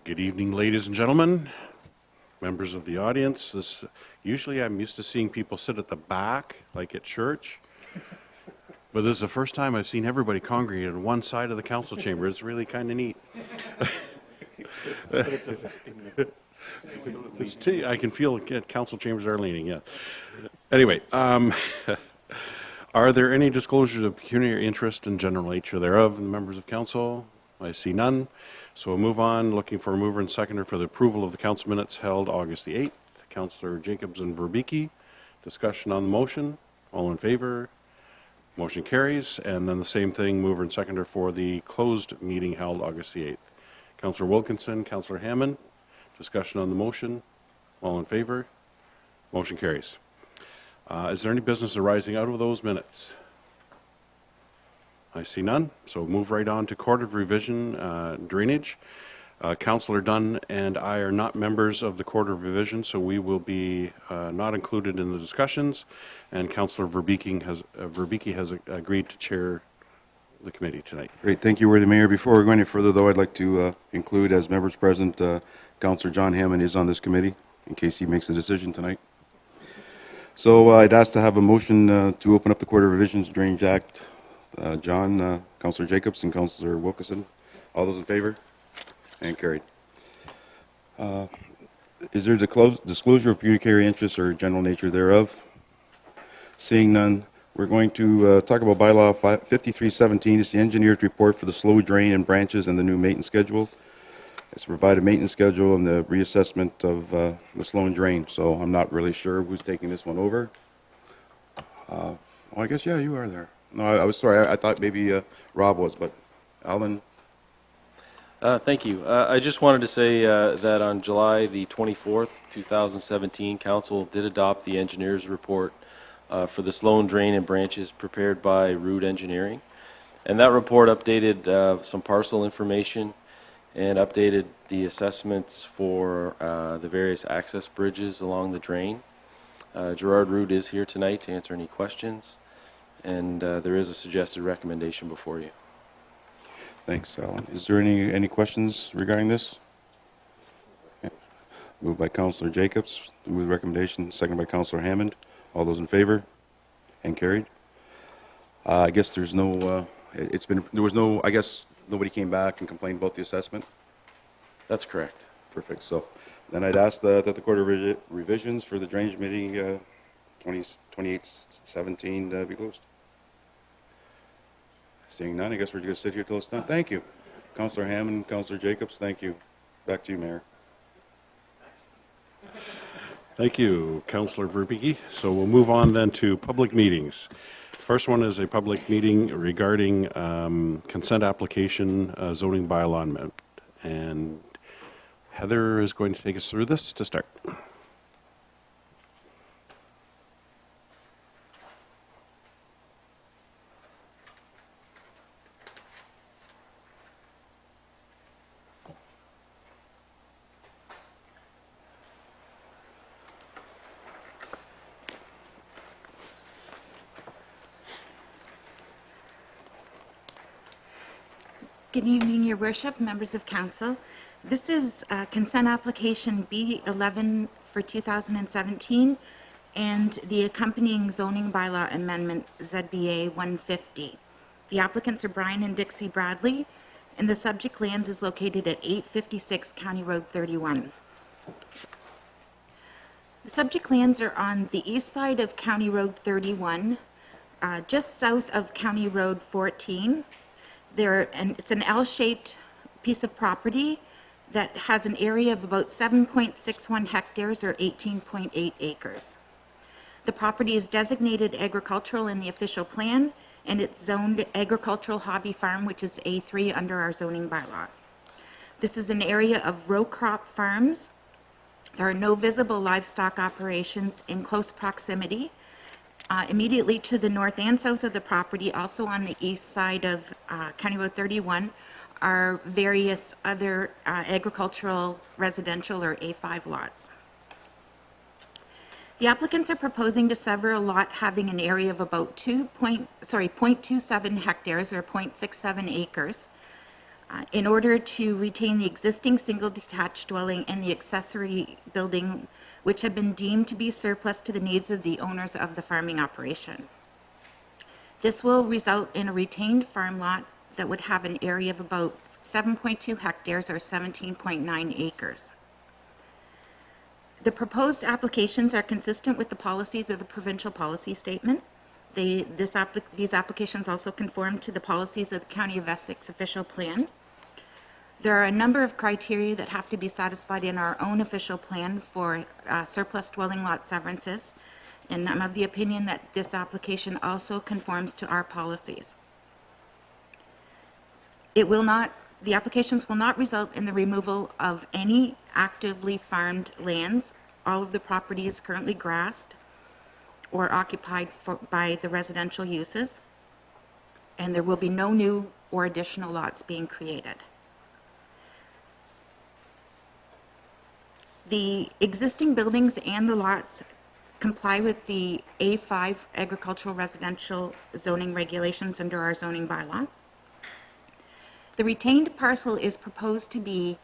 Good evening, ladies and gentlemen, members of the audience. Usually I'm used to seeing people sit at the back, like at church, but this is the first time I've seen everybody congregate on one side of the council chamber. It's really kind of neat. I can feel council chambers are leaning, yeah. Anyway, are there any disclosures of pecuniary interest and general nature thereof in the members of council? I see none. So we'll move on, looking for a mover and seconder for the approval of the council minutes held August the 8th. Councillor Jacobs and Verbicki. Discussion on the motion. All in favor? Motion carries. And then the same thing, mover and seconder for the closed meeting held August the 8th. Councillor Wilkinson, Councillor Hammond. Discussion on the motion. All in favor? Motion carries. Is there any business arising out of those minutes? I see none, so move right on to Court of Revision Drainage. Councillor Dunn and I are not members of the Court of Revision, so we will be not included in the discussions, and Councillor Verbicki has agreed to chair the committee tonight. Great, thank you, Worthy Mayor. Before we go any further, though, I'd like to include as members present, Councillor John Hammond is on this committee, in case he makes the decision tonight. So I'd ask to have a motion to open up the Court of Revisions Drainage Act. John, Councillor Jacobs, and Councillor Wilkinson. All those in favor? And carried. Is there disclosure of pecuniary interest or general nature thereof? Seeing none, we're going to talk about bylaw 5317. It's the engineer's report for the slow drain and branches and the new maintenance schedule. It's to provide a maintenance schedule and the reassessment of the slow and drain. So I'm not really sure who's taking this one over. Well, I guess, yeah, you are there. No, I was sorry. I thought maybe Rob was, but Alan. Thank you. I just wanted to say that on July the 24th, 2017, Council did adopt the engineer's report for the slow and drain and branches prepared by Root Engineering. And that report updated some parcel information and updated the assessments for the various access bridges along the drain. Gerard Root is here tonight to answer any questions. And there is a suggested recommendation before you. Thanks, Alan. Is there any questions regarding this? Okay. Moved by Councillor Jacobs. Move the recommendation. Second by Councillor Hammond. All those in favor? And carried. I guess there's no. I guess nobody came back and complained about the assessment. That's correct. Perfect. So then I'd ask that the Court of Revisions for the drainage meeting 2817 be closed. Seeing none, I guess we're going to sit here till it's done. Thank you. Councillor Hammond, Councillor Jacobs, thank you. Back to you, Mayor. Thank you, Councillor Verbicki. So we'll move on then to public meetings. First one is a public meeting regarding consent application zoning bylaw amendment. And Heather is going to take us through this to start. Good evening, Your Worship, members of council. This is consent application B11 for 2017 and the accompanying zoning bylaw amendment ZBA 150. The applicants are Brian and Dixie Bradley, and the subject lands is located at 856 County Road 31. The subject lands are on the east side of County Road 31, just south of County Road 14. It's an L-shaped piece of property that has an area of about 7.61 hectares or 18.8 acres. The property is designated agricultural in the official plan, and it's zoned agricultural hobby farm, which is A3 under our zoning bylaw. This is an area of row crop farms. There are no visible livestock operations in close proximity. Immediately to the north and south of the property, also on the east side of County Road 31, are various other agricultural, residential, or A5 lots. The applicants are proposing to sever a lot having an area of about 0.27 hectares or 0.67 acres in order to retain the existing single detached dwelling and the accessory building, which have been deemed to be surplus to the needs of the owners of the farming operation. This will result in a retained farm lot that would have an area of about 7.2 hectares or 17.9 acres. The proposed applications are consistent with the policies of the provincial policy statement. These applications also conform to the policies of the County of Essex official plan. There are a number of criteria that have to be satisfied in our own official plan for surplus dwelling lot severances, and I'm of the opinion that this application also conforms to our policies. The applications will not result in the removal of any actively farmed lands. All of the property is currently grassed or occupied by the residential uses, and there will be no new or additional lots being created. The existing buildings and the lots comply with the A5 agricultural residential zoning regulations under our zoning bylaw. The retained parcel is proposed to be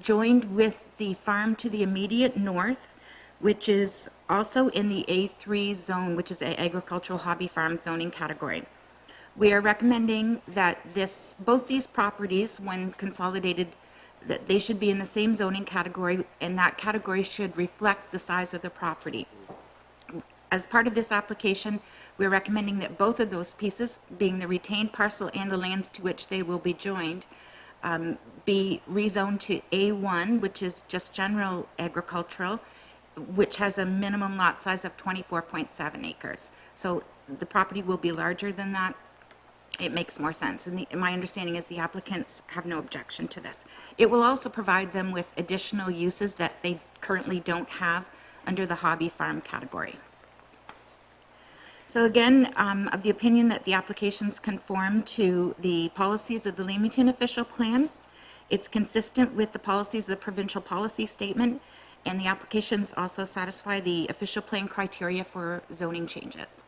joined with the farm to the immediate north, which is also in the A3 zone, which is an agricultural hobby farm zoning category. We are recommending that both these properties, when consolidated, that they should be in the same zoning category, and that category should reflect the size of the property. As part of this application, we're recommending that both of those pieces, being the retained parcel and the lands to which they will be joined, be rezoned to A1, which is just general agricultural, which has a minimum lot size of 24.7 acres. So the property will be larger than that. It makes more sense. And my understanding is the applicants have no objection to this. It will also provide them with additional uses that they currently don't have under the hobby farm category. So again, of the opinion that the applications conform to the policies of the Leamington official plan. It's consistent with the policies of the provincial policy statement, and the applications also satisfy the official plan criteria for zoning changes.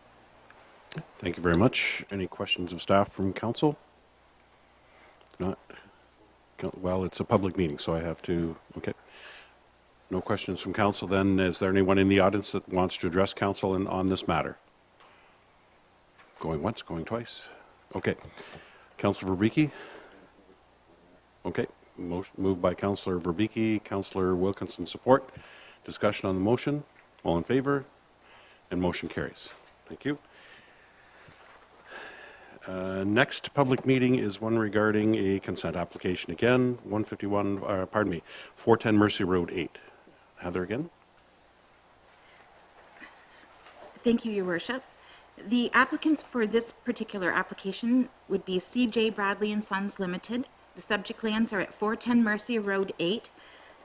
Thank you very much. Any questions of staff from council? If not, well, it's a public meeting, so I have to, okay. No questions from council then. Is there anyone in the audience that wants to address council on this matter? Going once, going twice. Okay. Councillor Verbeke? Okay. Moved by Councillor Verbeke, Councillor Wilkinson support. Discussion on the motion. All in favor? And motion carries. Thank you. Next public meeting is one regarding a consent application again, 410 Mercy Road 8. Heather again. Thank you, Your Worship. The applicants for this particular application would be C.J. Bradley & Sons Limited. The subject lands are at 410 Mercy Road 8.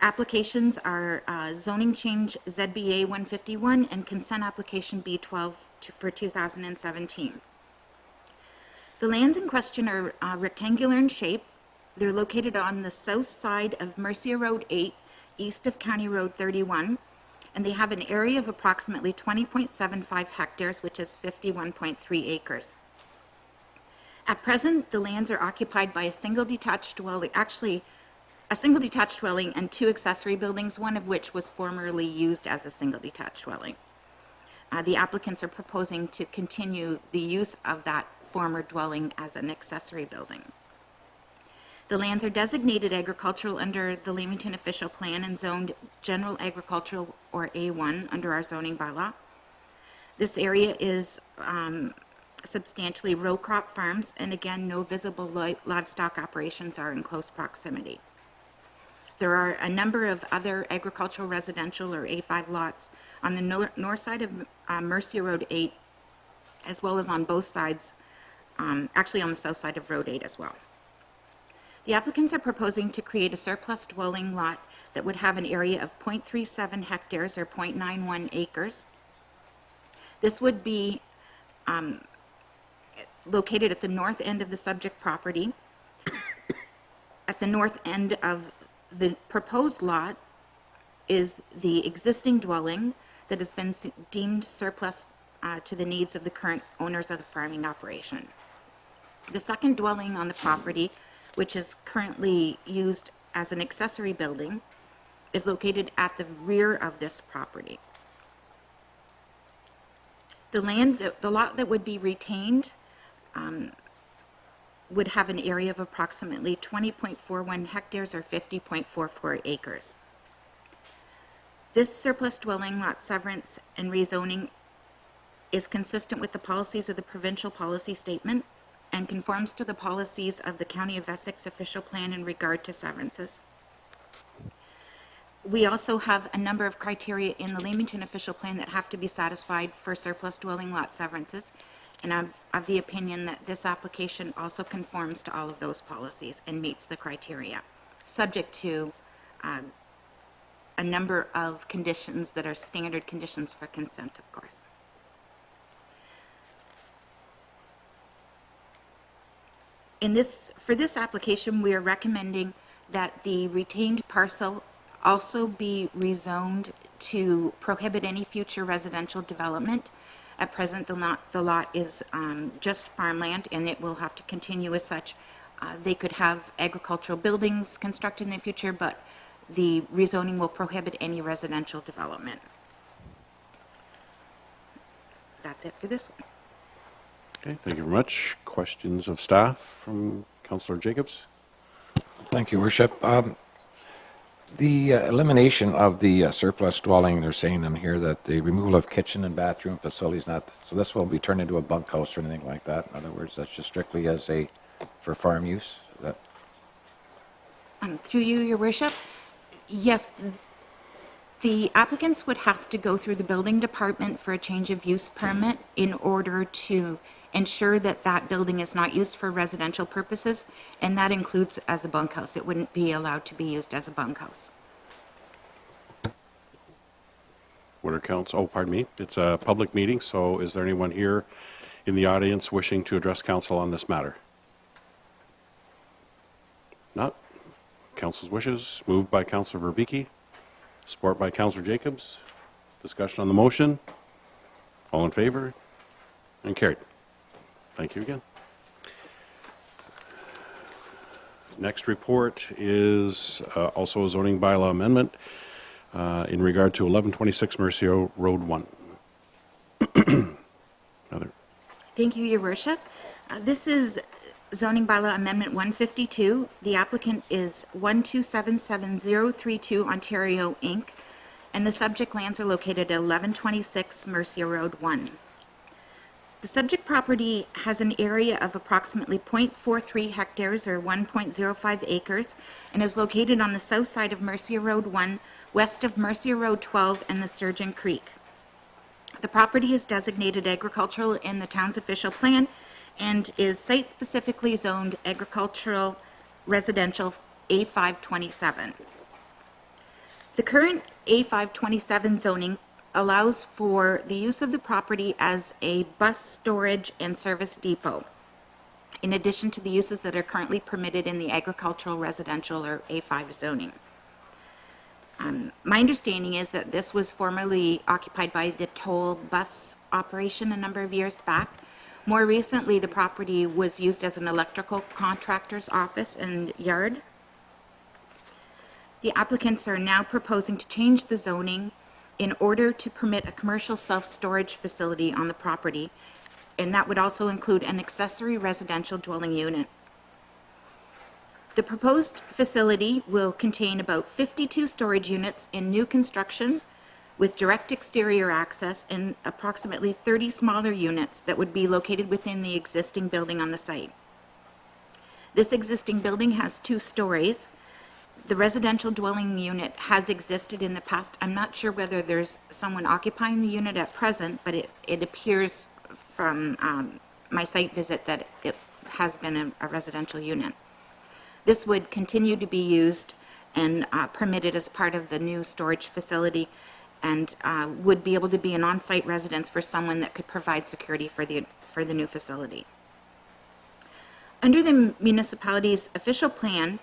Applications are zoning change ZBA 151 and consent application B12 for 2017. The lands in question are rectangular in shape. They're located on the south side of Mercia Road 8, east of County Road 31, and they have an area of approximately 20.75 hectares, which is 51.3 acres. At present, the lands are occupied by a single detached dwelling, actually a single detached dwelling and two accessory buildings, one of which was formerly used as a single detached dwelling. The applicants are proposing to continue the use of that former dwelling as an accessory building. The lands are designated agricultural under the Leamington official plan and zoned general agricultural or A1 under our zoning bylaw. This area is substantially row crop farms, and again, no visible livestock operations are in close proximity. There are a number of other agricultural residential or A5 lots on the north side of Mercia Road 8, as well as on both sides, actually on the south side of Road 8 as well. The applicants are proposing to create a surplus dwelling lot that would have an area of 0.37 hectares or 0.91 acres. This would be located at the north end of the subject property. At the north end of the proposed lot is the existing dwelling that has been deemed surplus to the needs of the current owners of the farming operation. The second dwelling on the property which is currently used as an accessory building, is located at the rear of this property. The lot that would be retained would have an area of approximately 20.41 hectares or 50.44 acres. This surplus dwelling lot severance and rezoning is consistent with the policies of the provincial policy statement and conforms to the policies of the County of Essex official plan in regard to severances. We also have a number of criteria in the Leamington official plan that have to be satisfied for surplus dwelling lot severances, and I'm of the opinion that this application also conforms to all of those policies and meets the criteria, subject to a number of conditions that are standard conditions for consent, of course. For this application, we are recommending that the retained parcel also be rezoned to prohibit any future residential development. At present, the lot is just farmland, and it will have to continue as such. They could have agricultural buildings constructed in the future, but the rezoning will prohibit any residential development. That's it for this one. Okay, thank you very much. Questions of staff from Councillor Jacobs? Thank you, Worship. The elimination of the surplus dwelling, they're saying in here that the removal of kitchen and bathroom facilities, so this won't be turned into a bunkhouse or anything like that. In other words, that's just strictly for farm use. Is that Through you, Your Worship, yes, the applicants would have to go through the building department for a change of use permit in order to ensure that that building is not used for residential purposes, and that includes as a bunkhouse. It wouldn't be allowed to be used as a bunkhouse. Pardon me. It's a public meeting, so is there anyone here in the audience wishing to address council on this matter? Not. Council's wishes. Moved by Councillor Verbicki. Support by Councillor Jacobs. Discussion on the motion. All in favor? And carried. Thank you again. Next report is also a zoning bylaw amendment in regard to 1126 Mercio Road 1. Another. Thank you, Your Worship. This is zoning bylaw amendment 152. The applicant is 1277032 Ontario, Inc., and the subject lands are located at 1126 Mercio Road 1. The subject property has an area of approximately 0.43 hectares or 1.05 acres and is located on the south side of Mercia Road 1, west of Mercia Road 12 and the Sturgeon Creek. The property is designated agricultural in the town's official plan and is site-specifically zoned agricultural residential A527. The current A527 zoning allows for the use of the property as a bus storage and service depot, in addition to the uses that are currently permitted in the agricultural, residential, or A5 zoning. My understanding is that this was formerly occupied by the toll bus operation a number of years back. More recently, the property was used as an electrical contractor's office and yard. The applicants are now proposing to change the zoning in order to permit a commercial self-storage facility on the property, and that would also include an accessory residential dwelling unit. The proposed facility will contain about 52 storage units in new construction with direct exterior access and approximately 30 smaller units that would be located within the existing building on the site. This existing building has 2 stories. The residential dwelling unit has existed in the past. I'm not sure whether there's someone occupying the unit at present, but it appears from my site visit that it has been a residential unit. This would continue to be used and permitted as part of the new storage facility and would be able to be an on-site residence for someone that could provide security for the new facility. Under the municipality's official plan,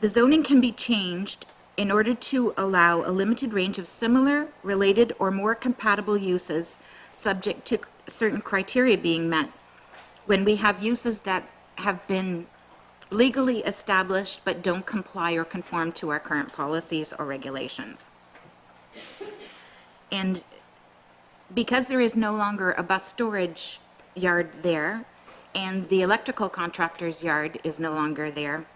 the zoning can be changed in order to allow a limited range of similar, related, or more compatible uses subject to certain criteria being met. When we have uses that have been legally established but don't comply or conform to our current policies or regulations. And because there is no longer a bus storage yard there, and the electrical contractor's yard is no longer there,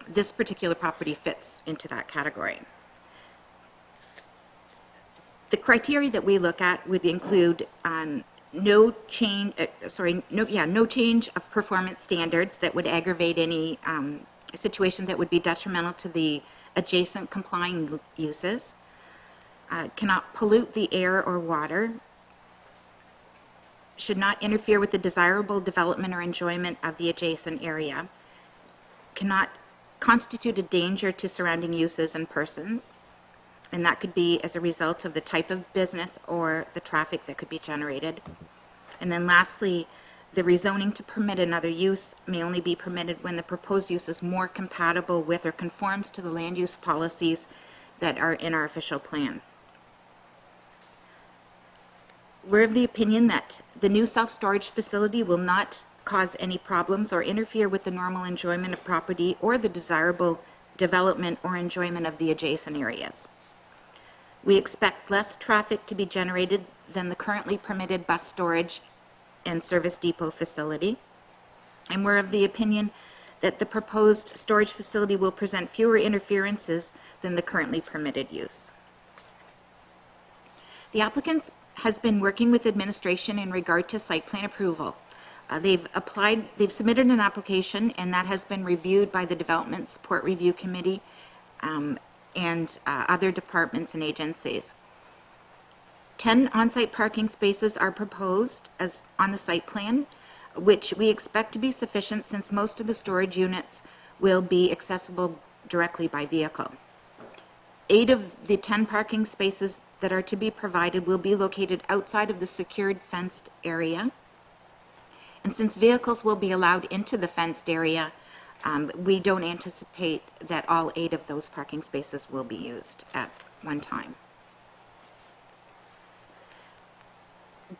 this particular property fits into that category. The criteria that we look at would include no change of performance standards that would aggravate any situation that would be detrimental to the adjacent complying uses, cannot pollute the air or water, should not interfere with the desirable development or enjoyment of the adjacent area, cannot constitute a danger to surrounding uses and persons, and that could be as a result of the type of business or the traffic that could be generated. And then lastly, the rezoning to permit another use may only be permitted when the proposed use is more compatible with or conforms to the land use policies that are in our official plan. We're of the opinion that the new self-storage facility will not cause any problems or interfere with the normal enjoyment of property or the desirable development or enjoyment of the adjacent areas. We expect less traffic to be generated than the currently permitted bus storage and service depot facility. And we're of the opinion that the proposed storage facility will present fewer interferences than the currently permitted use. The applicant has been working with administration in regard to site plan approval. They've submitted an application, and that has been reviewed by the Development Support Review Committee and other departments and agencies. 10 on-site parking spaces are proposed as on the site plan, which we expect to be sufficient since most of the storage units will be accessible directly by vehicle. 8 of the 10 parking spaces that are to be provided will be located outside of the secured fenced area. And since vehicles will be allowed into the fenced area, we don't anticipate that all 8 of those parking spaces will be used at one time.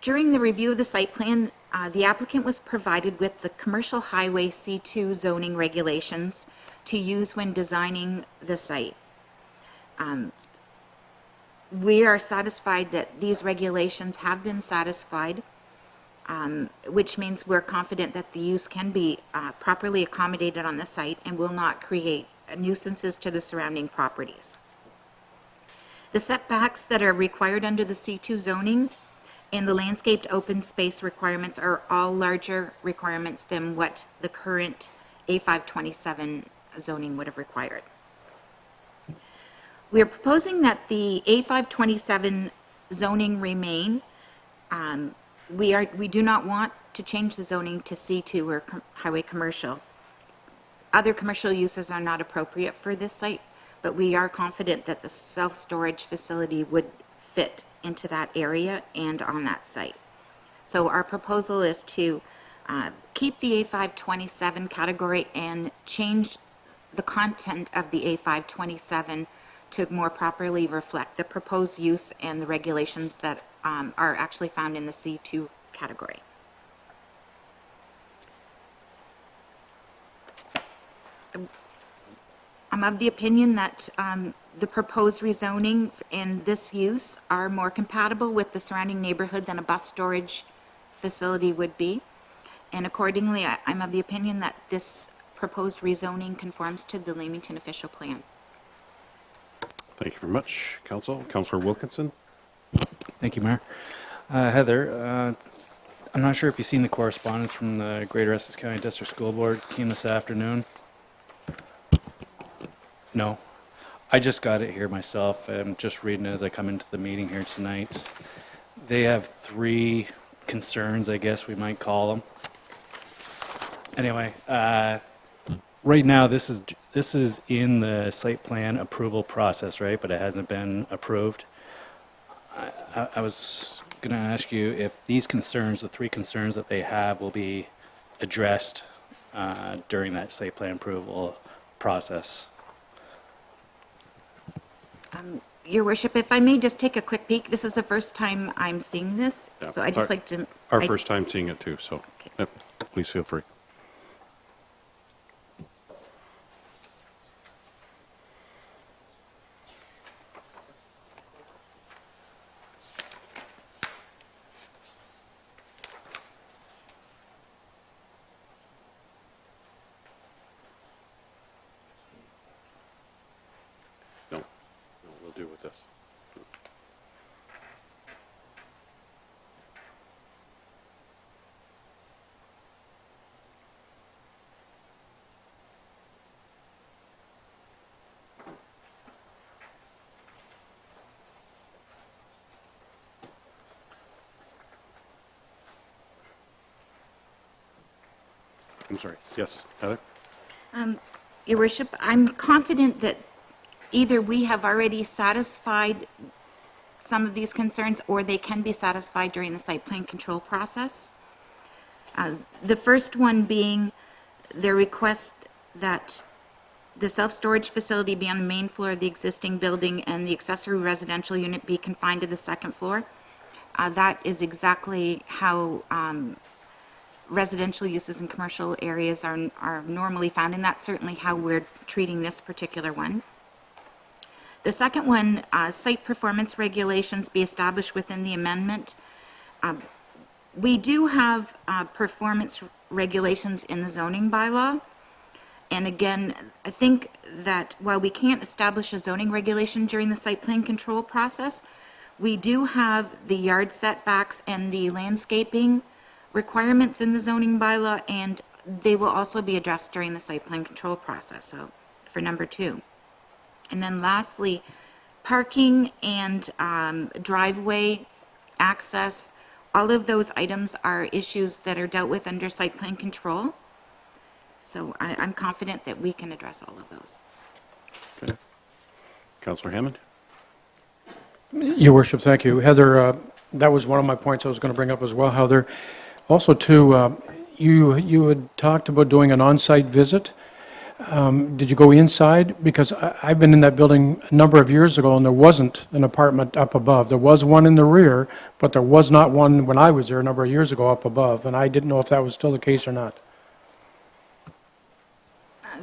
During the review of the site plan, the applicant was provided with the Commercial Highway C2 zoning regulations to use when designing the site. We are satisfied that these regulations have been satisfied, which means we're confident that the use can be properly accommodated on the site and will not create nuisances to the surrounding properties. The setbacks that are required under the C2 zoning and the landscaped open space requirements are all larger requirements than what the current A527 zoning would have required. We are proposing that the A527 zoning remain. We do not want to change the zoning to C2 or highway commercial. Other commercial uses are not appropriate for this site, but we are confident that the self-storage facility would fit into that area and on that site. So our proposal is to keep the A527 category and change the content of the A527 to more properly reflect the proposed use and the regulations that are actually found in the C2 category. I'm of the opinion that the proposed rezoning and this use are more compatible with the surrounding neighborhood than a bus storage facility would be. And accordingly, I'm of the opinion that this proposed rezoning conforms to the Leamington official plan. Thank you very much, Council. Councillor Wilkinson? Thank you, Mayor. Heather, I'm not sure if you've seen the correspondence from the Greater Essex County District School Board. Came this afternoon. No. I just got it here myself. I'm just reading it as I come into the meeting here tonight. They have 3 concerns, I guess we might call them. Anyway, right now this is in the site plan approval process, right? But it hasn't been approved. I was going to ask you if these concerns, the 3 concerns that they have, will be addressed during that site plan approval process. Your Worship, if I may just take a quick peek, this is the first time I'm seeing this, Yeah. so I'd just like to... Our first time seeing it too, so Okay. yep, please feel free. I'm sorry. Yes, Heather? Your worship, I'm confident that either we have already satisfied some of these concerns or they can be satisfied during the site plan control process. The first one being their request that the self-storage facility be on the main floor of the existing building and the accessory residential unit be confined to the second floor. That is exactly how residential uses in commercial areas are normally found, and that's certainly how we're treating this particular one. The second one, site performance regulations be established within the amendment. We do have performance regulations in the zoning bylaw. And again, I think that while we can't establish a zoning regulation during the site plan control process, we do have the yard setbacks and the landscaping requirements in the zoning bylaw, and they will also be addressed during the site plan control process, so for number 2. And then lastly, parking and driveway access, all of those items are issues that are dealt with under site plan control. So I'm confident that we can address all of those. Okay. Councillor Hammond? Your worship, thank you. Heather, that was one of my points I was going to bring up as well, Heather. Also, too, you had talked about doing an on-site visit. Did you go inside? Because I've been in that building a number of years ago, and there wasn't an apartment up above. There was one in the rear, but there was not one when I was there a number of years ago up above, and I didn't know if that was still the case or not.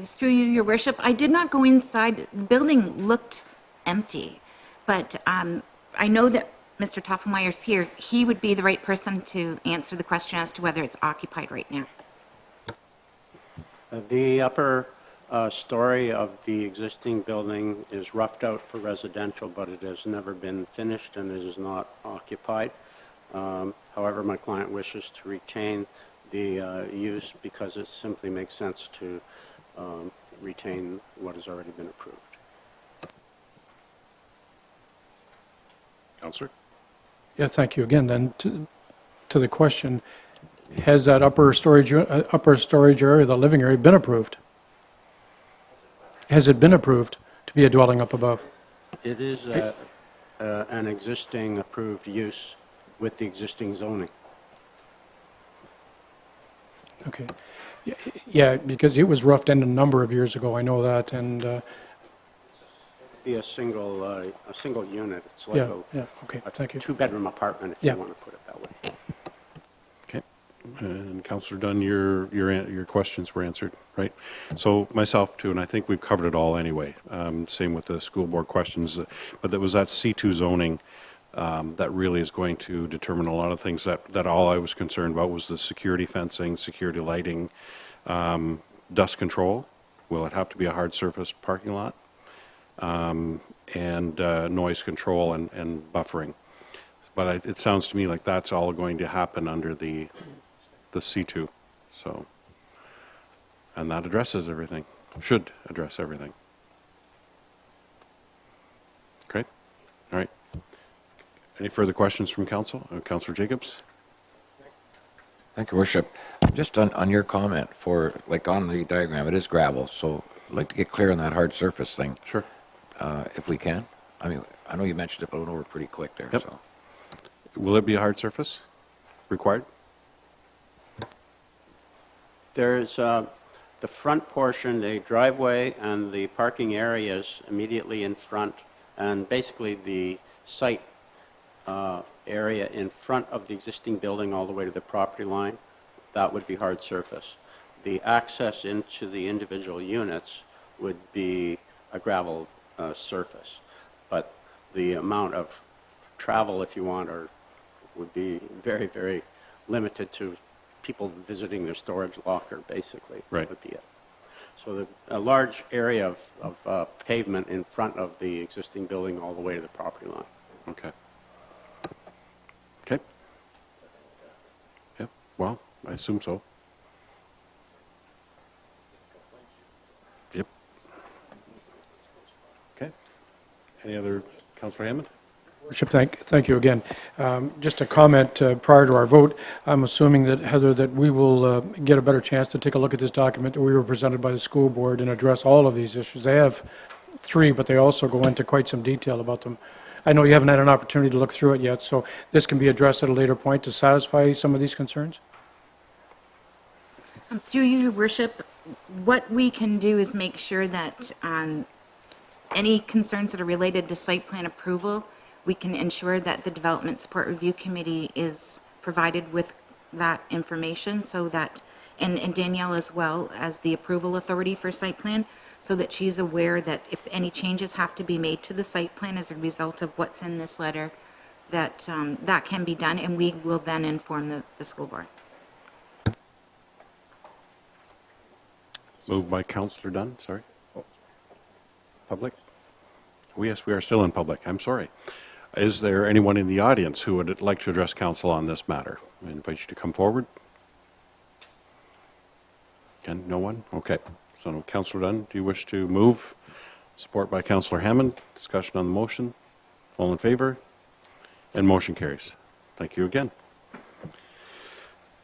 Through you, your worship, I did not go inside. The building looked empty, but I know that Mr. Toffelmeyer's here. He would be the right person to answer the question as to whether it's occupied right now. The upper story of the existing building is roughed out for residential, but it has never been finished and it is not occupied. However, my client wishes to retain the use because it simply makes sense to retain what has already been approved. Councillor? Yeah, thank you. Again, then, to the question, has that upper storage area, the living area, been approved? Has it been approved to be a dwelling up above? It is an existing approved use with the existing zoning. Okay. Yeah, because it was roughed in a number of years ago, I know that, and, Be a single unit. It's like yeah, okay, thank a you. two-bedroom apartment, if Yeah. you want to put it that way. Okay. And Councillor Dunn, your questions were answered, right? So myself too, and I think we've covered it all anyway. Same with the school board questions, but there was that C2 zoning that really is going to determine a lot of things. That all I was concerned about was the security fencing, security lighting, dust control. Will it have to be a hard surface parking lot? And noise control and buffering. But it sounds to me like that's all going to happen under the C2. So, and that addresses everything, should address everything. Okay, all right. Any further questions from council? Councillor Jacobs? Thank you, Worship. Just on your comment for, like on the diagram, it is gravel, so I'd like to get clear on that hard surface thing. Sure. If we can. I mean, I know you mentioned it, but it went over pretty quick there, Yep. so. Will it be a hard surface required? There's the front portion, the driveway and the parking areas immediately in front, and basically the site area in front of the existing building all the way to the property line, that would be hard surface. The access into the individual units would be a gravel surface, but the amount of travel, if you want, would be very, very limited to people visiting their storage locker, basically. Right. Would be it. So a large area of pavement in front of the existing building all the way to the property line. Okay. Okay. Yep, well, I assume so. Yep. Okay. Any other, Councillor Hammond? Worship, thank you again. Just a comment prior to our vote. I'm assuming that, Heather, that we will get a better chance to take a look at this document that we were presented by the school board and address all of these issues. They have three, but they also go into quite some detail about them. I know you haven't had an opportunity to look through it yet, so this can be addressed at a later point to satisfy some of these concerns? Through you, Your Worship, what we can do is make sure that any concerns that are related to site plan approval, we can ensure that the Development Support Review Committee is provided with that information so that, and Danielle as well as the approval authority for site plan, so that she's aware that if any changes have to be made to the site plan as a result of what's in this letter, that that can be done, and we will then inform the school board. Moved by Councillor Dunn, sorry. Public? Oh, yes, we are still in public, I'm sorry. Is there anyone in the audience who would like to address council on this matter? I invite you to come forward. Again, no one? Okay. So Councillor Dunn, do you wish to move? Support by Councillor Hammond. Discussion on the motion. All in favor? And motion carries. Thank you again.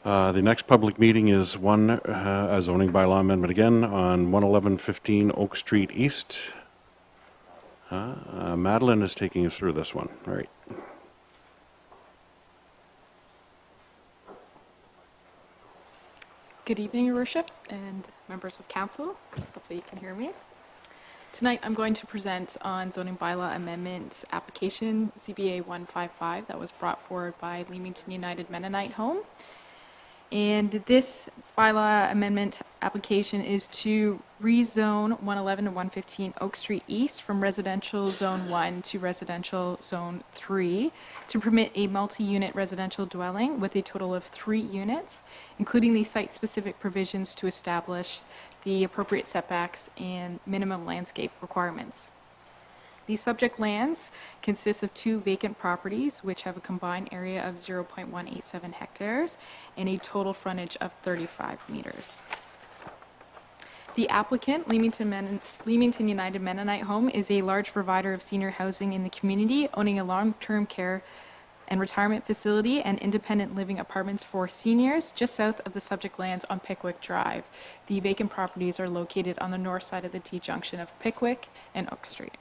The next public meeting is a zoning bylaw amendment again on 11115 Oak Street East. Madeline is taking us through this one. All right. Good evening, Your Worship, and members of council. Hopefully you can hear me. Tonight I'm going to present on zoning bylaw amendment application ZBA 155 that was brought forward by Leamington United Mennonite Home. And this bylaw amendment application is to rezone 111 to 115 Oak Street East from residential zone 1 to residential zone 3 to permit a multi-unit residential dwelling with a total of 3 units, including the site-specific provisions to establish the appropriate setbacks and minimum landscape requirements. The subject lands consist of 2 vacant properties, which have a combined area of 0.187 hectares and a total frontage of 35 meters. The applicant, Leamington United Mennonite Home, is a large provider of senior housing in the community, owning a long-term care and retirement facility and independent living apartments for seniors just south of the subject lands on Pickwick Drive. The vacant properties are located on the north side of the T-junction of Pickwick and Oak Street.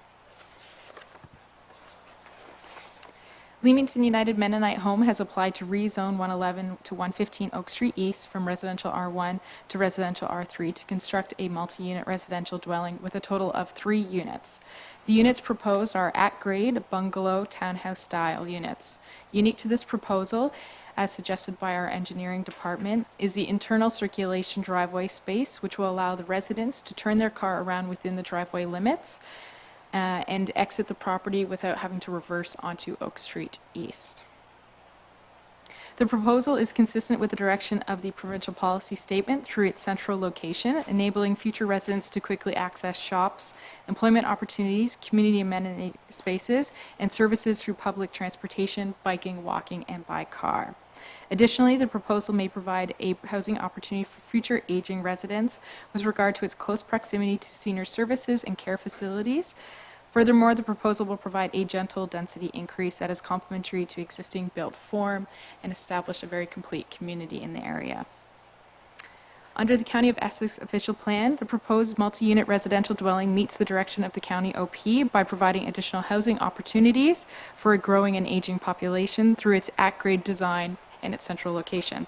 Leamington United Mennonite Home has applied to rezone 111 to 115 Oak Street East from residential R1 to residential R3 to construct a multi-unit residential dwelling with a total of 3 units. The units proposed are at-grade bungalow townhouse style units. Unique to this proposal, as suggested by our engineering department, is the internal circulation driveway space, which will allow the residents to turn their car around within the driveway limits and exit the property without having to reverse onto Oak Street East. The proposal is consistent with the direction of the provincial policy statement through its central location, enabling future residents to quickly access shops, employment opportunities, community amenity spaces, and services through public transportation, biking, walking, and by car. Additionally, the proposal may provide a housing opportunity for future aging residents with regard to its close proximity to senior services and care facilities. Furthermore, the proposal will provide a gentle density increase that is complementary to existing built form and establish a very complete community in the area. Under the County of Essex official plan, the proposed multi-unit residential dwelling meets the direction of the county OP by providing additional housing opportunities for a growing and aging population through its at-grade design and its central location.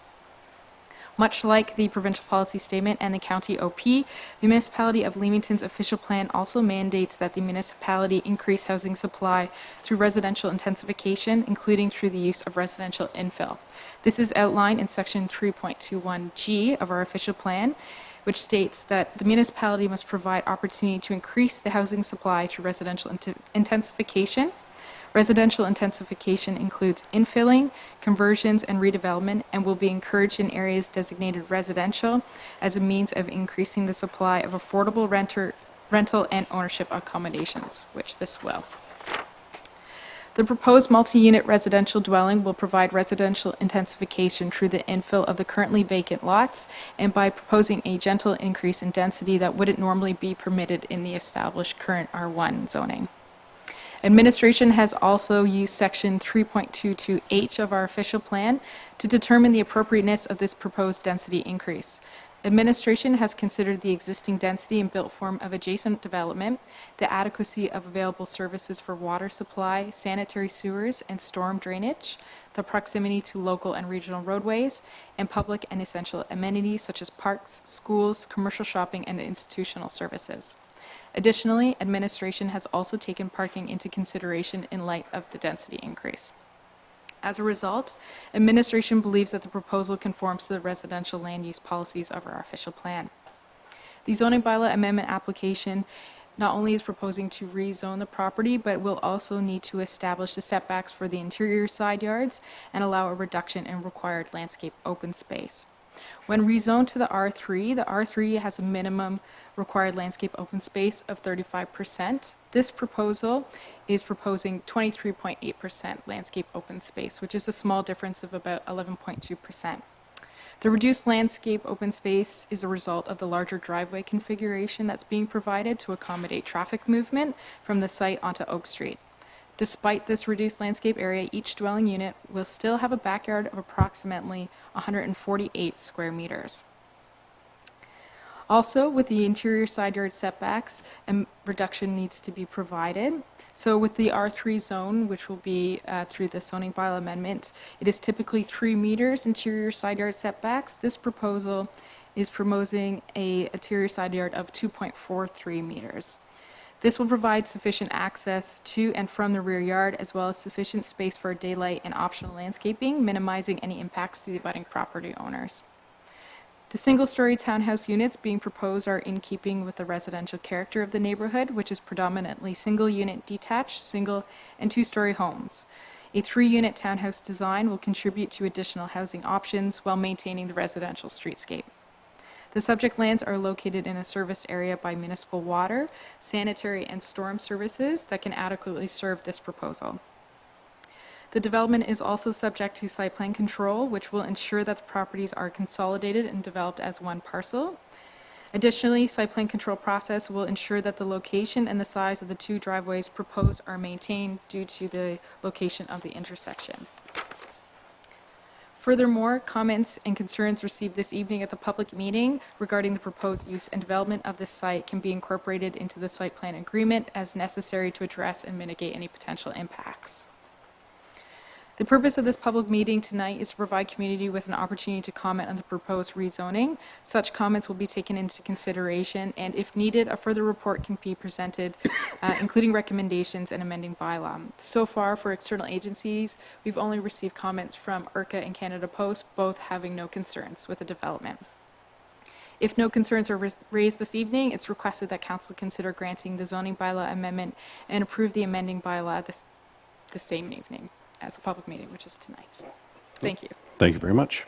Much like the provincial policy statement and the county OP, the municipality of Leamington's official plan also mandates that the municipality increase housing supply through residential intensification, including through the use of residential infill. This is outlined in section 3.21G of our official plan, which states that the municipality must provide opportunity to increase the housing supply through residential intensification. Residential intensification includes infilling, conversions, and redevelopment, and will be encouraged in areas designated residential as a means of increasing the supply of affordable rental and ownership accommodations, which this will. The proposed multi-unit residential dwelling will provide residential intensification through the infill of the currently vacant lots and by proposing a gentle increase in density that wouldn't normally be permitted in the established current R1 zoning. Administration has also used Section 3.22H of our official plan to determine the appropriateness of this proposed density increase. Administration has considered the existing density and built form of adjacent development, the adequacy of available services for water supply, sanitary sewers, and storm drainage, the proximity to local and regional roadways, and public and essential amenities such as parks, schools, commercial shopping, and institutional services. Additionally, administration has also taken parking into consideration in light of the density increase. As a result, administration believes that the proposal conforms to the residential land use policies of our official plan. The zoning bylaw amendment application not only is proposing to rezone the property, but will also need to establish the setbacks for the interior side yards and allow a reduction in required landscape open space. When rezoned to the R3 has a minimum required landscape open space of 35%. This proposal is proposing 23.8% landscape open space, which is a small difference of about 11.2%. The reduced landscape open space is a result of the larger driveway configuration that's being provided to accommodate traffic movement from the site onto Oak Street. Despite this reduced landscape area, each dwelling unit will still have a backyard of approximately 148 square meters. Also, with the interior side yard setbacks, a reduction needs to be provided. So with the R3 zone, which will be through the zoning bylaw amendment, it is typically 3 meters interior side yard setbacks. This proposal is proposing a interior side yard of 2.43 meters. This will provide sufficient access to and from the rear yard, as well as sufficient space for daylight and optional landscaping, minimizing any impacts to the abutting property owners. The single-story townhouse units being proposed are in keeping with the residential character of the neighborhood, which is predominantly single-unit detached, single, and two-story homes. A 3-unit townhouse design will contribute to additional housing options while maintaining the residential streetscape. The subject lands are located in a serviced area by municipal water, sanitary, and storm services that can adequately serve this proposal. The development is also subject to site plan control, which will ensure that the properties are consolidated and developed as one parcel. Additionally, site plan control process will ensure that the location and the size of the 2 driveways proposed are maintained due to the location of the intersection. Furthermore, comments and concerns received this evening at the public meeting regarding the proposed use and development of this site can be incorporated into the site plan agreement as necessary to address and mitigate any potential impacts. The purpose of this public meeting tonight is to provide community with an opportunity to comment on the proposed rezoning. Such comments will be taken into consideration, and if needed, a further report can be presented, including recommendations and amending bylaw. So far, for external agencies, we've only received comments from IRCA and Canada Post, both having no concerns with the development. If no concerns are raised this evening, it's requested that Council consider granting the zoning bylaw amendment and approve the amending bylaw the same evening as a public meeting, which is tonight. Thank you. Thank you very much.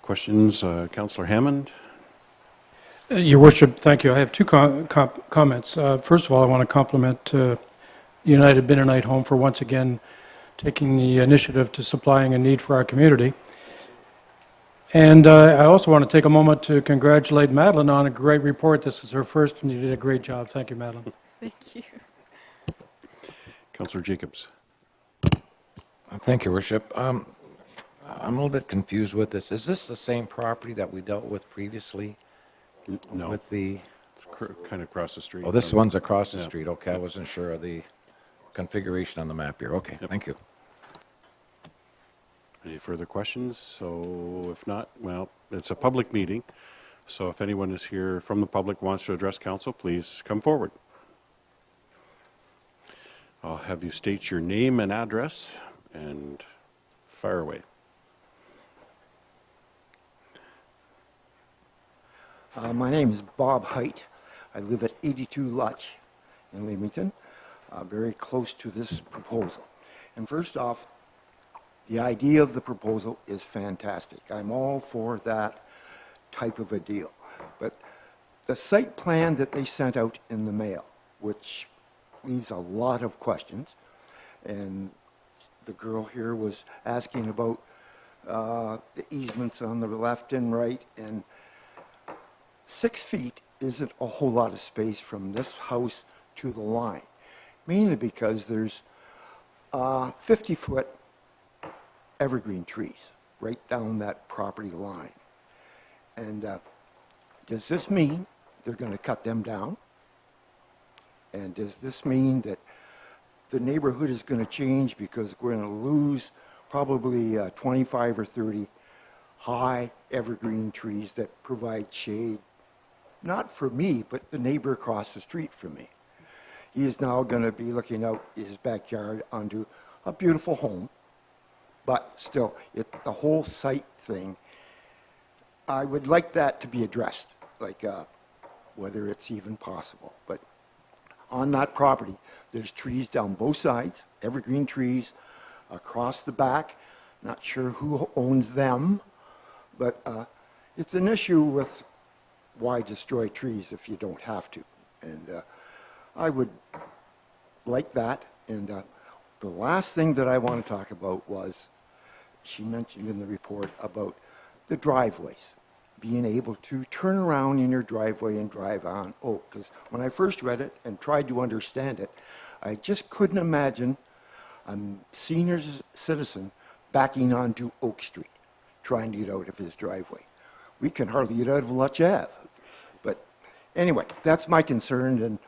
Questions, Councillor Hammond? Your Worship, thank you. I have 2 comments. First of all, I want to compliment United Mennonite Home for once again taking the initiative to supplying a need for our community. And I also want to take a moment to congratulate Madeline on a great report. This is her first, and you did a great job. Thank you, Madeline. Thank you. Councillor Jacobs? Thank you, Worship. I'm a little bit confused with this. Is this the same property that we dealt with previously? No, With the, it's kind of across the street. oh, this one's across the Yeah. street. Okay, I wasn't sure of the configuration on the map here. Okay, thank you. Any further questions? So if not, well, it's a public meeting, so if anyone is here from the public wants to address council, please come forward. I'll have you state your name and address and fire away. My name is Bob Height. I live at 82 Lutch in Leamington, very close to this proposal. And first off, the idea of the proposal is fantastic. I'm all for that type of a deal. But the site plan that they sent out in the mail, which leaves a lot of questions, and the girl here was asking about the easements on the left and right, and 6 feet isn't a whole lot of space from this house to the line. mainly because there's 50-foot evergreen trees right down that property line. And does this mean they're going to cut them down? And does this mean that the neighborhood is going to change because we're going to lose probably 25 or 30 high evergreen trees that provide shade, not for me, but the neighbor across the street from me? He is now going to be looking out his backyard onto a beautiful home, but still, the whole site thing, I would like that to be addressed, like whether it's even possible. But on that property, there's trees down both sides, evergreen trees across the back. Not sure who owns them, but it's an issue with why destroy trees if you don't have to. And I would like that. And the last thing that I want to talk about was, she mentioned in the report about the driveways, being able to turn around in your driveway and drive on Oak. Because when I first read it and tried to understand it, I just couldn't imagine a senior citizen backing onto Oak Street, trying to get out of his driveway. We can hardly get out of Lutch Ave. But anyway, that's my concern, and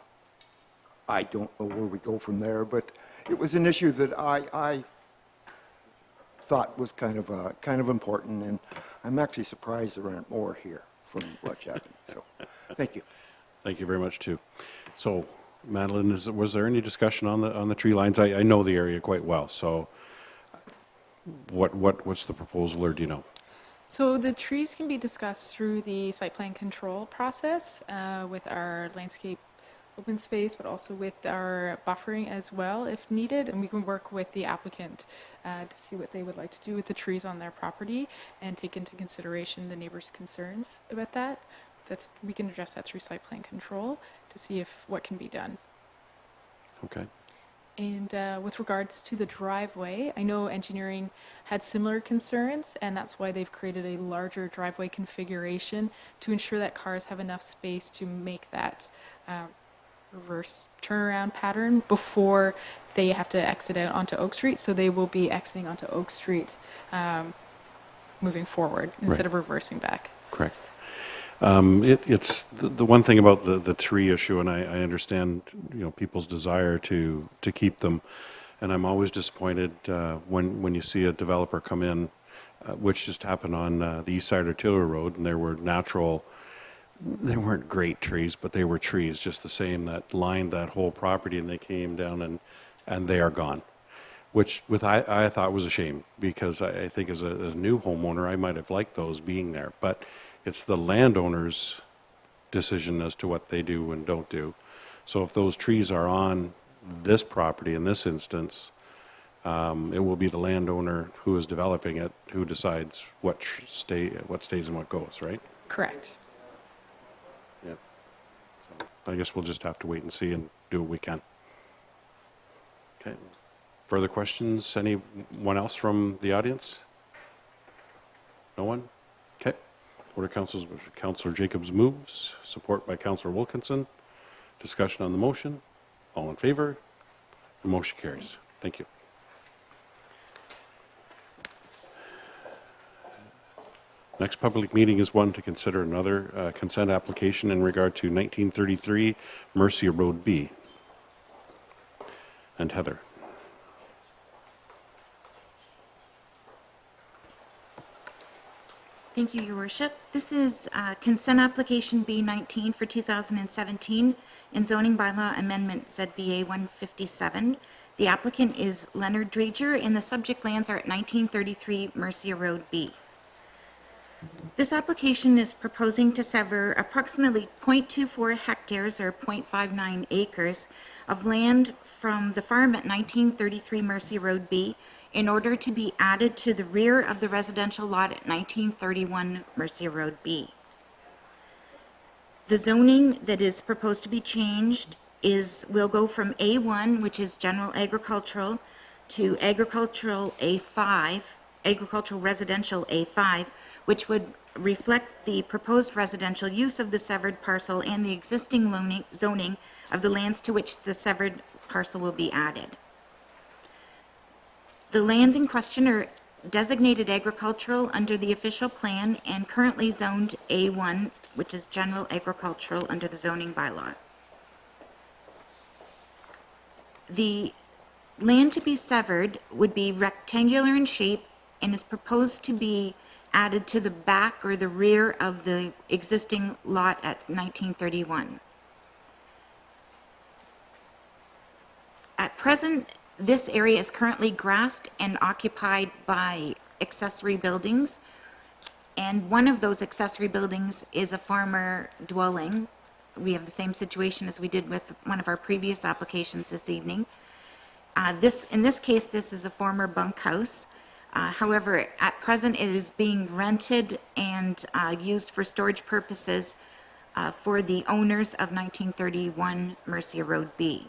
I don't know where we go from there, but it was an issue that I thought was kind of important, and I'm actually surprised there aren't more here from Lutch Avenue. So, thank you. Thank you very much, too. So, Madeline, was there any discussion on the tree lines? I know the area quite well, so what's the proposal, or do you know? So the trees can be discussed through the site plan control process with our landscape open space, but also with our buffering as well, if needed. And we can work with the applicant to see what they would like to do with the trees on their property and take into consideration the neighbors' concerns about that. We can address that through site plan control to see what can be done. Okay. And with regards to the driveway, I know engineering had similar concerns, and that's why they've created a larger driveway configuration to ensure that cars have enough space to make that reverse turnaround pattern before they have to exit out onto Oak Street. So they will be exiting onto Oak Street moving forward instead of reversing back. Correct. It's the one thing about the tree issue, and I understand, people's desire to keep them, and I'm always disappointed when you see a developer come in, which just happened on the east side of Artillery Road, and there weren't great trees, but they were trees just the same that lined that whole property, and they came down and they are gone, which I thought was a shame, because I think as a new homeowner, I might have liked those being there, but it's the landowner's decision as to what they do and don't do. So if those trees are on this property in this instance, it will be the landowner who is developing it who decides what stays and what goes, right? Correct. Yeah. So I guess we'll just have to wait and see and do what we can. Okay. Further questions? Anyone else from the audience? No one? Okay. Order Councillor Jacobs moves, support by Councillor Wilkinson. Discussion on the motion. All in favor? The motion carries. Thank you. Next public meeting is one to consider another consent application in regard to 1933 Mercia Road B. And Heather. Thank you, Your Worship. This is consent application B19 for 2017 in zoning bylaw amendment ZBA 157. The applicant is Leonard Dreger, and the subject lands are at 1933 Mercia Road B. This application is proposing to sever approximately 0.24 hectares or 0.59 acres of land from the farm at 1933 Mercia Road B in order to be added to the rear of the residential lot at 1931 Mercia Road B. The zoning that is proposed to be changed will go from A1, which is general agricultural, to agricultural A5, agricultural residential A5, which would reflect the proposed residential use of the severed parcel and the existing zoning of the lands to which the severed parcel will be added. The lands in question are designated agricultural under the official plan and currently zoned A1, which is general agricultural under the zoning bylaw. The land to be severed would be rectangular in shape and is proposed to be added to the back or the rear of the existing lot at 1931. At present, this area is currently grassed and occupied by accessory buildings, and one of those accessory buildings is a farmer dwelling. We have the same situation as we did with one of our previous applications this evening. In this case, this is a former bunkhouse. However, at present, it is being rented and used for storage purposes for the owners of 1931 Mercia Road B.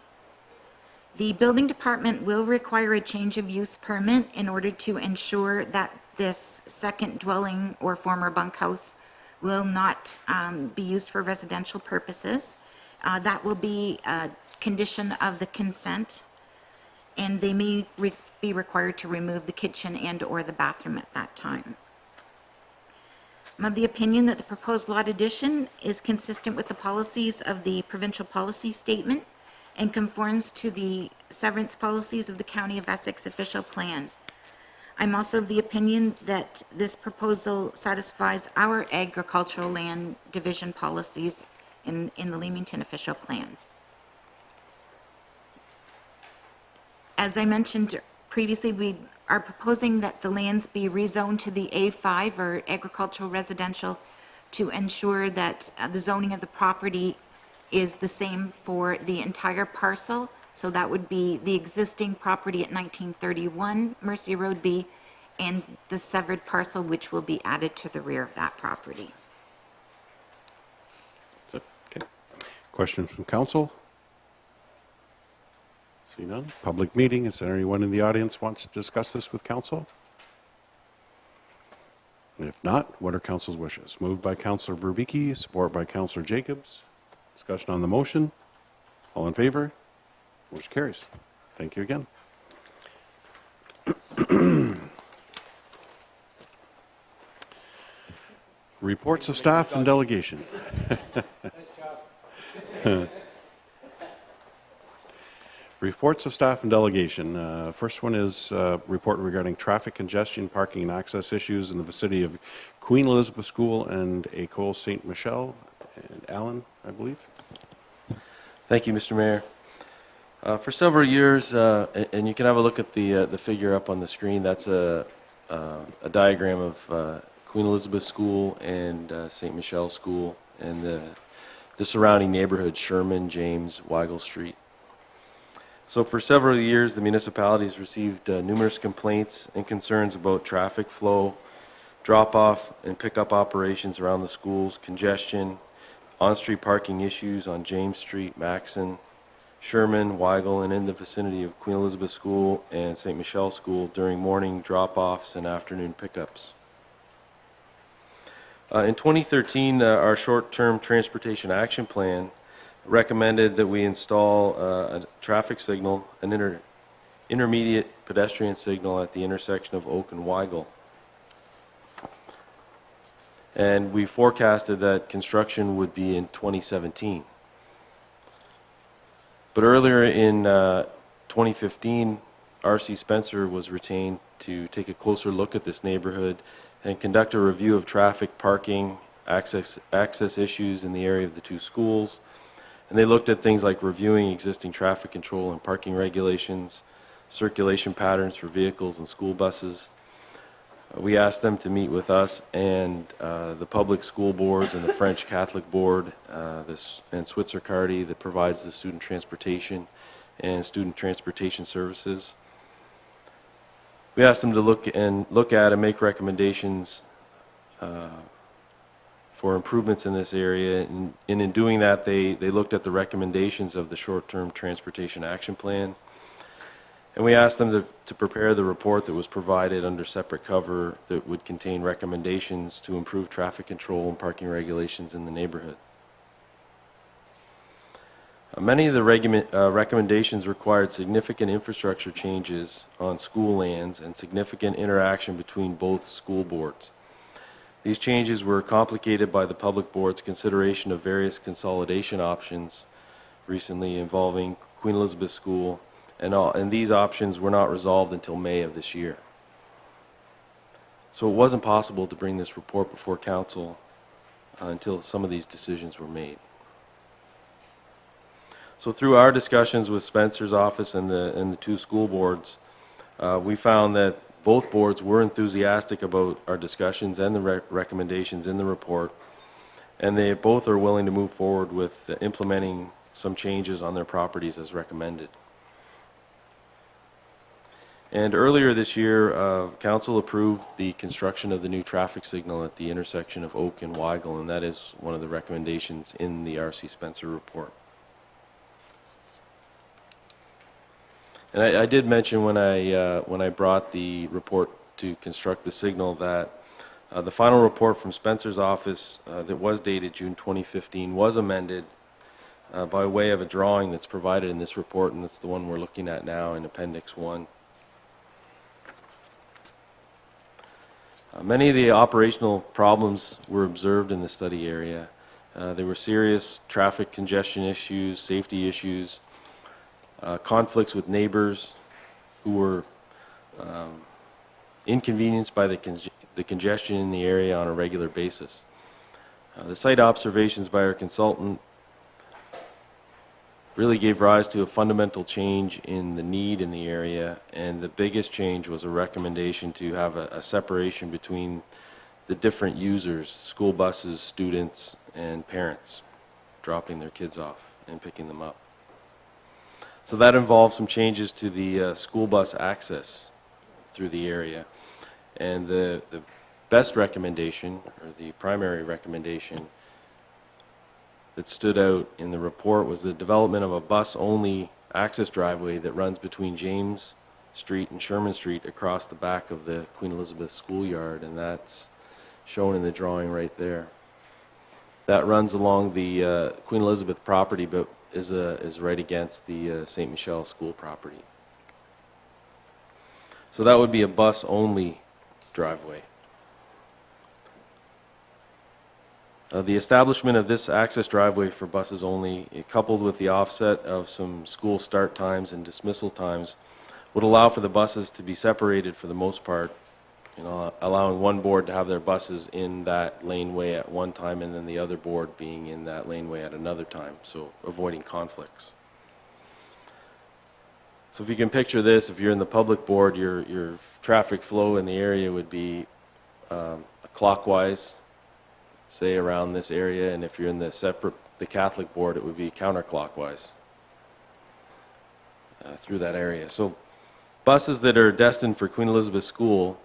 The building department will require a change of use permit in order to ensure that this second dwelling or former bunkhouse will not be used for residential purposes. That will be a condition of the consent, and they may be required to remove the kitchen and/or the bathroom at that time. I'm of the opinion that the proposed lot addition is consistent with the policies of the provincial policy statement and conforms to the severance policies of the County of Essex official plan. I'm also of the opinion that this proposal satisfies our agricultural land division policies in the Leamington official plan. As I mentioned previously, we are proposing that the lands be rezoned to the A5 or agricultural residential to ensure that the zoning of the property is the same for the entire parcel. So that would be the existing property at 1931 Mercia Road B and the severed parcel, which will be added to the rear of that property. That's it. Okay. Questions from council? See none. Public meeting. Is there anyone in the audience wants to discuss this with council? And if not, what are council's wishes? Moved by Councillor Verbicki, support by Councillor Jacobs. Discussion on the motion. All in favor? Motion carries. Thank you again. Reports of staff and delegation. Reports of staff and delegation. First one is report regarding traffic congestion, parking, and access issues in the vicinity of Queen Elizabeth School and École Saint Michel. And Alan, I believe. Thank you, Mr. Mayor. For several years, and you can have a look at the figure up on the screen, that's a diagram of Queen Elizabeth School and St. Michel School and the surrounding neighborhood, Sherman, James, Weigel Street. So for several years, the municipality has received numerous complaints and concerns about traffic flow, drop-off and pickup operations around the schools, congestion, on-street parking issues on James Street, Maxon, Sherman, Weigel, and in the vicinity of Queen Elizabeth School and St. Michel School during morning drop-offs and afternoon pickups. In 2013, our short-term transportation action plan recommended that we install a traffic signal, an intermediate pedestrian signal at the intersection of Oak and Weigel. And we forecasted that construction would be in 2017. But earlier in 2015, R.C. Spencer was retained to take a closer look at this neighborhood and conduct a review of traffic, parking, access issues in the area of the two schools. And they looked at things like reviewing existing traffic control and parking regulations, circulation patterns for vehicles and school buses. We asked them to meet with us and the public school boards and the French Catholic Board and Switzer Carty that provides the student transportation and student transportation services. We asked them to look at and make recommendations for improvements in this area, and in doing that, they looked at the recommendations of the short-term transportation action plan. And we asked them to prepare the report that was provided under separate cover that would contain recommendations to improve traffic control and parking regulations in the neighborhood. Many of the recommendations required significant infrastructure changes on school lands and significant interaction between both school boards. These changes were complicated by the public board's consideration of various consolidation options recently involving Queen Elizabeth School, and these options were not resolved until May of this year. So it wasn't possible to bring this report before council until some of these decisions were made. So through our discussions with Spencer's office and the two school boards, we found that both boards were enthusiastic about our discussions and the recommendations in the report, and they both are willing to move forward with implementing some changes on their properties as recommended. And earlier this year, council approved the construction of the new traffic signal at the intersection of Oak and Weigel, and that is one of the recommendations in the R.C. Spencer report. And I did mention when I brought the report to construct the signal that the final report from Spencer's office that was dated June 2015 was amended by way of a drawing that's provided in this report, and that's the one we're looking at now in Appendix 1. Many of the operational problems were observed in the study area. There were serious traffic congestion issues, safety issues, conflicts with neighbors who were inconvenienced by the congestion in the area on a regular basis. The site observations by our consultant really gave rise to a fundamental change in the need in the area, and the biggest change was a recommendation to have a separation between the different users, school buses, students, and parents, dropping their kids off and picking them up. So that involved some changes to the school bus access through the area. And the best recommendation, or the primary recommendation that stood out in the report, was the development of a bus-only access driveway that runs between James Street and Sherman Street across the back of the Queen Elizabeth schoolyard, and that's shown in the drawing right there. That runs along the Queen Elizabeth property, but is right against the St. Michel school property. So that would be a bus-only driveway. The establishment of this access driveway for buses only, coupled with the offset of some school start times and dismissal times, would allow for the buses to be separated for the most part, allowing one board to have their buses in that laneway at one time and then the other board being in that laneway at another time, so avoiding conflicts. So if you can picture this, if you're in the public board, your traffic flow in the area would be clockwise, say around this area, and if you're in the Catholic board, it would be counterclockwise through that area. So buses that are destined for Queen Elizabeth School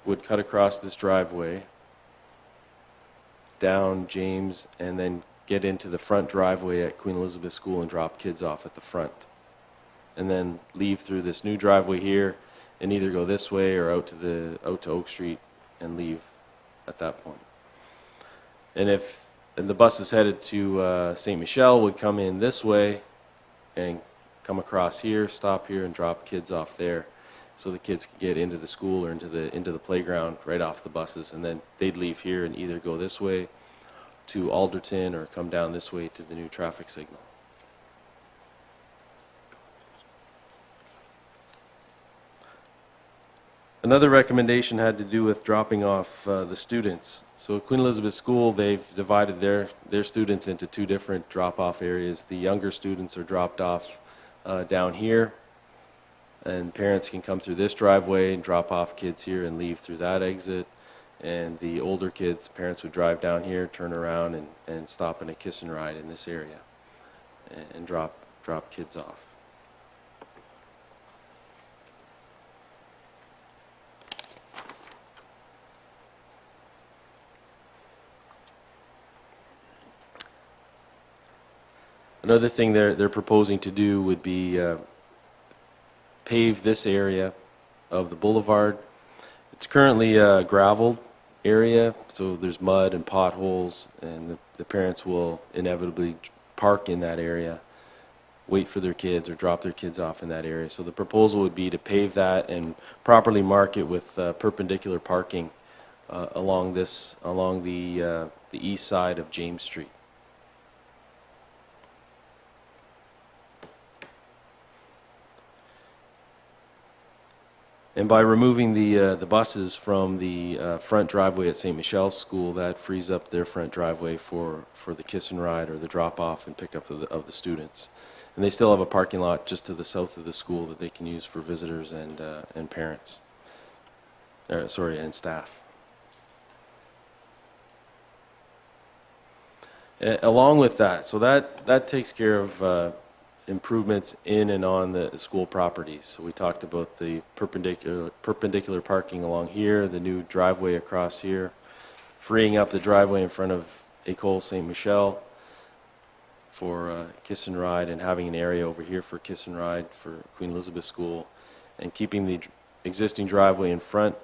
would cut across this driveway, down James, and then get into the front driveway at Queen Elizabeth School and drop kids off at the front. And then leave through this new driveway here and either go this way or out to Oak Street and leave at that point. And the buses headed to St. Michel would come in this way and come across here, stop here, and drop kids off there, so the kids could get into the school or into the playground right off the buses, and then they'd leave here and either go this way to Alderton or come down this way to the new traffic signal. Another recommendation had to do with dropping off the students. So at Queen Elizabeth School, they've divided their students into two different drop-off areas. The younger students are dropped off down here, and parents can come through this driveway and drop off kids here and leave through that exit. And the older kids, parents would drive down here, turn around, and stop in a kiss and ride in this area and drop kids off. Another thing they're proposing to do would be pave this area of the boulevard. It's currently a graveled area, so there's mud and potholes, and the parents will inevitably park in that area, wait for their kids or drop their kids off in that area. So the proposal would be to pave that and properly mark it with perpendicular parking along the east side of James Street. And by removing the buses from the front driveway at St. Michelle's School, that frees up their front driveway for the kiss and ride or the drop-off and pickup of the students. And they still have a parking lot just to the south of the school that they can use for visitors and parents. And staff. Along with that, so that takes care of improvements in and on the school properties. So we talked about the perpendicular parking along here, the new driveway across here, freeing up the driveway in front of École Saint Michel for kiss and ride, and having an area over here for kiss and ride for Queen Elizabeth School, and keeping the existing driveway in front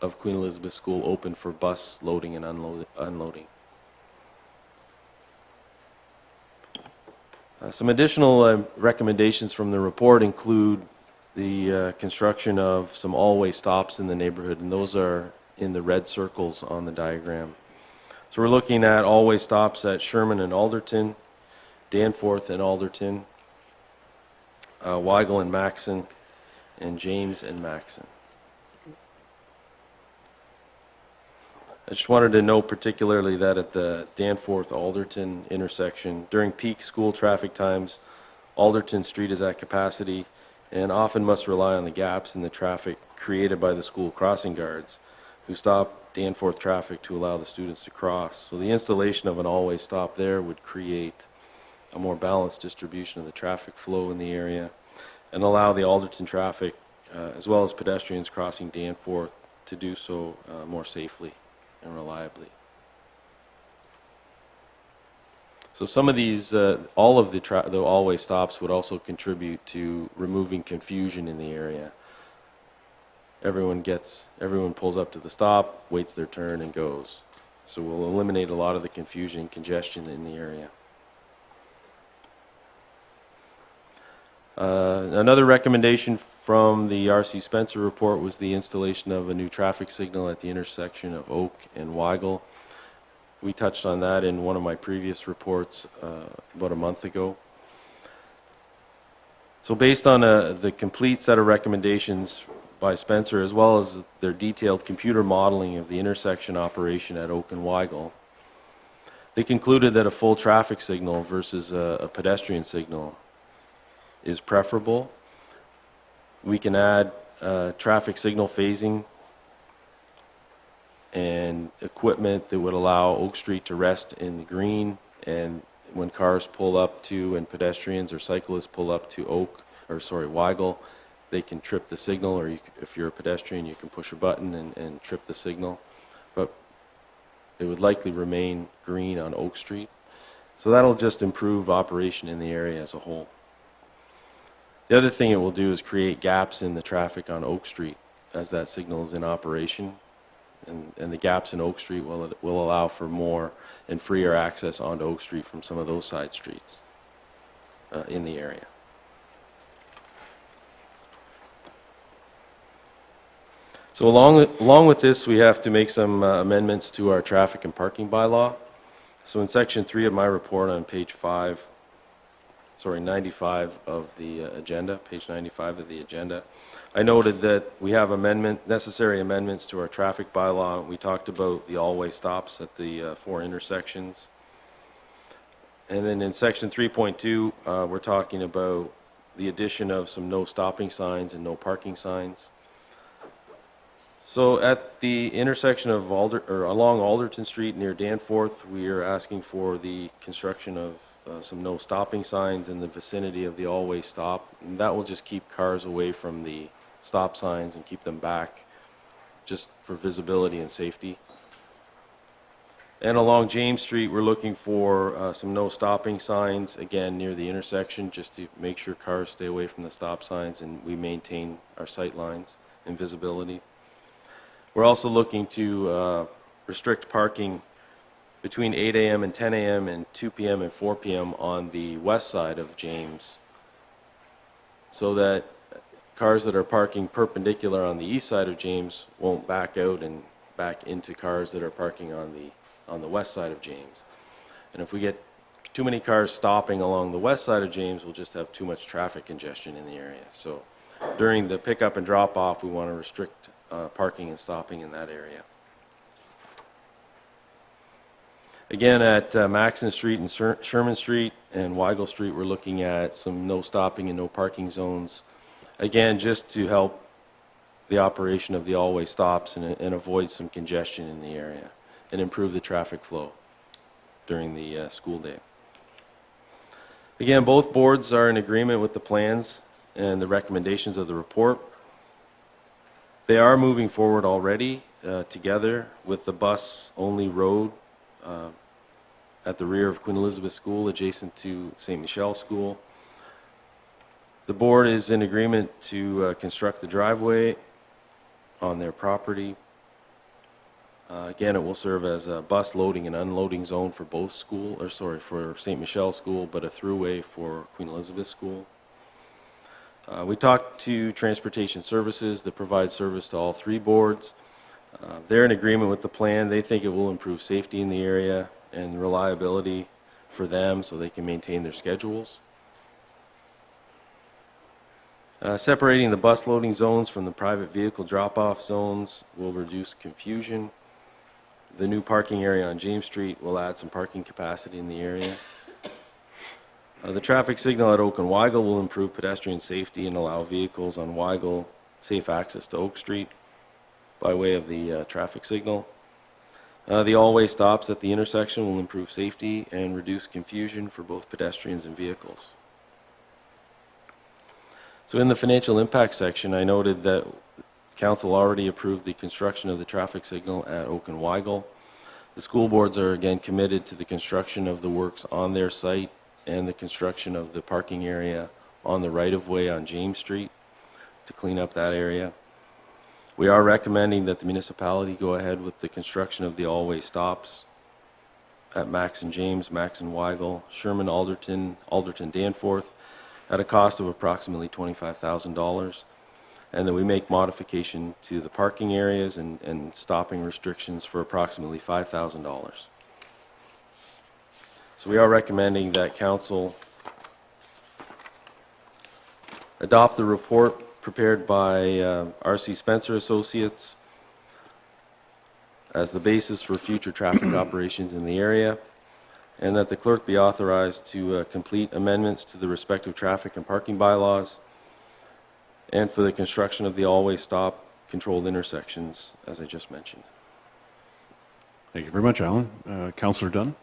of Queen Elizabeth School open for bus loading and unloading. Some additional recommendations from the report include the construction of some all-way stops in the neighborhood, and those are in the red circles on the diagram. So we're looking at all-way stops at Sherman and Alderton, Danforth and Alderton, Weigel and Maxon, and James and Maxon. I just wanted to note particularly that at the Danforth-Alderton intersection, during peak school traffic times, Alderton Street is at capacity and often must rely on the gaps in the traffic created by the school crossing guards, who stop Danforth traffic to allow the students to cross. So the installation of an all-way stop there would create a more balanced distribution of the traffic flow in the area and allow the Alderton traffic, as well as pedestrians crossing Danforth, to do so more safely and reliably. So some of these, all of the all-way stops would also contribute to removing confusion in the area. Everyone pulls up to the stop, waits their turn, and goes. So we'll eliminate a lot of the confusion and congestion in the area. Another recommendation from the R.C. Spencer report was the installation of a new traffic signal at the intersection of Oak and Weigel. We touched on that in one of my previous reports about a month ago. So based on the complete set of recommendations by Spencer, as well as their detailed computer modeling of the intersection operation at Oak and Weigel, they concluded that a full traffic signal versus a pedestrian signal is preferable. We can add traffic signal phasing and equipment that would allow Oak Street to rest in the green, and when cars pull up to and pedestrians or cyclists pull up to Weigel, they can trip the signal, or if you're a pedestrian, you can push a button and trip the signal. But it would likely remain green on Oak Street. So that'll just improve operation in the area as a whole. The other thing it will do is create gaps in the traffic on Oak Street as that signal is in operation. And the gaps in Oak Street will allow for more and freer access onto Oak Street from some of those side streets in the area. So along with this, we have to make some amendments to our traffic and parking bylaw. So in section 3 of my report on page 95 of the agenda, page 95 of the agenda, I noted that we have necessary amendments to our traffic bylaw. We talked about the all-way stops at the 4 intersections. And then in section 3.2, we're talking about the addition of some no stopping signs and no parking signs. So at the intersection of along Alderton Street near Danforth, we are asking for the construction of some no stopping signs in the vicinity of the all-way stop. And that will just keep cars away from the stop signs and keep them back just for visibility and safety. And along James Street, we're looking for some no stopping signs, again, near the intersection, just to make sure cars stay away from the stop signs and we maintain our sight lines and visibility. We're also looking to restrict parking between 8 a.m. and 10 a.m. and 2 p.m. and 4 p.m. on the west side of James, so that cars that are parking perpendicular on the east side of James won't back out and back into cars that are parking on the west side of James. And if we get too many cars stopping along the west side of James, we'll just have too much traffic congestion in the area. So during the pickup and drop off, we want to restrict parking and stopping in that area. Again, at Maxon Street and Sherman Street and Weigel Street, we're looking at some no stopping and no parking zones. Again, just to help the operation of the all-way stops and avoid some congestion in the area and improve the traffic flow during the school day. Again, both boards are in agreement with the plans and the recommendations of the report. They are moving forward already together with the bus-only road at the rear of Queen Elizabeth School, adjacent to St. Michel School. The board is in agreement to construct the driveway on their property. Again, it will serve as a bus loading and unloading zone for both for St. Michel School, but a throughway for Queen Elizabeth School. We talked to Transportation Services that provide service to all three boards. They're in agreement with the plan. They think it will improve safety in the area and reliability for them so they can maintain their schedules. Separating the bus loading zones from the private vehicle drop-off zones will reduce confusion. The new parking area on James Street will add some parking capacity in the area. The traffic signal at Oak and Weigel will improve pedestrian safety and allow vehicles on Weigel safe access to Oak Street by way of the traffic signal. The all-way stops at the intersection will improve safety and reduce confusion for both pedestrians and vehicles. So in the financial impact section, I noted that Council already approved the construction of the traffic signal at Oak and Weigel. The school boards are again committed to the construction of the works on their site and the construction of the parking area on the right-of-way on James Street to clean up that area. We are recommending that the municipality go ahead with the construction of the all-way stops at Max and James, Max and Weigel, Sherman, Alderton, Danforth, at a cost of approximately $25,000, and that we make modification to the parking areas and stopping restrictions for approximately $5,000. So we are recommending that Council adopt the report prepared by R.C. Spencer Associates as the basis for future traffic operations in the area, and that the clerk be authorized to complete amendments to the respective traffic and parking bylaws and for the construction of the all-way stop controlled intersections, as I just mentioned. Thank you very much, Alan. Councillor Dunn?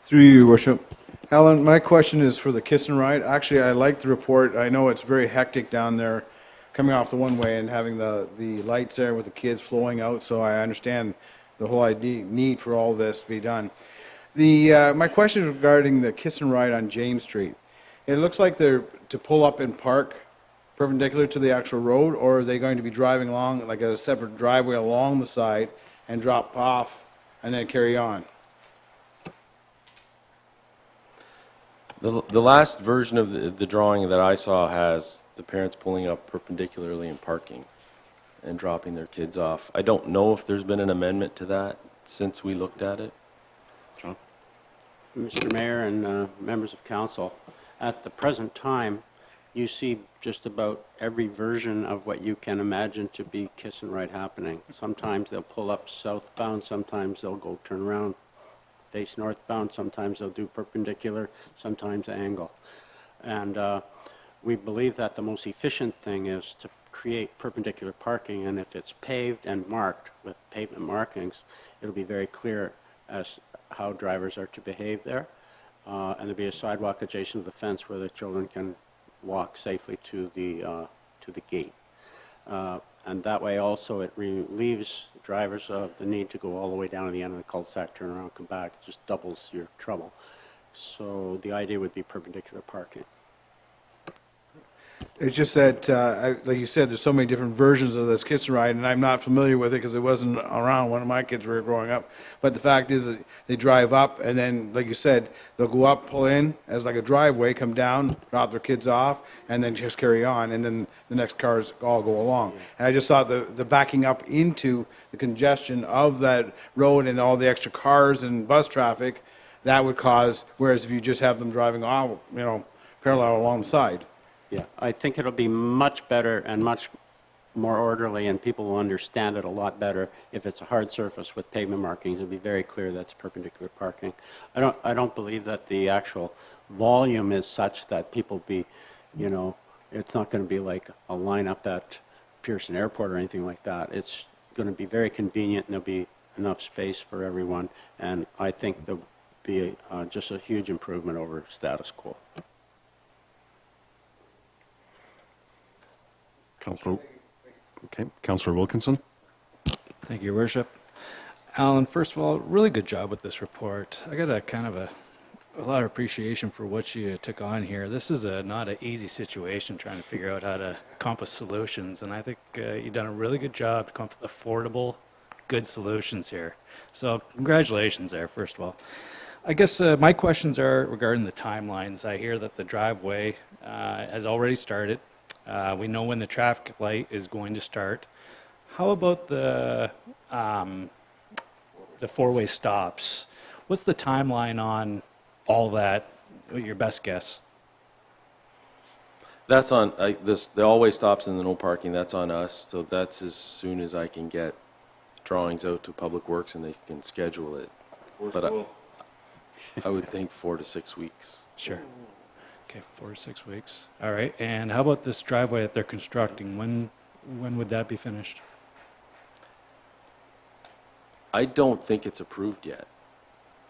Through you, Your Worship. Alan, my question is for the kiss and ride. Actually, I like the report. I know it's very hectic down there coming off the one-way and having the lights there with the kids flowing out, so I understand the whole idea, need for all this to be done. My question is regarding the kiss and ride on James Street. It looks like they're to pull up and park perpendicular to the actual road, or are they going to be driving along like a separate driveway along the side and drop off and then carry on? The last version of the drawing that I saw has the parents pulling up perpendicularly and parking and dropping their kids off. I don't know if there's been an amendment to that since we looked at it. John? Mr. Mayor and members of council, at the present time, you see just about every version of what you can imagine to be kiss and ride happening. Sometimes they'll pull up southbound, sometimes they'll go turn around, face northbound, sometimes they'll do perpendicular, sometimes angle. And we believe that the most efficient thing is to create perpendicular parking, and if it's paved and marked with pavement markings, it'll be very clear as how drivers are to behave there. And there'll be a sidewalk adjacent to the fence where the children can walk safely to the gate. And that way also it relieves drivers of the need to go all the way down to the end of the cul-de-sac, turn around, come back. It just doubles your trouble. So the idea would be perpendicular parking. It's just that, like you said, there's so many different versions of this kiss and ride, and I'm not familiar with it because it wasn't around when my kids were growing up. But the fact is that they drive up, and then, like you said, they'll go up, pull in as like a driveway, come down, drop their kids off, and then just carry on, and then the next cars all go along. And I just thought the backing up into the congestion of that road and all the extra cars and bus traffic, that would cause, whereas if you just have them driving on, parallel along the side. Yeah, I think it'll be much better and much more orderly, and people will understand it a lot better if it's a hard surface with pavement markings. It'll be very clear that's perpendicular parking. I don't believe that the actual volume is such that people be, it's not going to be like a lineup at Pearson Airport or anything like that. It's going to be very convenient, and there'll be enough space for everyone, and I think there'll be just a huge improvement over status quo. Councillor Wilkinson? Thank you, Your Worship. Alan, first of all, really good job with this report. I got a lot of appreciation for what you took on here. This is not an easy situation trying to figure out how to compass solutions, and I think you've done a really good job to come up with affordable, good solutions here. So congratulations there, first of all. I guess my questions are regarding the timelines. I hear that the driveway has already started. We know when the traffic light is going to start. How about the four-way stops? What's the timeline on all that? Your best guess? That's on, the always stops and the no parking, that's on us, so that's as soon as I can get drawings out to Public Works and they can schedule it. But I would think 4 to 6 weeks. Sure. Okay, 4 to 6 weeks. All right. And how about this driveway that they're constructing? When would that be finished? I don't think it's approved yet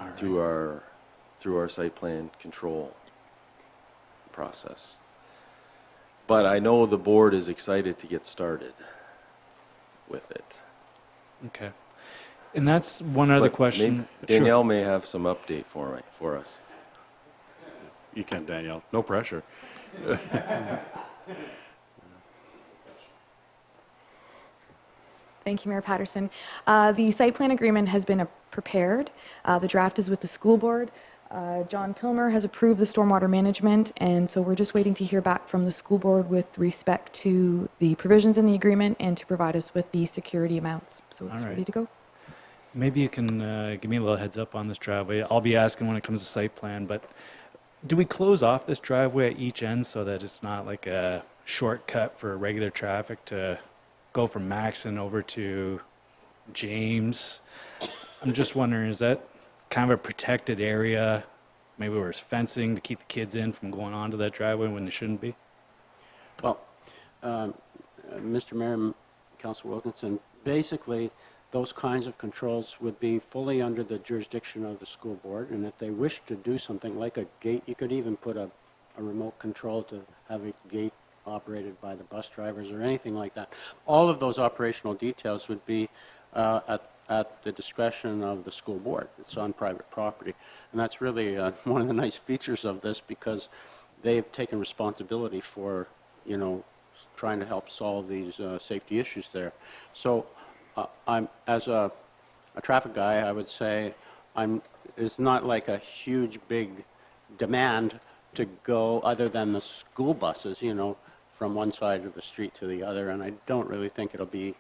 All right. through our site plan control process. But I know the board is excited to get started with it. Okay. And that's one other But question. Danielle may have some update for us. You can, Danielle. No pressure. Thank you, Mayor Patterson. The site plan agreement has been prepared. The draft is with the school board. John Pilmer has approved the stormwater management, and so we're just waiting to hear back from the school board with respect to the provisions in the agreement and to provide us with the security amounts. So it's All right. ready to go. Maybe you can give me a little heads up on this driveway. I'll be asking when it comes to site plan, but do we close off this driveway at each end so that it's not like a shortcut for regular traffic to go from Maxon over to James? I'm just wondering, is that kind of a protected area? Maybe there's fencing to keep the kids in from going onto that driveway when they shouldn't be? Well, Mr. Mayor and Councilor Wilkinson, basically, those kinds of controls would be fully under the jurisdiction of the school board, and if they wish to do something like a gate, you could even put a remote control to have a gate operated by the bus drivers or anything like that. All of those operational details would be at the discretion of the school board. It's on private property, and that's really one of the nice features of this, because they've taken responsibility for, trying to help solve these safety issues there. So I'm, as a traffic guy, I would say it's not like a huge, big demand to go other than the school buses, from one side of the street to the other, and I don't really think it'll be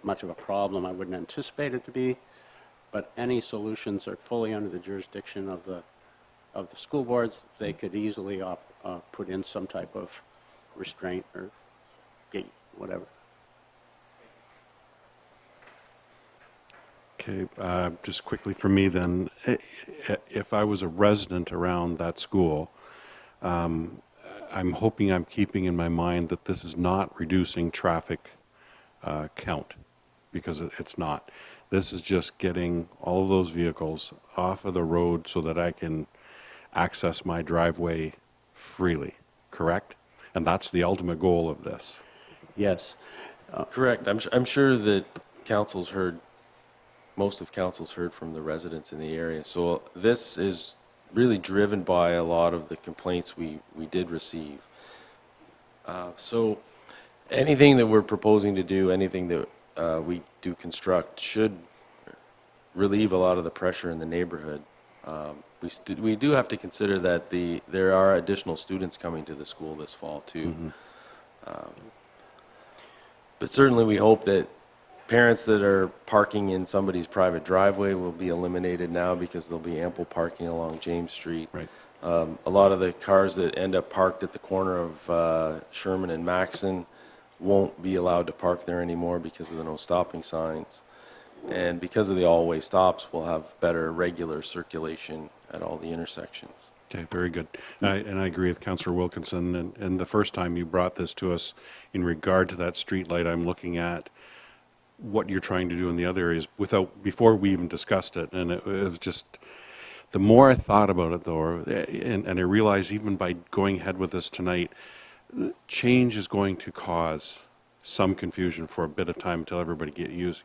much of a problem. I wouldn't anticipate it to be, but any solutions are fully under the jurisdiction of the school boards. They could easily put in some type of restraint or gate, whatever. Okay, just quickly for me then, if I was a resident around that school, I'm hoping I'm keeping in my mind that this is not reducing traffic count, because it's not. This is just getting all of those vehicles off of the road so that I can access my driveway freely, correct? And that's the ultimate goal of this. Yes. Correct. I'm sure that most of council's heard from the residents in the area. So this is really driven by a lot of the complaints we did receive. So anything that we're proposing to do, anything that we do construct should relieve a lot of the pressure in the neighborhood. We do have to consider that there are additional students coming to the school this fall too. But certainly we hope that parents that are parking in somebody's private driveway will be eliminated now because there'll be ample parking along James Street. Right. A lot of the cars that end up parked at the corner of Sherman and Maxon won't be allowed to park there anymore because of the no stopping signs. And because of the all-way stops, we'll have better regular circulation at all the intersections. Okay, very good. And I agree with Councillor Wilkinson. And the first time you brought this to us in regard to that street light, I'm looking at what you're trying to do in the other areas before we even discussed it. And it was just, the more I thought about it though, and I realize even by going ahead with this tonight, change is going to cause some confusion for a bit of time until everybody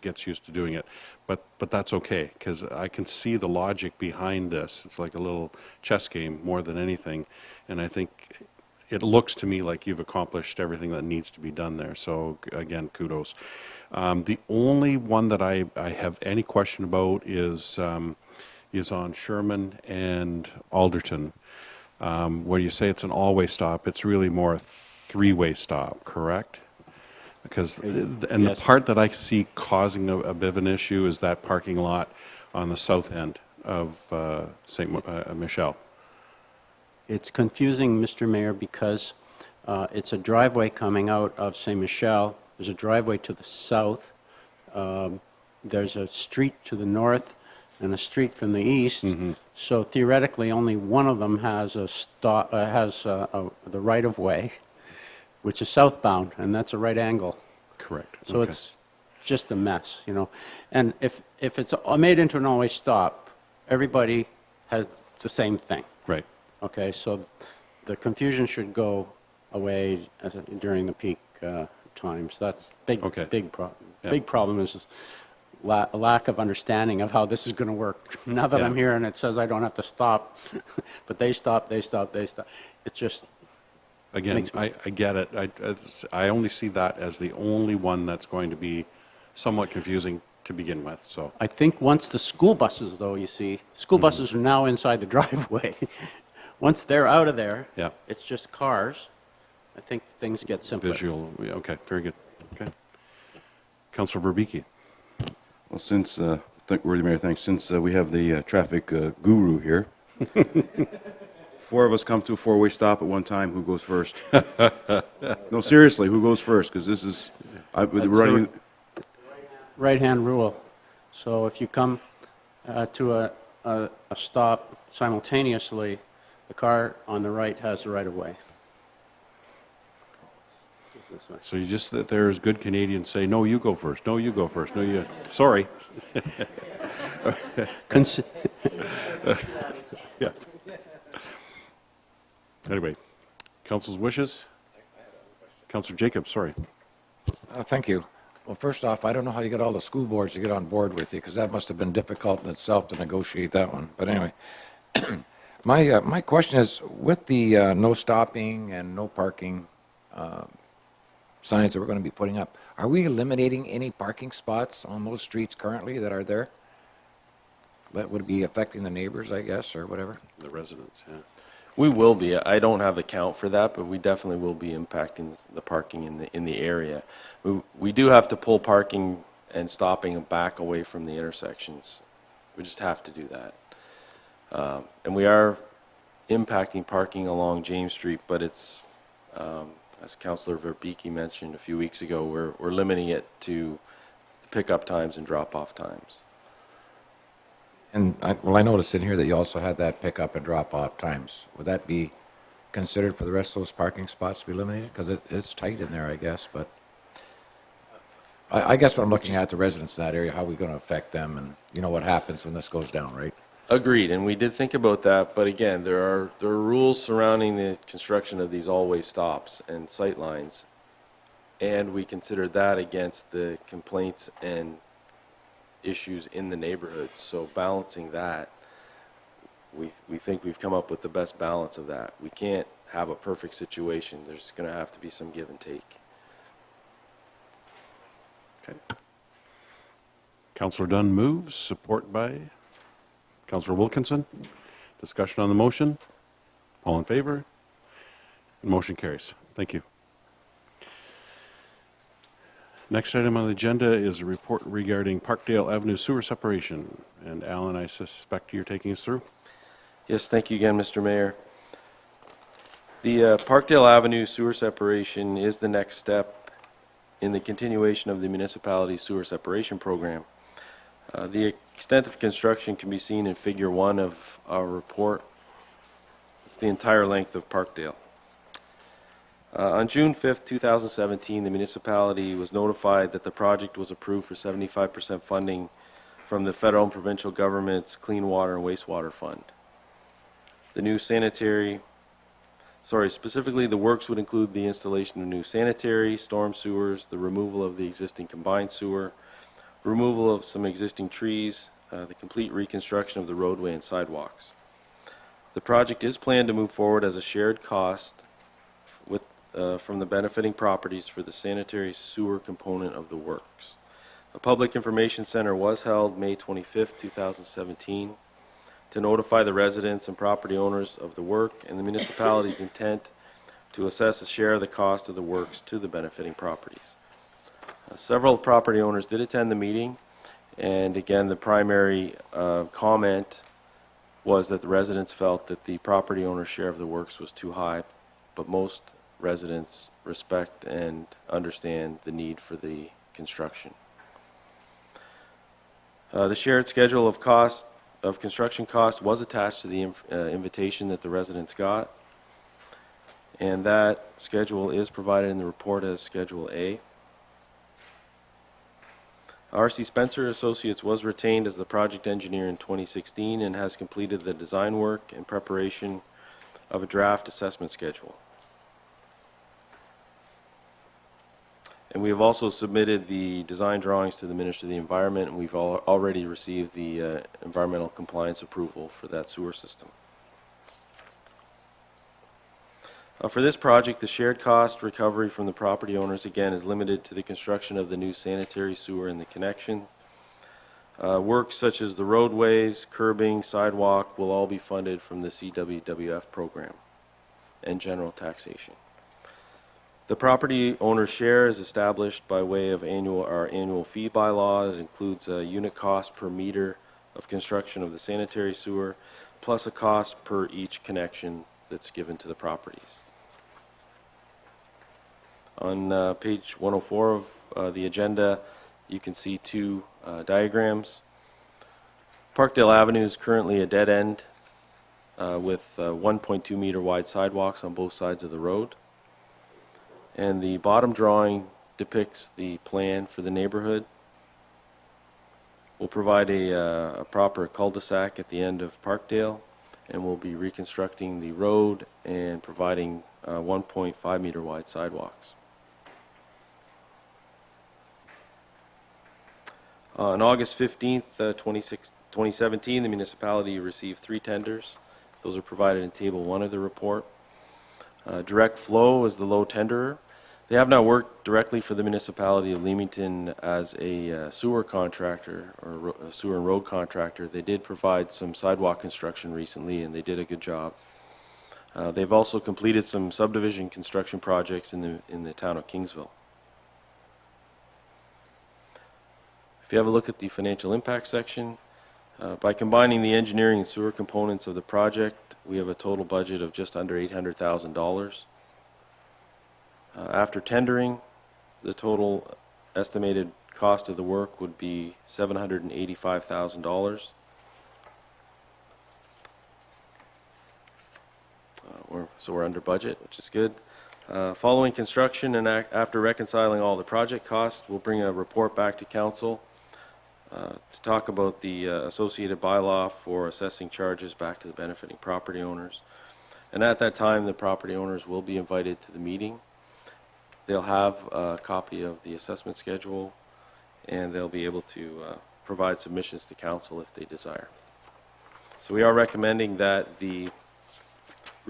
gets used to doing it. But that's okay, because I can see the logic behind this. It's like a little chess game more than anything. And I think it looks to me like you've accomplished everything that needs to be done there. So again, kudos. The only one that I have any question about is on Sherman and Alderton, where you say it's an all-way stop. It's really more a three-way stop, correct? Because, and the Yes. part that I see causing a bit of an issue is that parking lot on the south end of St. Michel. It's confusing, Mr. Mayor, because it's a driveway coming out of St. Michel. There's a driveway to the south. There's a street to the north and a street from the east. So theoretically, only one of them has the right-of-way, which is southbound, and that's a right angle. Correct. So Okay. it's just a mess, you know. And if it's made into an all-way stop, everybody has the same thing. Right. Okay, so the confusion should go away during the peak times. That's Okay. big problem. Yeah. Big problem is a lack of understanding of how this is going to work. Now that Yeah. I'm here and it says I don't have to stop, but they stop. It's just, Again, Makes me- I get it. I only see that as the only one that's going to be somewhat confusing to begin with, so. I think once the school buses, though, you see, school buses are now inside the driveway. Once they're out of there, Yeah. it's just cars. I think things get simpler. Visual, yeah, okay, very good. Okay. Councillor Verbeke. Well, since, Worthy Mayor, thanks, since we have the traffic guru here, four of us come to a four-way stop at one time, who goes first? No, seriously, who goes first? Because this is, we're running, Right-hand rule. So if you come to a stop simultaneously, the car on the right has the right-of-way. This way. So you just sit there as good Canadians say, no, you go first, no, you go first, no, you, sorry. Cons- Yeah. Anyway, council's wishes? Councillor Jacobs, sorry. Thank you. Well, first off, I don't know how you got all the school boards to get on board with you, because that must have been difficult in itself to negotiate that one. But anyway, my question is, with the no stopping and no parking signs that we're going to be putting up, are we eliminating any parking spots on those streets currently that are there? That would be affecting the neighbors, I guess, or whatever? The residents, yeah. We will be. I don't have the count for that, but we definitely will be impacting the parking in the area. We do have to pull parking and stopping back away from the intersections. We just have to do that. And we are impacting parking along James Street, but it's, as Councillor Verbeke mentioned a few weeks ago, we're limiting it to the pickup times and drop-off times. And I noticed in here that you also had that pickup and drop-off times. Would that be considered for the rest of those parking spots to be eliminated? Because it's tight in there, I guess, but I guess what I'm looking at, the residents in that area, how are we going to affect them, and you know what happens when this goes down, right? Agreed, and we did think about that, but again, there are rules surrounding the construction of these all-way stops and sight lines, and we considered that against the complaints and issues in the neighborhood. So balancing that, we think we've come up with the best balance of that. We can't have a perfect situation. There's going to have to be some give and take. Okay. Councillor Dunn moves, support by Councillor Wilkinson. Discussion on the motion. All in favor? Motion carries. Thank you. Next item on the agenda is a report regarding Parkdale Avenue sewer separation. And Alan, I suspect you're taking us through. Yes, thank you again, Mr. Mayor. The Parkdale Avenue sewer separation is the next step in the continuation of the municipality's sewer separation program. The extent of construction can be seen in Figure 1 of our report. It's the entire length of Parkdale. On June 5th, 2017, the municipality was notified that the project was approved for 75% funding from the federal and provincial government's Clean Water and Wastewater Fund. The new specifically the works would include the installation of new sanitary, storm sewers, the removal of the existing combined sewer, removal of some existing trees, the complete reconstruction of the roadway and sidewalks. The project is planned to move forward as a shared cost with, from the benefiting properties for the sanitary sewer component of the works. A public information center was held May 25th, 2017 to notify the residents and property owners of the work and the municipality's intent to assess a share of the cost of the works to the benefiting properties. Several property owners did attend the meeting, and again, the primary comment was that the residents felt that the property owner's share of the works was too high, but most residents respect and understand the need for the construction. The shared schedule of construction cost was attached to the invitation that the residents got, and that schedule is provided in the report as Schedule A. R.C. Spencer Associates was retained as the project engineer in 2016 and has completed the design work and preparation of a draft assessment schedule. And we have also submitted the design drawings to the Minister of the Environment, and we've already received the environmental compliance approval for that sewer system. For this project, the shared cost recovery from the property owners, again, is limited to the construction of the new sanitary sewer and the connection. Works such as the roadways, curbing, sidewalk will all be funded from the CWWF program and general taxation. The property owner's share is established by way of our annual fee bylaw. It includes a unit cost per meter of construction of the sanitary sewer, plus a cost per each connection that's given to the properties. On page 104 of the agenda, you can see two diagrams. Parkdale Avenue is currently a dead end with 1.2 meter wide sidewalks on both sides of the road. And the bottom drawing depicts the plan for the neighborhood. We'll provide a proper cul-de-sac at the end of Parkdale, and we'll be reconstructing the road and providing 1.5 meter wide sidewalks. On August 15th, 2017, the municipality received 3 tenders. Those are provided in Table 1 of the report. Direct Flow is the low tenderer. They have not worked directly for the municipality of Leamington as a sewer contractor or a sewer and road contractor. They did provide some sidewalk construction recently, and they did a good job. They've also completed some subdivision construction projects in the town of Kingsville. If you have a look at the financial impact section, by combining the engineering and sewer components of the project, we have a total budget of just under $800,000. After tendering, the total estimated cost of the work would be $785,000. So we're under budget, which is good. Following construction and after reconciling all the project costs, we'll bring a report back to council to talk about the associated bylaw for assessing charges back to the benefiting property owners. And at that time, the property owners will be invited to the meeting. They'll have a copy of the assessment schedule, and they'll be able to provide submissions to council if they desire. So we are recommending that the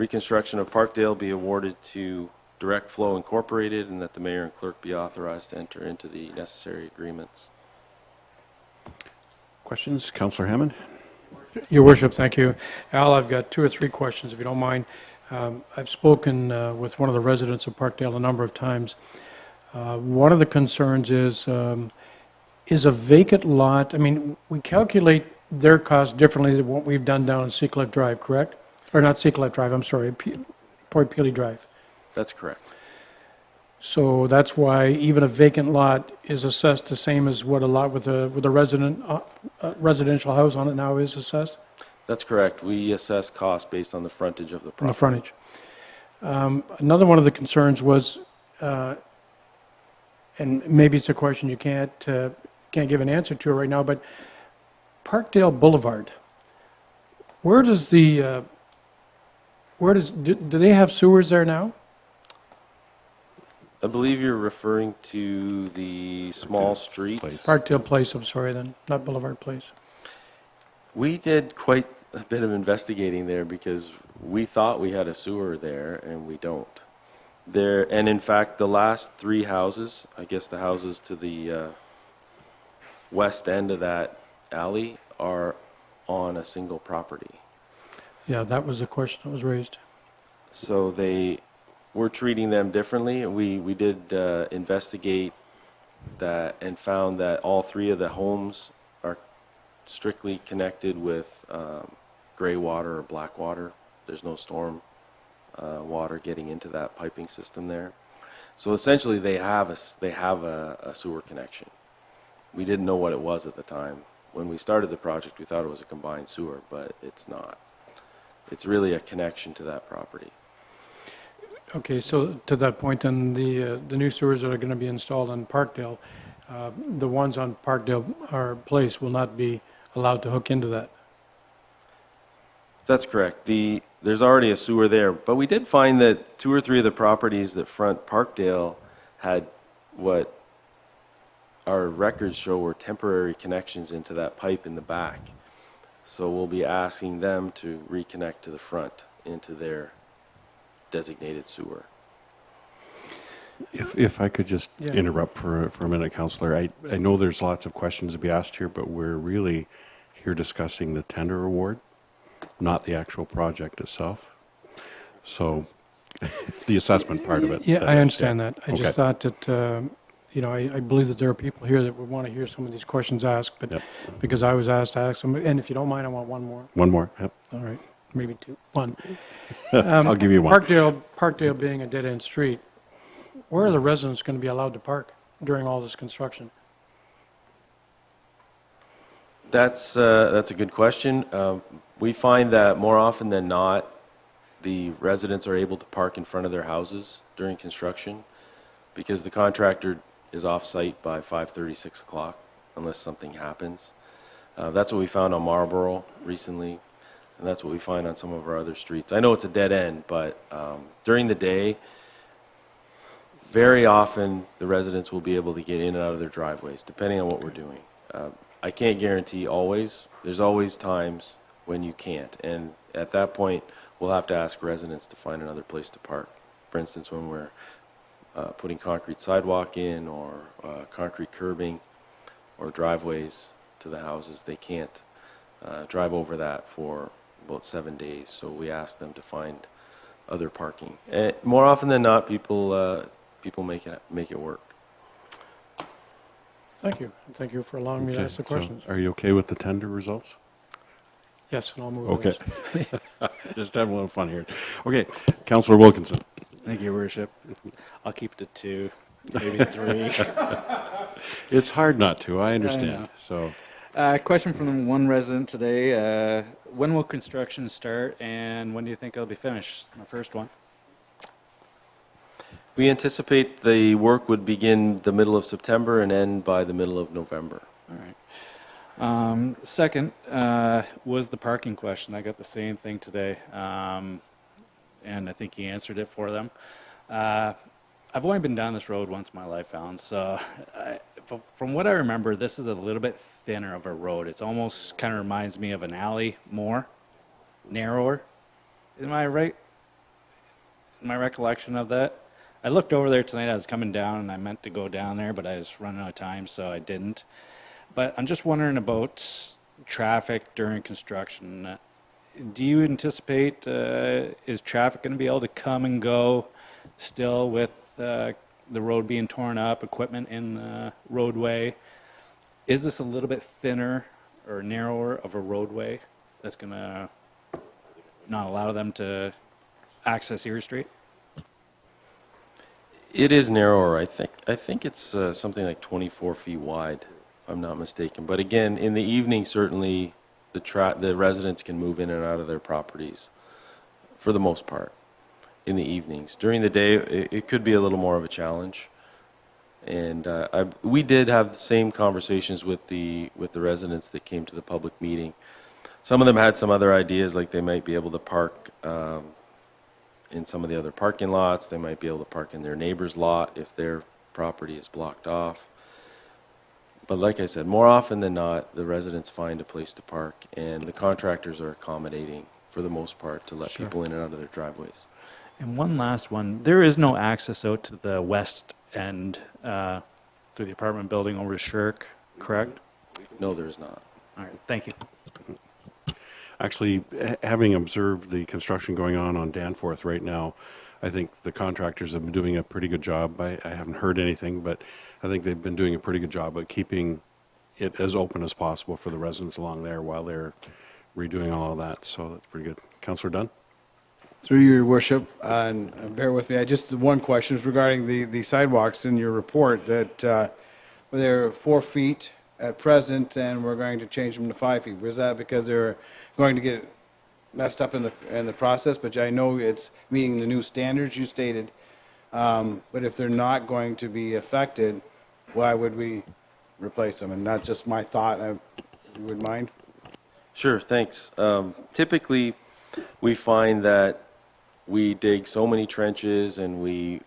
reconstruction of Parkdale be awarded to Direct Flow Incorporated, and that the mayor and clerk be authorized to enter into the necessary agreements. Questions? Councillor Hammond? Your worship, thank you. Al, I've got 2 or 3 questions, if you don't mind. I've spoken with one of the residents of Parkdale a number of times. One of the concerns is a vacant lot, I mean, we calculate their cost differently than what we've done down on Seacliff Drive, correct? Or not Seacliff Drive, I'm sorry, Port Peely Drive. That's correct. So that's why even a vacant lot is assessed the same as what a lot with a residential house on it now is assessed? That's correct. We assess cost based on the frontage of the property. On the frontage. Another one of the concerns was, and maybe it's a question you can't give an answer to right now, but Parkdale Boulevard, do they have sewers there now? I believe you're referring to the small street. Place. Parkdale Place, I'm sorry then, not Boulevard Place. We did quite a bit of investigating there because we thought we had a sewer there and we don't. And in fact, the last 3 houses, I guess the houses to the west end of that alley, are on a single property. Yeah, that was the question that was raised. So we're treating them differently. We did investigate that and found that all 3 of the homes are strictly connected with gray water or black water. There's no storm water getting into that piping system there. So essentially they have a sewer connection. We didn't know what it was at the time. When we started the project, we thought it was a combined sewer, but it's not. It's really a connection to that property. Okay, so to that point, then the new sewers that are going to be installed on Parkdale, the ones on Parkdale or Place will not be allowed to hook into that. That's correct. There's already a sewer there, but we did find that 2 or 3 of the properties that front Parkdale had what our records show were temporary connections into that pipe in the back. So we'll be asking them to reconnect to the front into their designated sewer. If I could just Yeah. interrupt for a minute, Councillor. I know there's lots of questions to be asked here, but we're really here discussing the tender award, not the actual project itself. So the assessment part of it. Yeah, that I is, understand yeah. that. I just thought that, I believe that there are people here that would want to hear some of these questions asked, but Yep. because I was asked to ask them, and if you don't mind, I want one more. One more. Yep. All right, maybe 2. 1. I'll give you one. Parkdale being a dead-end street, where are the residents going to be allowed to park during all this construction? That's a good question. We find that more often than not, the residents are able to park in front of their houses during construction because the contractor is off-site by 5:30, 6 o'clock, unless something happens. That's what we found on Marlborough recently, and that's what we find on some of our other streets. I know it's a dead end, but during the day, very often the residents will be able to get in and out of their driveways, depending on what we're doing. I can't guarantee always. There's always times when you can't, and at that point, we'll have to ask residents to find another place to park. For instance, when we're putting concrete sidewalk in or concrete curbing or driveways to the houses, they can't drive over that for about 7 days. So we ask them to find other parking. And more often than not, people make it work. Thank you. Thank you for allowing me to ask the so questions. are you okay with the tender results? Yes, and I'll move Okay. those. Just having a little fun here. Okay, Councillor Wilkinson. Thank you, Your Worship. I'll keep it to 2, maybe 3. It's hard not to, I understand. know. So, Question from one resident today. When will construction start and when do you think it'll be finished? My first one. We anticipate the work would begin the middle of September and end by the middle of November. All right. Second was the parking question. I got the same thing today, and I think he answered it for them. I've only been down this road once in my life, Alan, so from what I remember, this is a little bit thinner of a road. It's almost kind of reminds me of an alley more, narrower. Am I right? my recollection of that. I looked over there tonight. I was coming down, and I meant to go down there, but I was running out of time, so I didn't. But I'm just wondering about traffic during construction. Do you anticipate, is traffic going to be able to come and go still with the road being torn up, equipment in the roadway? Is this a little bit thinner or narrower of a roadway that's going to not allow them to access Erie Street? It is narrower, I think. I think it's something like 24 feet wide, if I'm not mistaken. But again, in the evening, certainly the residents can move in and out of their properties for the most part in the evenings. During the day, it could be a little more of a challenge. And we did have the same conversations with the residents that came to the public meeting. Some of them had some other ideas, like they might be able to park in some of the other parking lots. They might be able to park in their neighbor's lot if their property is blocked off. But like I said, more often than not, the residents find a place to park, and the contractors are accommodating for the most part to let people in and out of their driveways. And one last one. There is no access out to the west end through the apartment building over to Shirk, correct? No, there is not. All right, thank you. Actually, having observed the construction going on Danforth right now, I think the contractors have been doing a pretty good job. I haven't heard anything, but I think they've been doing a pretty good job at keeping it as open as possible for the residents along there while they're redoing all of that. So that's pretty good. Councillor Dunn? Through your worship, and bear with me, I just one question is regarding the sidewalks in your report that they're 4 feet at present, and we're going to change them to 5 feet. Was that because they're going to get messed up in the process? But I know it's meeting the new standards you stated. But if they're not going to be affected, why would we replace them? And not just my thought. If you would mind? Sure, thanks. Typically, we find that we dig so many trenches and we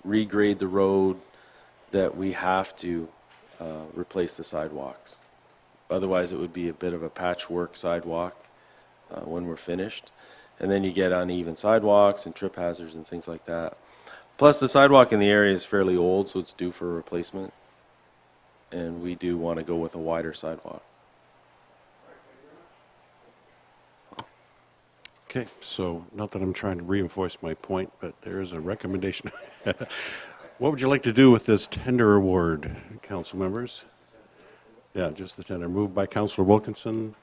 regrade the road that we have to replace the sidewalks. Otherwise, it would be a bit of a patchwork sidewalk when we're finished. And then you get uneven sidewalks and trip hazards and things like that. Plus, the sidewalk in the area is fairly old, so it's due for a replacement. And we do want to go with a wider sidewalk. Okay, so not that I'm trying to reinforce my point, but there is a recommendation. What would you like to do with this tender award, council members? Yeah, just the tender. Moved by Councillor Wilkinson,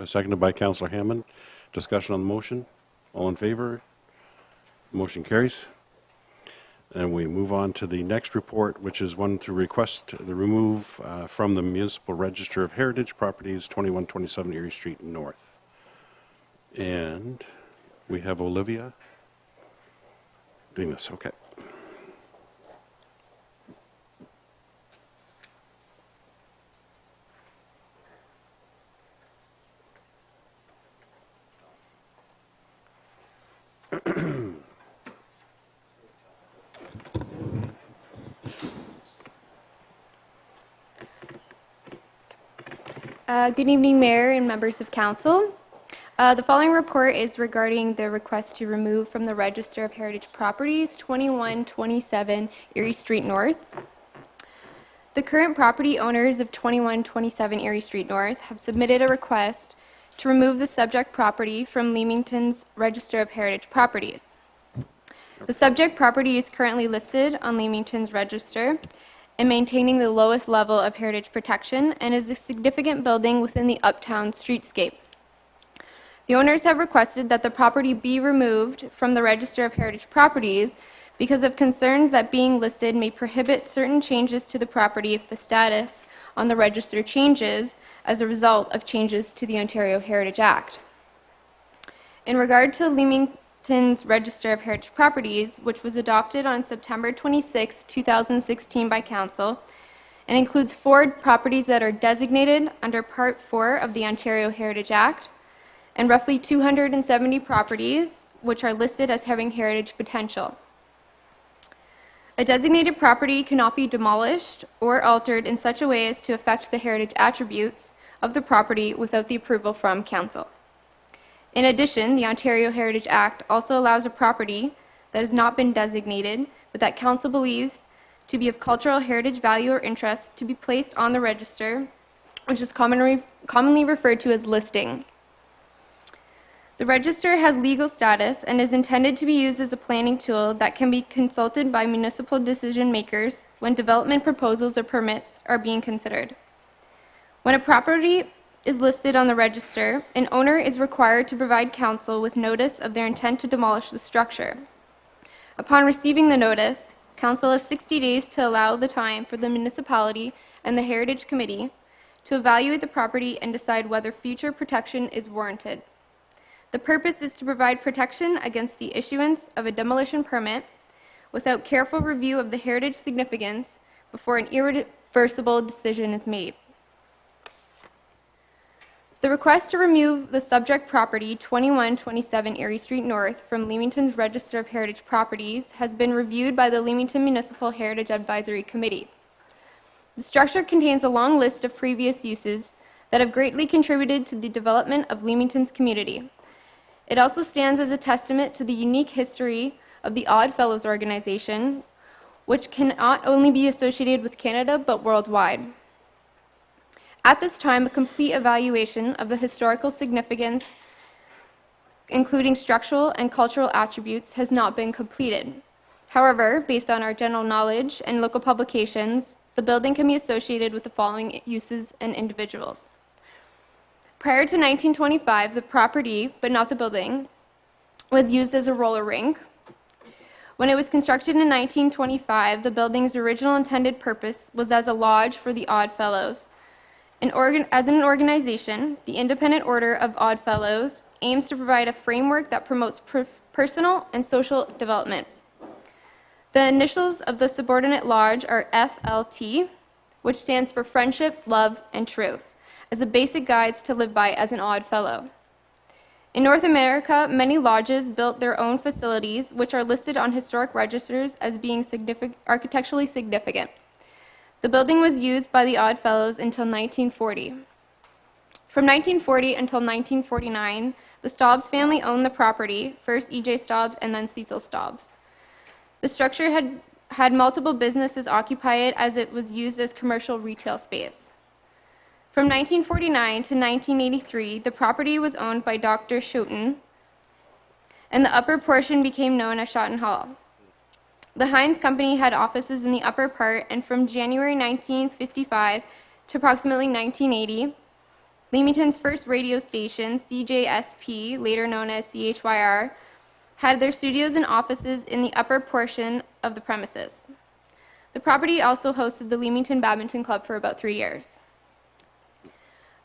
seconded by Councillor Hammond. Discussion on the motion. All in favor? Motion carries. And we move on to the next report, which is one to request the remove from the Municipal Register of Heritage Properties, 2127 Erie Street North. And we have Olivia doing this. Okay. Good evening, Mayor and members of Council. The following report is regarding the request to remove from the Register of Heritage Properties 2127 Erie Street North. The current property owners of 2127 Erie Street North have submitted a request to remove the subject property from Leamington's Register of Heritage Properties. The subject property is currently listed on Leamington's Register and maintaining the lowest level of heritage protection and is a significant building within the uptown streetscape. The owners have requested that the property be removed from the Register of Heritage Properties because of concerns that being listed may prohibit certain changes to the property if the status on the register changes as a result of changes to the Ontario Heritage Act. In regard to Leamington's Register of Heritage Properties, which was adopted on September 26, 2016 by Council, and includes 4 properties that are designated under Part 4 of the Ontario Heritage Act, and roughly 270 properties which are listed as having heritage potential. A designated property cannot be demolished or altered in such a way as to affect the heritage attributes of the property without the approval from Council. In addition, the Ontario Heritage Act also allows a property that has not been designated, but that council believes to be of cultural heritage value or interest to be placed on the register, which is commonly referred to as listing. The register has legal status and is intended to be used as a planning tool that can be consulted by municipal decision makers when development proposals or permits are being considered. When a property is listed on the register, an owner is required to provide council with notice of their intent to demolish the structure. Upon receiving the notice, council has 60 days to allow the time for the municipality and the Heritage Committee to evaluate the property and decide whether future protection is warranted. The purpose is to provide protection against the issuance of a demolition permit without careful review of the heritage significance before an irreversible decision is made. The request to remove the subject property, 2127 Erie Street North, from Leamington's Register of Heritage Properties has been reviewed by the Leamington Municipal Heritage Advisory Committee. The structure contains a long list of previous uses that have greatly contributed to the development of Leamington's community. It also stands as a testament to the unique history of the Odd Fellows organization, which can not only be associated with Canada but worldwide. At this time, a complete evaluation of the historical significance, including structural and cultural attributes, has not been completed. However, based on our general knowledge and local publications, the building can be associated with the following uses and individuals. Prior to 1925, the property, but not the building, was used as a roller rink. When it was constructed in 1925, the building's original intended purpose was as a lodge for the Odd Fellows. As an organization, the Independent Order of Odd Fellows aims to provide a framework that promotes personal and social development. The initials of the subordinate lodge are FLT, which stands for Friendship, Love, and Truth, as the basic guides to live by as an Odd Fellow. In North America, many lodges built their own facilities, which are listed on historic registers as being architecturally significant. The building was used by the Odd Fellows until 1940. From 1940 until 1949, the Staubs family owned the property, first E.J. Staubs and then Cecil Staubs. The structure had multiple businesses occupy it as it was used as commercial retail space. From 1949 to 1983, the property was owned by Dr. Schouten, and the upper portion became known as Schouten Hall. The Heinz Company had offices in the upper part, and from January 1955 to approximately 1980, Leamington's first radio station, CJSP, later known as CHYR, had their studios and offices in the upper portion of the premises. The property also hosted the Leamington Badminton Club for about 3 years.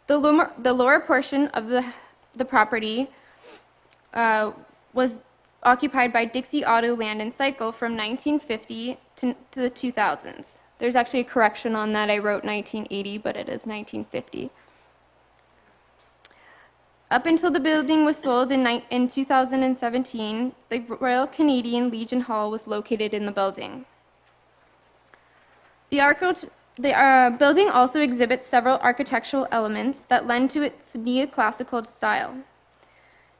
The lower portion of the property was occupied by Dixie Auto Land and Cycle from 1950 to the 2000s. There's actually a correction on that. I wrote 1980, but it is 1950. Up until the building was sold in 2017, the Royal Canadian Legion Hall was located in the building. The building also exhibits several architectural elements that lend to its neoclassical style.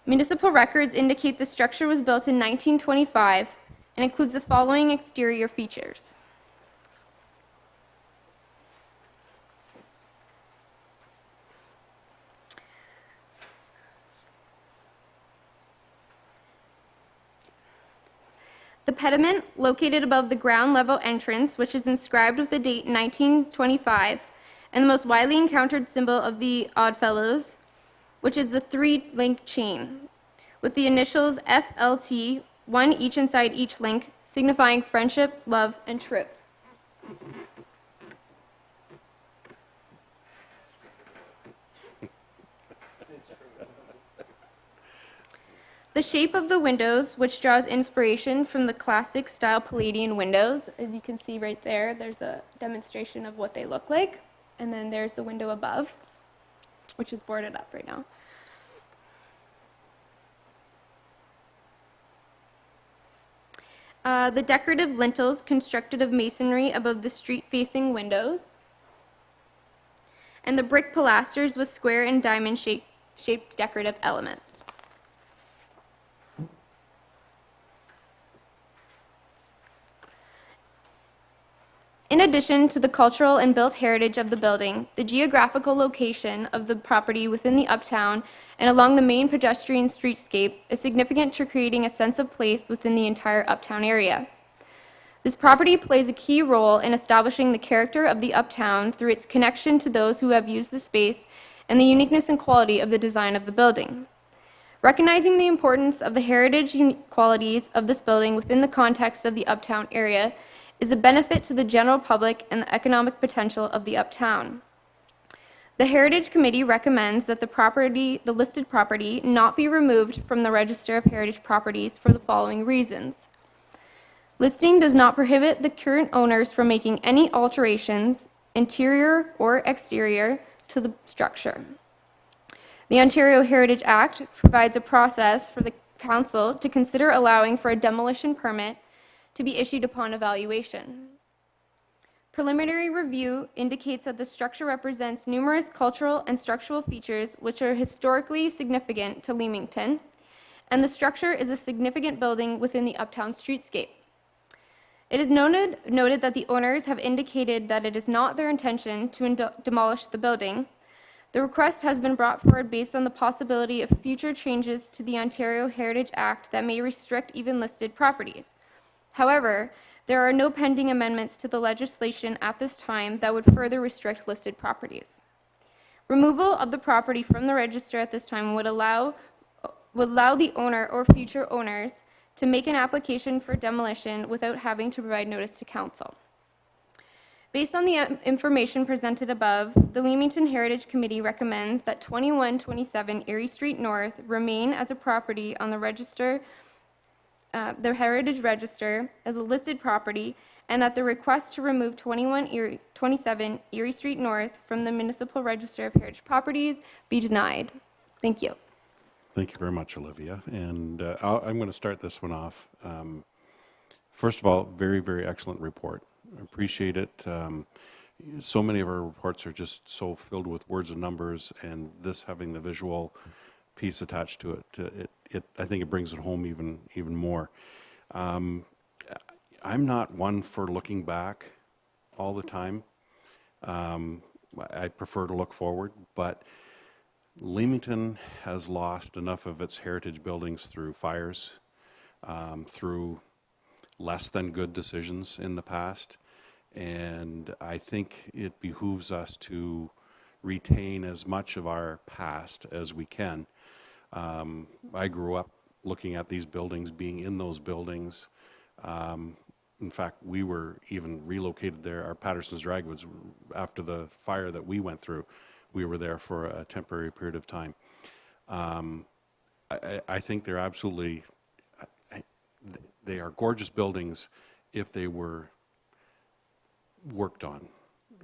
Municipal records indicate the structure was built in 1925 and includes the following exterior features. The pediment, located above the ground level entrance, which is inscribed with the date 1925, and the most widely encountered symbol of the Odd Fellows, which is the 3-link chain, with the initials FLT, one each inside each link, signifying friendship, love, and truth. The shape of the windows, which draws inspiration from the classic style Palladian windows. As you can see right there, there's a demonstration of what they look like. And then there's the window above, which is boarded up right now. The decorative lintels constructed of masonry above the street-facing windows. And the brick pilasters with square and diamond-shaped decorative elements. In addition to the cultural and built heritage of the building, the geographical location of the property within the uptown and along the main pedestrian streetscape is significant to creating a sense of place within the entire uptown area. This property plays a key role in establishing the character of the uptown through its connection to those who have used the space and the uniqueness and quality of the design of the building. Recognizing the importance of the heritage qualities of this building within the context of the uptown area is a benefit to the general public and the economic potential of the uptown. The Heritage Committee recommends that the listed property not be removed from the Register of Heritage Properties for the following reasons. Listing does not prohibit the current owners from making any alterations, interior or exterior, to the structure. The Ontario Heritage Act provides a process for the council to consider allowing for a demolition permit to be issued upon evaluation. Preliminary review indicates that the structure represents numerous cultural and structural features which are historically significant to Leamington, and the structure is a significant building within the uptown streetscape. It is noted that the owners have indicated that it is not their intention to demolish the building. The request has been brought forward based on the possibility of future changes to the Ontario Heritage Act that may restrict even listed properties. However, there are no pending amendments to the legislation at this time that would further restrict listed properties. Removal of the property from the register at this time would allow the owner or future owners to make an application for demolition without having to provide notice to council. Based on the information presented above, the Leamington Heritage Committee recommends that 2127 Erie Street North remain as a property on the register, the Heritage Register, as a listed property, and that the request to remove 27 Erie Street North from the Municipal Register of Heritage Properties be denied. Thank you. Thank you very much, Olivia. And I'm going to start this one off. First of all, very, very excellent report. I appreciate it. So many of our reports are just so filled with words and numbers, and this having the visual piece attached to it, I think it brings it home even more. I'm not one for looking back all the time. I prefer to look forward, but Leamington has lost enough of its heritage buildings through fires, through less than good decisions in the past, and I think it behooves us to retain as much of our past as we can. I grew up looking at these buildings, being in those buildings. In fact, we were even relocated there. Our Patterson's Drag was after the fire that we went through. We were there for a temporary period of time. I think they're absolutely, they are gorgeous buildings if they were worked on,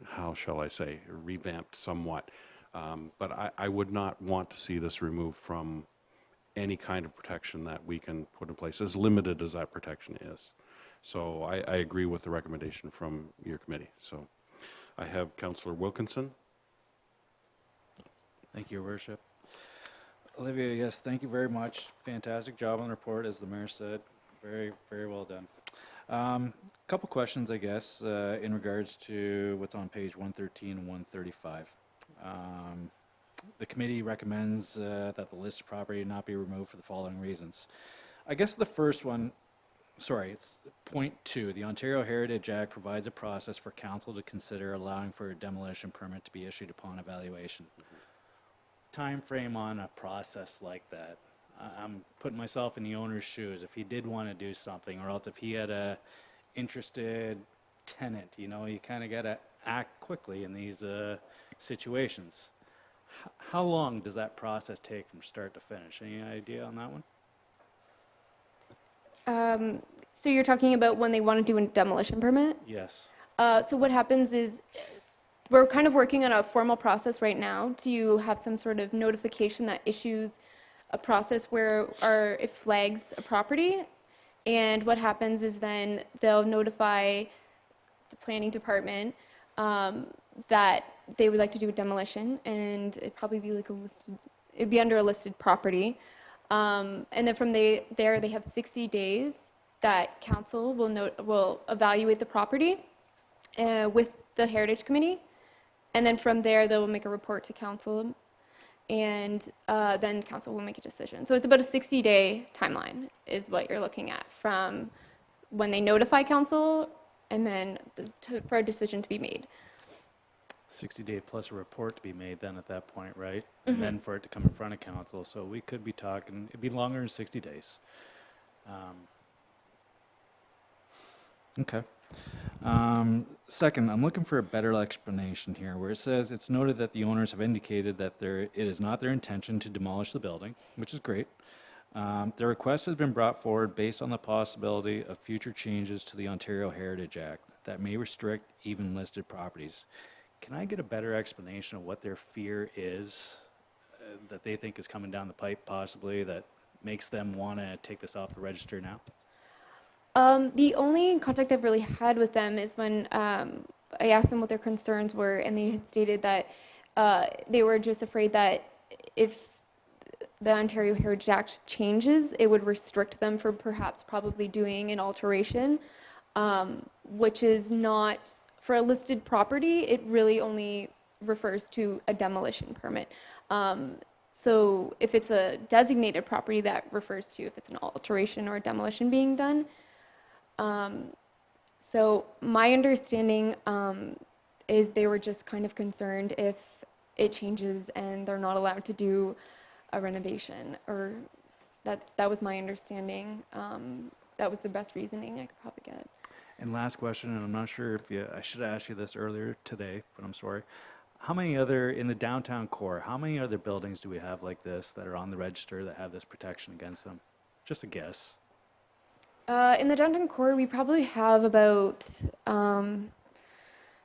how shall I say, revamped somewhat. But I would not want to see this removed from any kind of protection that we can put in place, as limited as that protection is. So I agree with the recommendation from your committee. So I have Councillor Wilkinson. Thank you, Your Worship. Olivia, yes, thank you very much. Fantastic job on the report, as the mayor said. Very, very well done. Couple questions, I guess, in regards to what's on page 113 and 135. The committee recommends that the listed property not be removed for the following reasons. I guess the first one, it's point 2. The Ontario Heritage Act provides a process for council to consider allowing for a demolition permit to be issued upon evaluation. Time frame on a process like that. I'm putting myself in the owner's shoes. If he did want to do something, or else if he had a interested tenant, you kind of got to act quickly in these situations. How long does that process take from start to finish? Any idea on that one? So you're talking about when they want to do a demolition permit? Yes. So what happens is we're kind of working on a formal process right now to have some sort of notification that issues a process where it flags a property. And what happens is then they'll notify the planning department that they would like to do a demolition, and it'd probably be like it'd be under a listed property. And then from there, they have 60 days that council will evaluate the property. with the Heritage Committee. And then from there, they will make a report to council, and then council will make a decision. So it's about a 60-day timeline is what you're looking at from when they notify council and then for a decision to be made. 60-day plus a report to be made then at that point, right? And then for it to come in front of council. So we could be talking, it'd be longer than 60 days. Okay. Second, I'm looking for a better explanation here where it says it's noted that the owners have indicated that it is not their intention to demolish the building, which is great. The request has been brought forward based on the possibility of future changes to the Ontario Heritage Act that may restrict even listed properties. Can I get a better explanation of what their fear is that they think is coming down the pipe possibly that makes them want to take this off the register now? The only contact I've really had with them is when I asked them what their concerns were, and they had stated that they were just afraid that if the Ontario Heritage Act changes, it would restrict them from perhaps probably doing an alteration, which is not, for a listed property, it really only refers to a demolition permit. So if it's a designated property, that refers to if it's an alteration or a demolition being done. So my understanding is they were just kind of concerned if it changes and they're not allowed to do a renovation, or that was my understanding. That was the best reasoning I could probably get. And last question, and I'm not sure if I should have asked you this earlier today, but I'm sorry. How many other, in the downtown core, how many other buildings do we have like this that are on the register that have this protection against them? Just a guess. In the downtown core, we probably have about,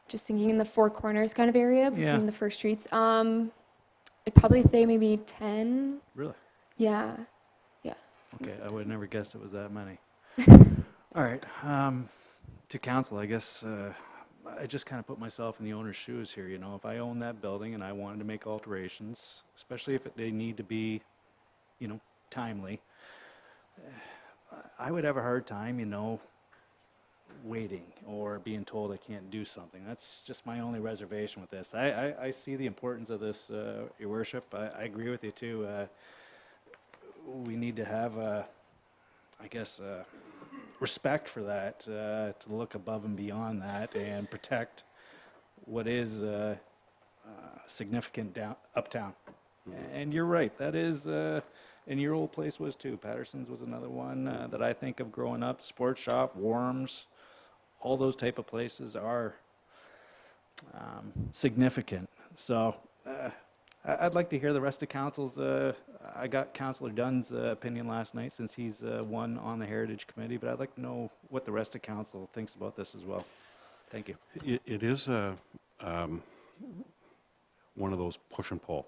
just thinking in the Four Corners kind of area between Yeah. the first streets. I'd probably say maybe 10. Really? Yeah. Yeah. Okay, I would have never guessed it was that many. All right, to council, I guess I just kind of put myself in the owner's shoes here. You know, if I own that building and I wanted to make alterations, especially if they need to be, you know, timely, I would have a hard time, you know, waiting or being told I can't do something. That's just my only reservation with this. I see the importance of this, Your Worship. I agree with you too. We need to have, I guess, respect for that, to look above and beyond that and protect what is significant uptown. And you're right, that is, and your old place was too. Patterson's was another one that I think of growing up. Sports Shop, Worms, all those type of places are significant. So I'd like to hear the rest of council's, I got Councillor Dunn's opinion last night since he's one on the Heritage Committee, but I'd like to know what the rest of council thinks about this as well. Thank you. It is one of those push and pull.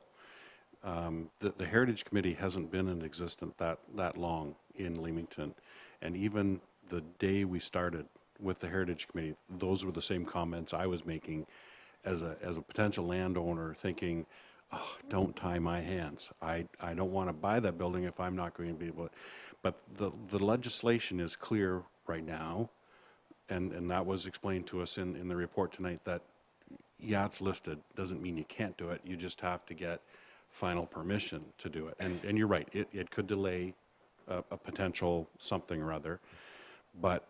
The Heritage Committee hasn't been in existence that long in Leamington, and even the day we started with the Heritage Committee, those were the same comments I was making as a potential landowner, thinking, oh, don't tie my hands. I don't want to buy that building if I'm not going to be able to. But the legislation is clear right now, and that was explained to us in the report tonight, that yeah, it's listed, doesn't mean you can't do it. You just have to get final permission to do it. And you're right, it could delay a potential something or other. But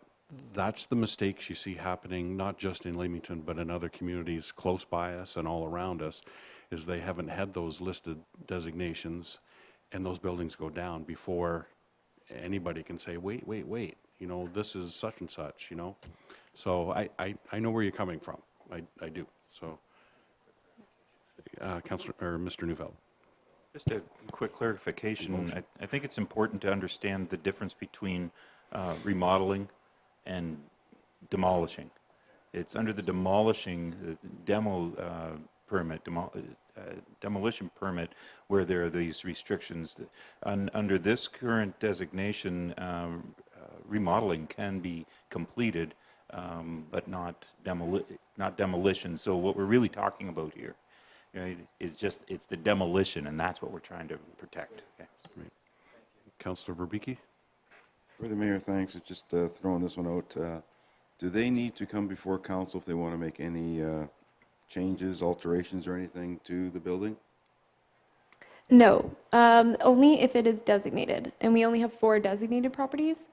that's the mistakes you see happening, not just in Leamington, but in other communities close by us and all around us, is they haven't had those listed designations, and those buildings go down before anybody can say, wait, you know, this is such and such, you know. So I know where you're coming from. I do. So, Councillor, or Mr. Neufeld. Just a quick clarification. I think it's important to understand the difference between remodeling and demolishing. It's under the demolishing, demolition permit, where there are these restrictions. Under this current designation, remodeling can be completed, but not demolition. So what we're really talking about here, right, is just, it's the demolition, and that's what we're trying to protect. Okay. Right. Councillor Verbicki? For the mayor, thanks. It's just throwing this one out. do they need to come before council if they want to make any changes, alterations, or anything to the building? No, only if it is designated, and we only have 4 designated properties.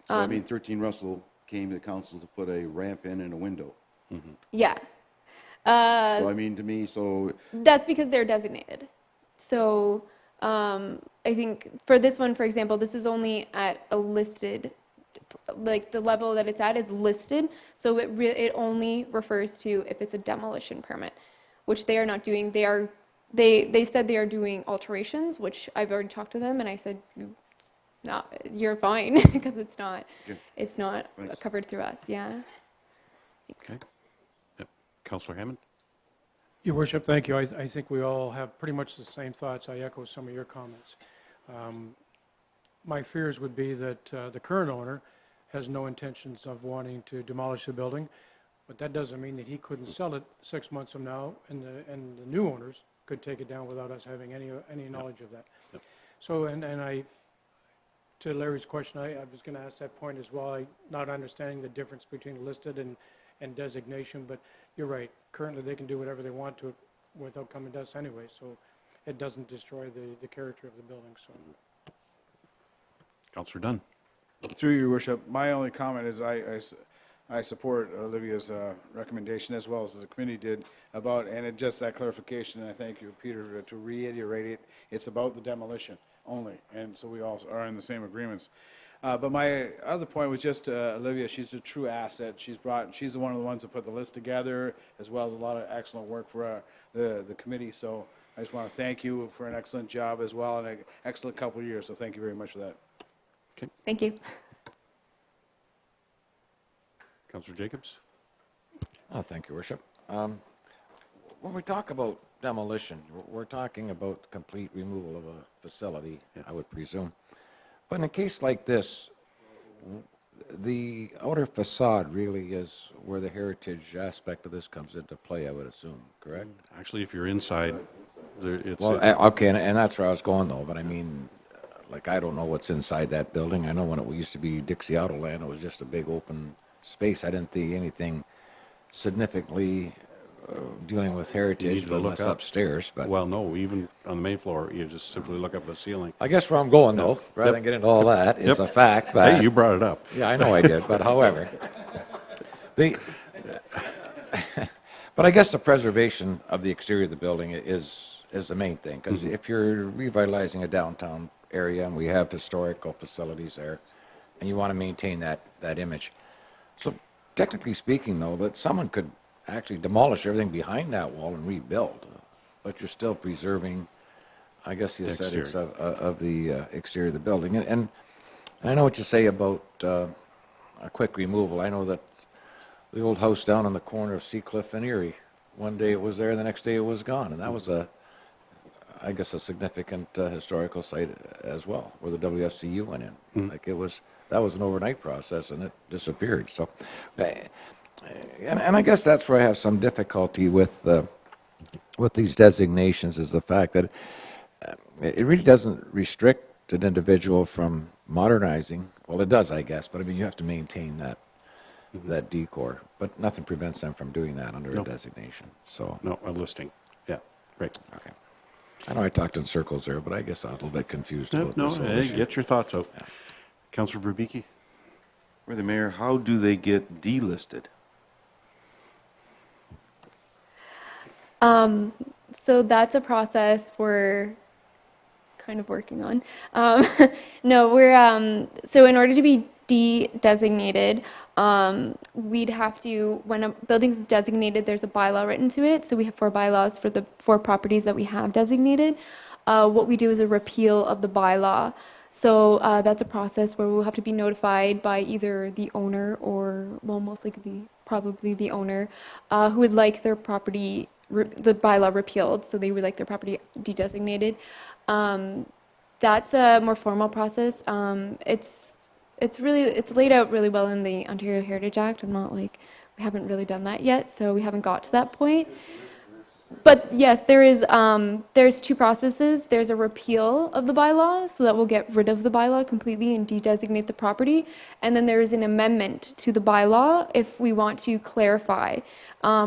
So I mean, 13 Russell came to the council to put a ramp in and a window. Yeah. So I mean, to me, so That's because they're designated. So I think for this one, for example, this is only at a listed, like the level that it's at is listed. So it only refers to if it's a demolition permit, which they are not doing. They said they are doing alterations, which I've already talked to them, and I said, you're fine because it's not Thanks. covered through us. Yeah. Okay. Yep. Councillor Hammond? Your worship, thank you. I think we all have pretty much the same thoughts. I echo some of your comments. My fears would be that the current owner has no intentions of wanting to demolish the building, but that doesn't mean that he couldn't sell it 6 months from now, and the new owners could take it down without us having any knowledge of that. Yep. So, to Larry's question, I was going to ask that point as well. Not understanding the difference between listed and designation, but you're right. Currently, they can do whatever they want to it without coming to us anyway, so it doesn't destroy the character of the building. So, Councillor Dunn? Through your worship, my only comment is I support Olivia's recommendation as well as the committee did about, and just that clarification, and I thank you, Peter, to reiterate it. It's about the demolition only, and so we all are in the same agreements. But my other point was just Olivia. She's a true asset. She's one of the ones that put the list together, as well as a lot of excellent work for the committee. So I just want to thank you for an excellent job as well, and an excellent couple of years. So thank you very much for that. Okay. Thank you. Councillor Jacobs? Oh, thank you, Worship. When we talk about demolition, we're talking about complete removal of a facility, I would presume. But in a case like this, the outer facade really is where the heritage aspect of this comes into play, I would assume, correct? Actually, if you're inside, it's... Well, okay, and that's where I was going, though, but I mean, like, I don't know what's inside that building. I know when it used to be Dixie Autoland, it was just a big open space. I didn't see anything significantly dealing with You heritage need to look unless up. upstairs, but Well, no, even on the main floor, you just simply look up at the ceiling. I guess where I'm going, though, rather than get into all that, is the fact that... Hey, you brought it up. Yeah, I know I did, but however, the... But I guess the preservation of the exterior of the building is the main thing, because if you're revitalizing a downtown area, and we have historical facilities there, and you want to maintain that image. So technically speaking, though, that someone could actually demolish everything behind that wall and rebuild, but you're still preserving, I guess, the aesthetics of the exterior of the building. And I know what you say about a quick removal. I know that the old house down on the corner of Seacliff and Erie, one day it was there, the next day it was gone, and that was I guess a significant historical site as well, where the WFCU went in. Like that was an overnight process, and it disappeared. So, and I guess that's where I have some difficulty with these designations, is the fact that it really doesn't restrict an individual from modernizing. Well, it does, I guess, but I mean, you have to maintain that decor, but nothing prevents them from doing that under a designation. So, No, a listing. Yeah, right. okay. I know I talked in circles there, but I guess I was a little bit confused about No, this whole hey, issue. get your thoughts out. Councillor Verbeke? For the mayor, how do they get delisted? So that's a process we're kind of working on. No, so in order to be de-designated, we'd have to, when a building's designated, there's a bylaw written to it. So we have 4 bylaws for the 4 properties that we have designated. What we do is a repeal of the bylaw. So that's a process where we'll have to be notified by either the owner or, well, most likely probably the owner, who would like their property, the bylaw repealed, so they would like their property de-designated. That's a more formal process. It's laid out really well in the Ontario Heritage Act. We haven't really done that yet, so we haven't got to that point. But yes, there's two processes. There's a repeal of the bylaw, so that will get rid of the bylaw completely and de-designate the property. And then there is an amendment to the bylaw if we want to clarify.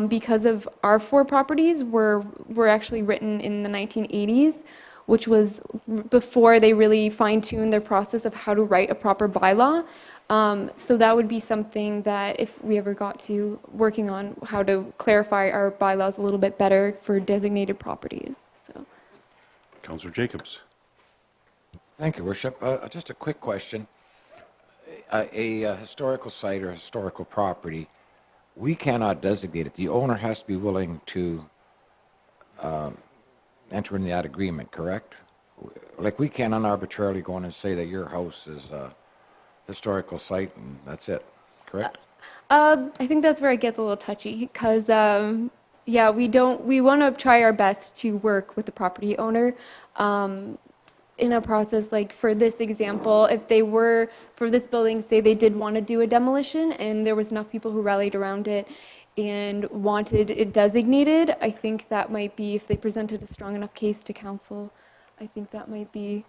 Because of our four properties were actually written in the 1980s, which was before they really fine-tuned their process of how to write a proper bylaw. So that would be something that if we ever got to working on how to clarify our bylaws a little bit better for designated properties. So, Councillor Jacobs. Thank you, Worship. Just a quick question. A historical site or historical property, we cannot designate it. The owner has to be willing to enter in that agreement, correct? Like, we can't unarbitrarily go in and say that your house is a historical site and that's it, correct? I think that's where it gets a little touchy because, yeah, we want to try our best to work with the property owner. In a process, like for this example, if they were, for this building, say they did want to do a demolition and there was enough people who rallied around it and wanted it designated, I think that might be, if they presented a strong enough case to council, I think that might be,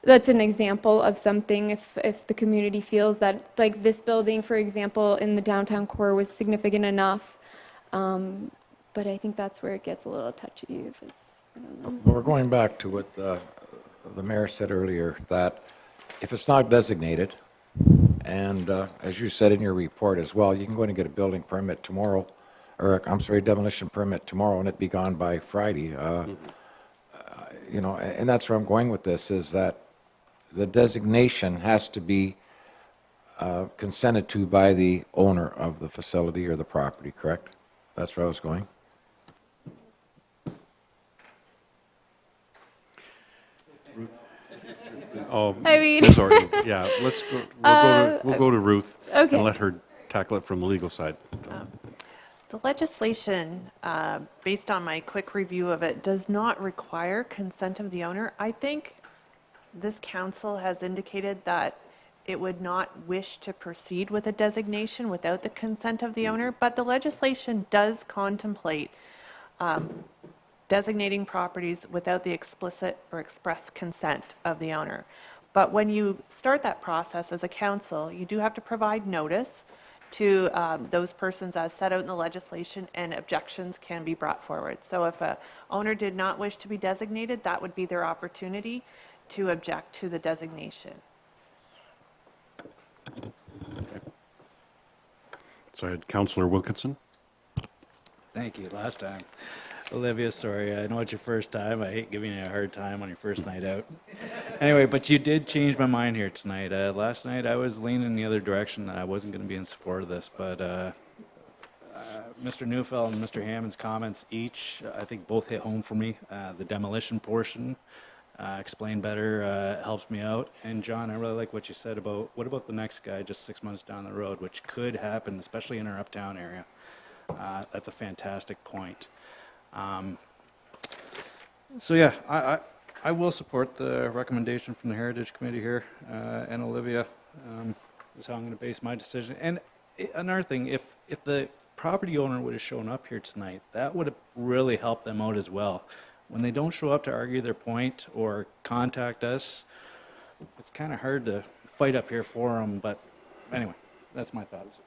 that's an example of something if the community feels that, like this building, for example, in the downtown core was significant enough. But I think that's where it gets a little touchy if it's, I don't know. Well, we're going back to what the mayor said earlier, that if it's not designated, and as you said in your report as well, you can go in and get a building permit tomorrow, or I'm sorry, demolition permit tomorrow, and it be gone by Friday. You know, and that's where I'm going with this, is that the designation has to be consented to by the owner of the facility or the property, correct? That's where I was going. Oh, I mean- Ms. Orton, yeah, let's go, we'll go to Ruth okay. and let her tackle it from the legal side. The legislation, based on my quick review of it, does not require consent of the owner. I think this council has indicated that it would not wish to proceed with a designation without the consent of the owner, but the legislation does contemplate designating properties without the explicit or express consent of the owner. But when you start that process as a council, you do have to provide notice to those persons as set out in the legislation, and objections can be brought forward. So if a owner did not wish to be designated, that would be their opportunity to object to the designation. So I had Councillor Wilkinson. Thank you. Last time. Olivia, sorry, I know it's your first time. I hate giving you a hard time on your first night out. Anyway, but you did change my mind here tonight. Last night I was leaning the other direction, that I wasn't going to be in support of this, but Mr. Neufeld and Mr. Hammond's comments each, I think both hit home for me. The demolition portion, explained better, helps me out. And John, I really like what you said about, what about the next guy just 6 months down the road, which could happen, especially in our uptown area. That's a fantastic point. So yeah, I will support the recommendation from the Heritage Committee here, and Olivia is how I'm going to base my decision. And another thing, if the property owner would have shown up here tonight, that would have really helped them out as well. When they don't show up to argue their point or contact us, it's kind of hard to fight up here for them. But anyway, that's my thoughts.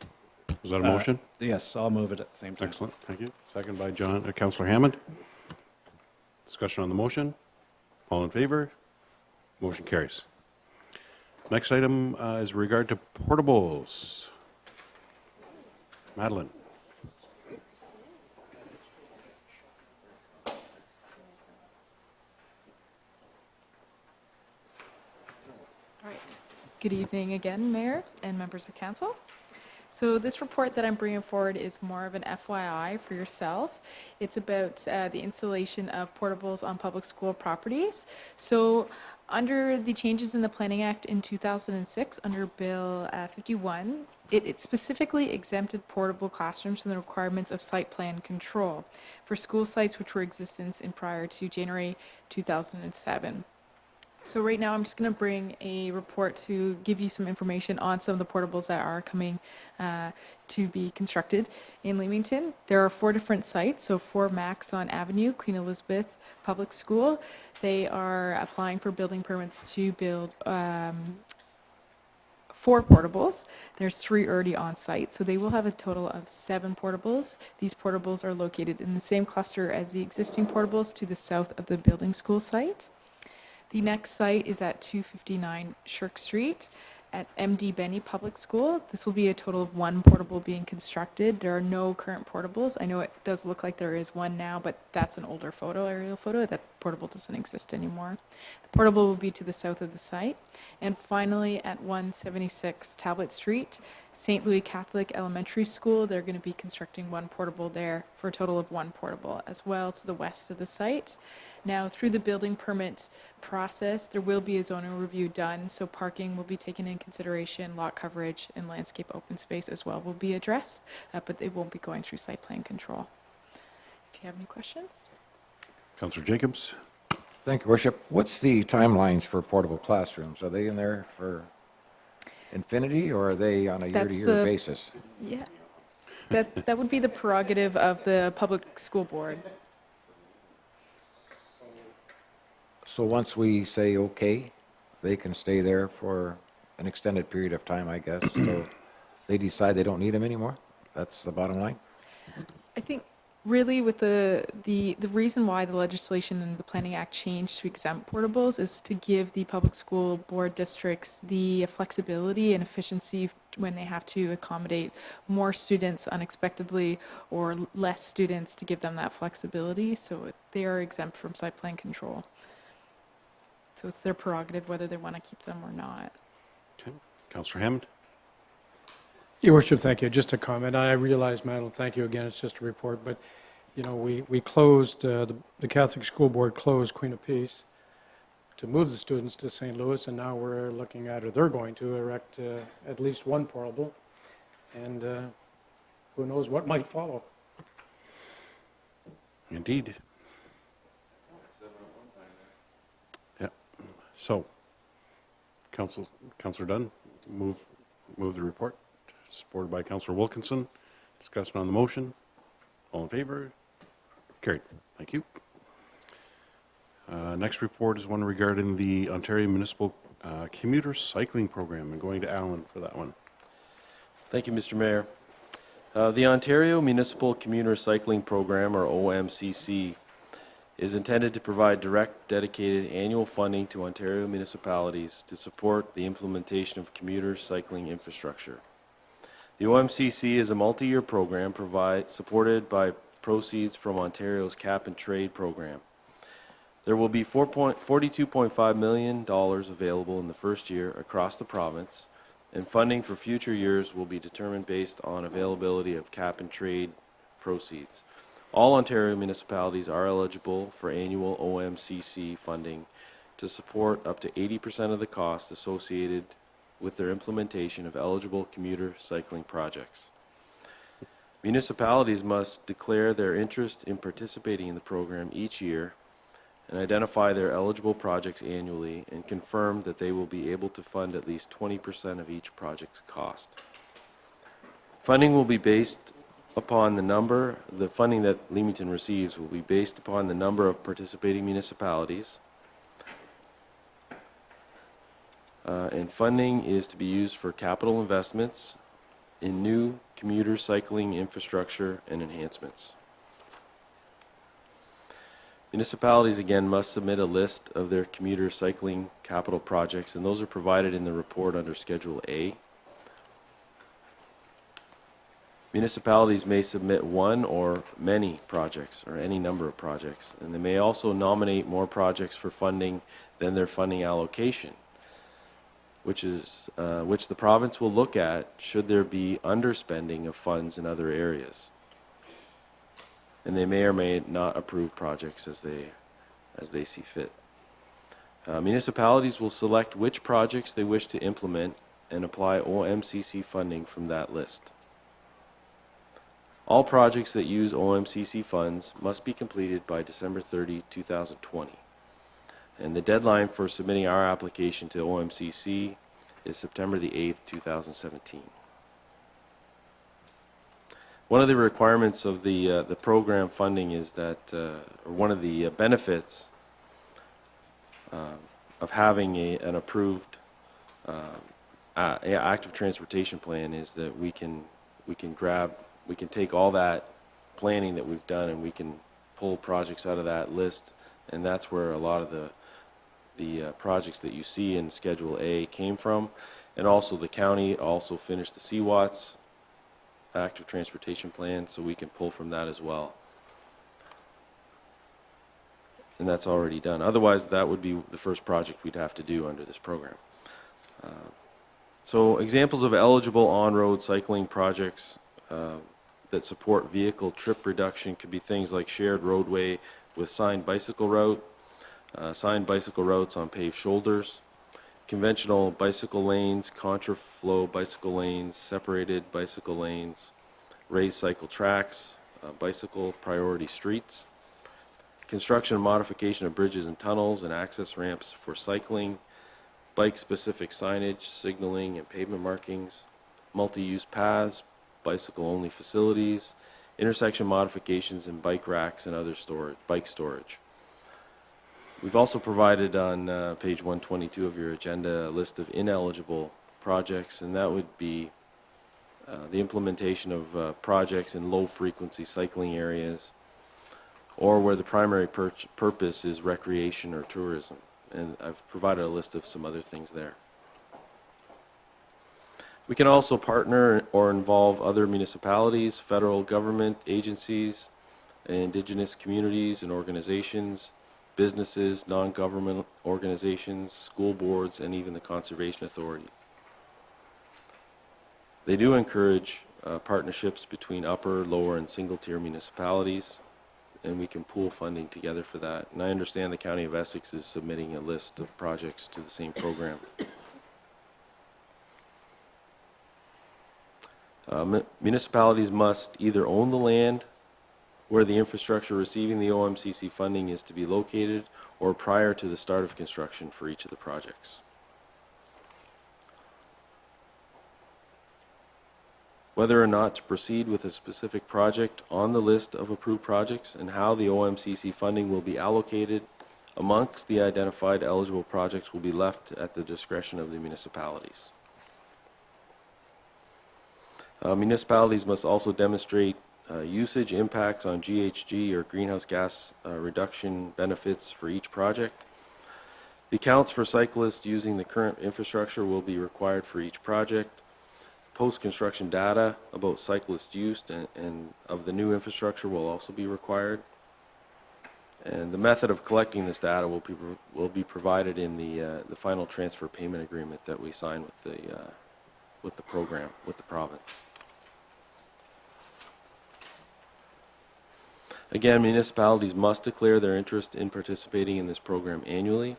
Was that a motion? Yes, I'll move it at the same time. Excellent, thank you. Second by Councillor Hammond. Discussion on the motion. All in favor? Motion carries. Next item is regard to portables. Madeline. All right. Good evening again, Mayor and members of council. So this report that I'm bringing forward is more of an FYI for yourself. It's about the installation of portables on public school properties. So under the changes in the Planning Act in 2006, under Bill 51, it specifically exempted portable classrooms from the requirements of site plan control for school sites which were in existence prior to January 2007. So right now, I'm just going to bring a report to give you some information on some of the portables that are coming to be constructed in Leamington. There are 4 different sites, so 4 Maxon Avenue, Queen Elizabeth Public School. They are applying for building permits to build 4 portables. There's 3 already on site, so they will have a total of 7 portables. These portables are located in the same cluster as the existing portables to the south of the building school site. The next site is at 259 Shirk Street at MD Benny Public School. This will be a total of 1 portable being constructed. There are no current portables. I know it does look like there is one now, but that's an older aerial photo. That portable doesn't exist anymore. The portable will be to the south of the site. And finally, at 176 Talbot Street, St. Louis Catholic Elementary School, they're going to be constructing 1 portable there for a total of 1 portable as well to the west of the site. Now, through the building permit process, there will be a zoning review done, so parking will be taken in consideration, lot coverage, and landscape open space as well will be addressed, but they won't be going through site plan control. If you have any questions? Councillor Jacobs? Thank you, Worship. What's the timelines for portable classrooms? Are they in there for infinity, or are they on a year-to-year basis? Yeah, that would be the prerogative of the public school board. So once we say okay, they can stay there for an extended period of time, I guess, so they decide they don't need them anymore? That's the bottom line? I think really with the reason why the legislation and the Planning Act changed to exempt portables is to give the public school board districts the flexibility and efficiency when they have to accommodate more students unexpectedly or less students, to give them that flexibility. So they are exempt from site plan control. So it's their prerogative whether they want to keep them or not. Okay. Councillor Hammond? Your Worship, thank you. Just a comment. I realize, Madeline, thank you again, it's just a report, but, you know, we closed, the Catholic School Board closed Queen of Peace to move the students to St. Louis, and now we're looking at, or they're going to erect at least 1 portable, and who knows what might follow. Indeed. Yeah. So, Councillor Dunn, move the report. Supported by Councillor Wilkinson. Discussion on the motion. All in favor? Carried. Thank you. Next report is one regarding the Ontario Municipal Commuter Cycling Program. I'm going to Alan for that one. Thank you, Mr. Mayor. The Ontario Municipal Commuter Cycling Program, or OMCC, is intended to provide direct, dedicated annual funding to Ontario municipalities to support the implementation of commuter cycling infrastructure. The OMCC is a multi-year program supported by proceeds from Ontario's Cap and Trade program. There will be $42.5 million available in the first year across the province, and funding for future years will be determined based on availability of Cap and Trade proceeds. All Ontario municipalities are eligible for annual OMCC funding to support up to 80% of the cost associated with their implementation of eligible commuter cycling projects. Municipalities must declare their interest in participating in the program each year and identify their eligible projects annually and confirm that they will be able to fund at least 20% of each project's cost. Funding will be based upon the funding that Leamington receives will be based upon the number of participating municipalities, and funding is to be used for capital investments in new commuter cycling infrastructure and enhancements. Municipalities, again, must submit a list of their commuter cycling capital projects, and those are provided in the report under Schedule A. Municipalities may submit one or many projects, or any number of projects, and they may also nominate more projects for funding than their funding allocation, which the province will look at should there be underspending of funds in other areas. And they may or may not approve projects as they see fit. Municipalities will select which projects they wish to implement and apply OMCC funding from that list. All projects that use OMCC funds must be completed by December 30, 2020. And the deadline for submitting our application to OMCC is September the 8th, 2017. One of the requirements of the program funding is that, or one of the benefits of having an approved active transportation plan is that we can take all that planning that we've done and we can pull projects out of that list, and that's where a lot of the projects that you see in Schedule A came from. And also the county also finished the CWATS active transportation plan, so we can pull from that as well. And that's already done. Otherwise, that would be the first project we'd have to do under this program. So examples of eligible on-road cycling projects that support vehicle trip reduction could be things like shared roadway with signed bicycle route, signed bicycle routes on paved shoulders, conventional bicycle lanes, contraflow bicycle lanes, separated bicycle lanes, raised cycle tracks, bicycle priority streets, construction and modification of bridges and tunnels and access ramps for cycling, bike-specific signage, signaling, and pavement markings, multi-use paths, bicycle-only facilities, intersection modifications, and bike racks and other bike storage. We've also provided on page 122 of your agenda a list of ineligible projects, and that would be the implementation of projects in low-frequency cycling areas or where the primary purpose is recreation or tourism. And I've provided a list of some other things there. We can also partner or involve other municipalities, federal government agencies, indigenous communities and organizations, businesses, non-government organizations, school boards, and even the Conservation Authority. They do encourage partnerships between upper, lower, and single-tier municipalities, and we can pool funding together for that. And I understand the County of Essex is submitting a list of projects to the same program. Municipalities must either own the land where the infrastructure receiving the OMCC funding is to be located or prior to the start of construction for each of the projects. Whether or not to proceed with a specific project on the list of approved projects and how the OMCC funding will be allocated amongst the identified eligible projects will be left at the discretion of the municipalities. Municipalities must also demonstrate usage impacts on GHG or greenhouse gas reduction benefits for each project. The accounts for cyclists using the current infrastructure will be required for each project. Post-construction data about cyclist use and of the new infrastructure will also be required. And the method of collecting this data will be provided in the final transfer payment agreement that we sign with the program, with the province. Again, municipalities must declare their interest in participating in this program annually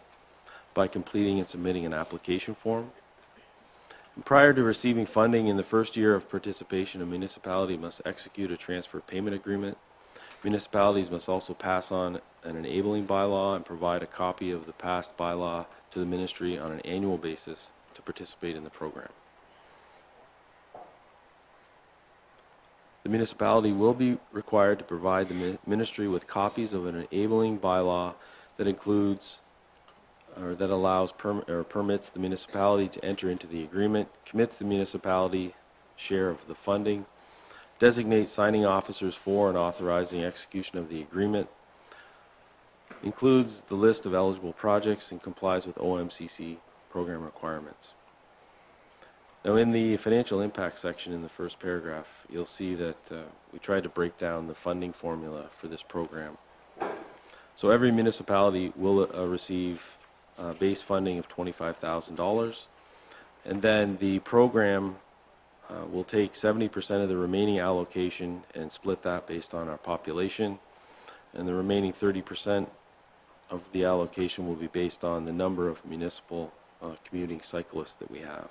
by completing and submitting an application form. And prior to receiving funding in the first year of participation, a municipality must execute a transfer payment agreement. Municipalities must also pass on an enabling bylaw and provide a copy of the passed bylaw to the ministry on an annual basis to participate in the program. The municipality will be required to provide the ministry with copies of an enabling bylaw that includes or that allows or permits the municipality to enter into the agreement, commits the municipality share of the funding, designates signing officers for and authorizing execution of the agreement, includes the list of eligible projects, and complies with OMCC program requirements. Now, in the financial impact section in the first paragraph, you'll see that we tried to break down the funding formula for this program. So every municipality will receive base funding of $25,000, and then the program will take 70% of the remaining allocation and split that based on our population, and the remaining 30% of the allocation will be based on the number of municipal commuting cyclists that we have.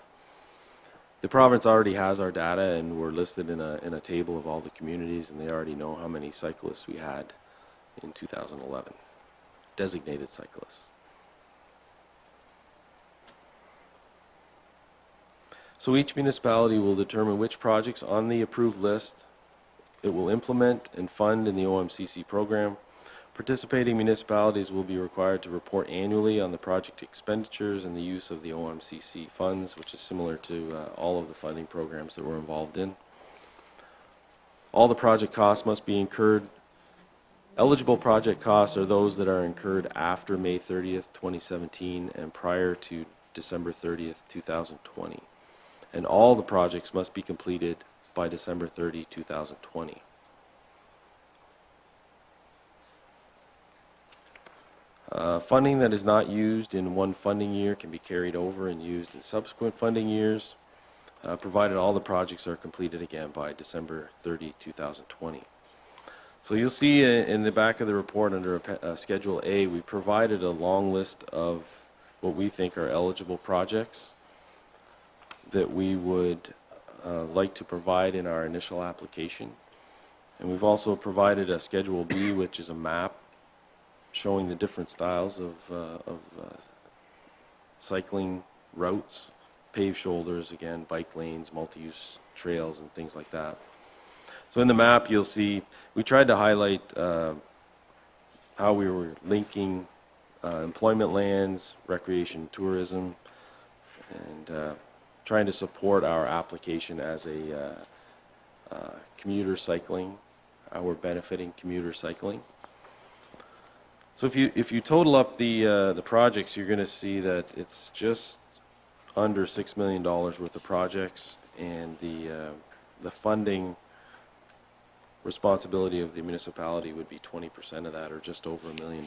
The province already has our data, and we're listed in a table of all the communities, and they already know how many cyclists we had in 2011, designated cyclists. So each municipality will determine which projects on the approved list it will implement and fund in the OMCC program. Participating municipalities will be required to report annually on the project expenditures and the use of the OMCC funds, which is similar to all of the funding programs that we're involved in. All the project costs must be incurred. Eligible project costs are those that are incurred after May 30th, 2017 and prior to December 30th, 2020. And all the projects must be completed by December 30, 2020. Funding that is not used in one funding year can be carried over and used in subsequent funding years, provided all the projects are completed again by December 30, 2020. So you'll see in the back of the report under Schedule A, we provided a long list of what we think are eligible projects that we would like to provide in our initial application. And we've also provided a Schedule B, which is a map showing the different styles of cycling routes, paved shoulders, again, bike lanes, multi-use trails, and things like that. So in the map, you'll see, we tried to highlight how we were linking employment lands, recreation, tourism, and trying to support our application as a commuter cycling, how we're benefiting commuter cycling. So if you total up the projects, you're going to see that it's just under $6 million worth of projects, and the funding responsibility of the municipality would be 20% of that, or just over $1 million.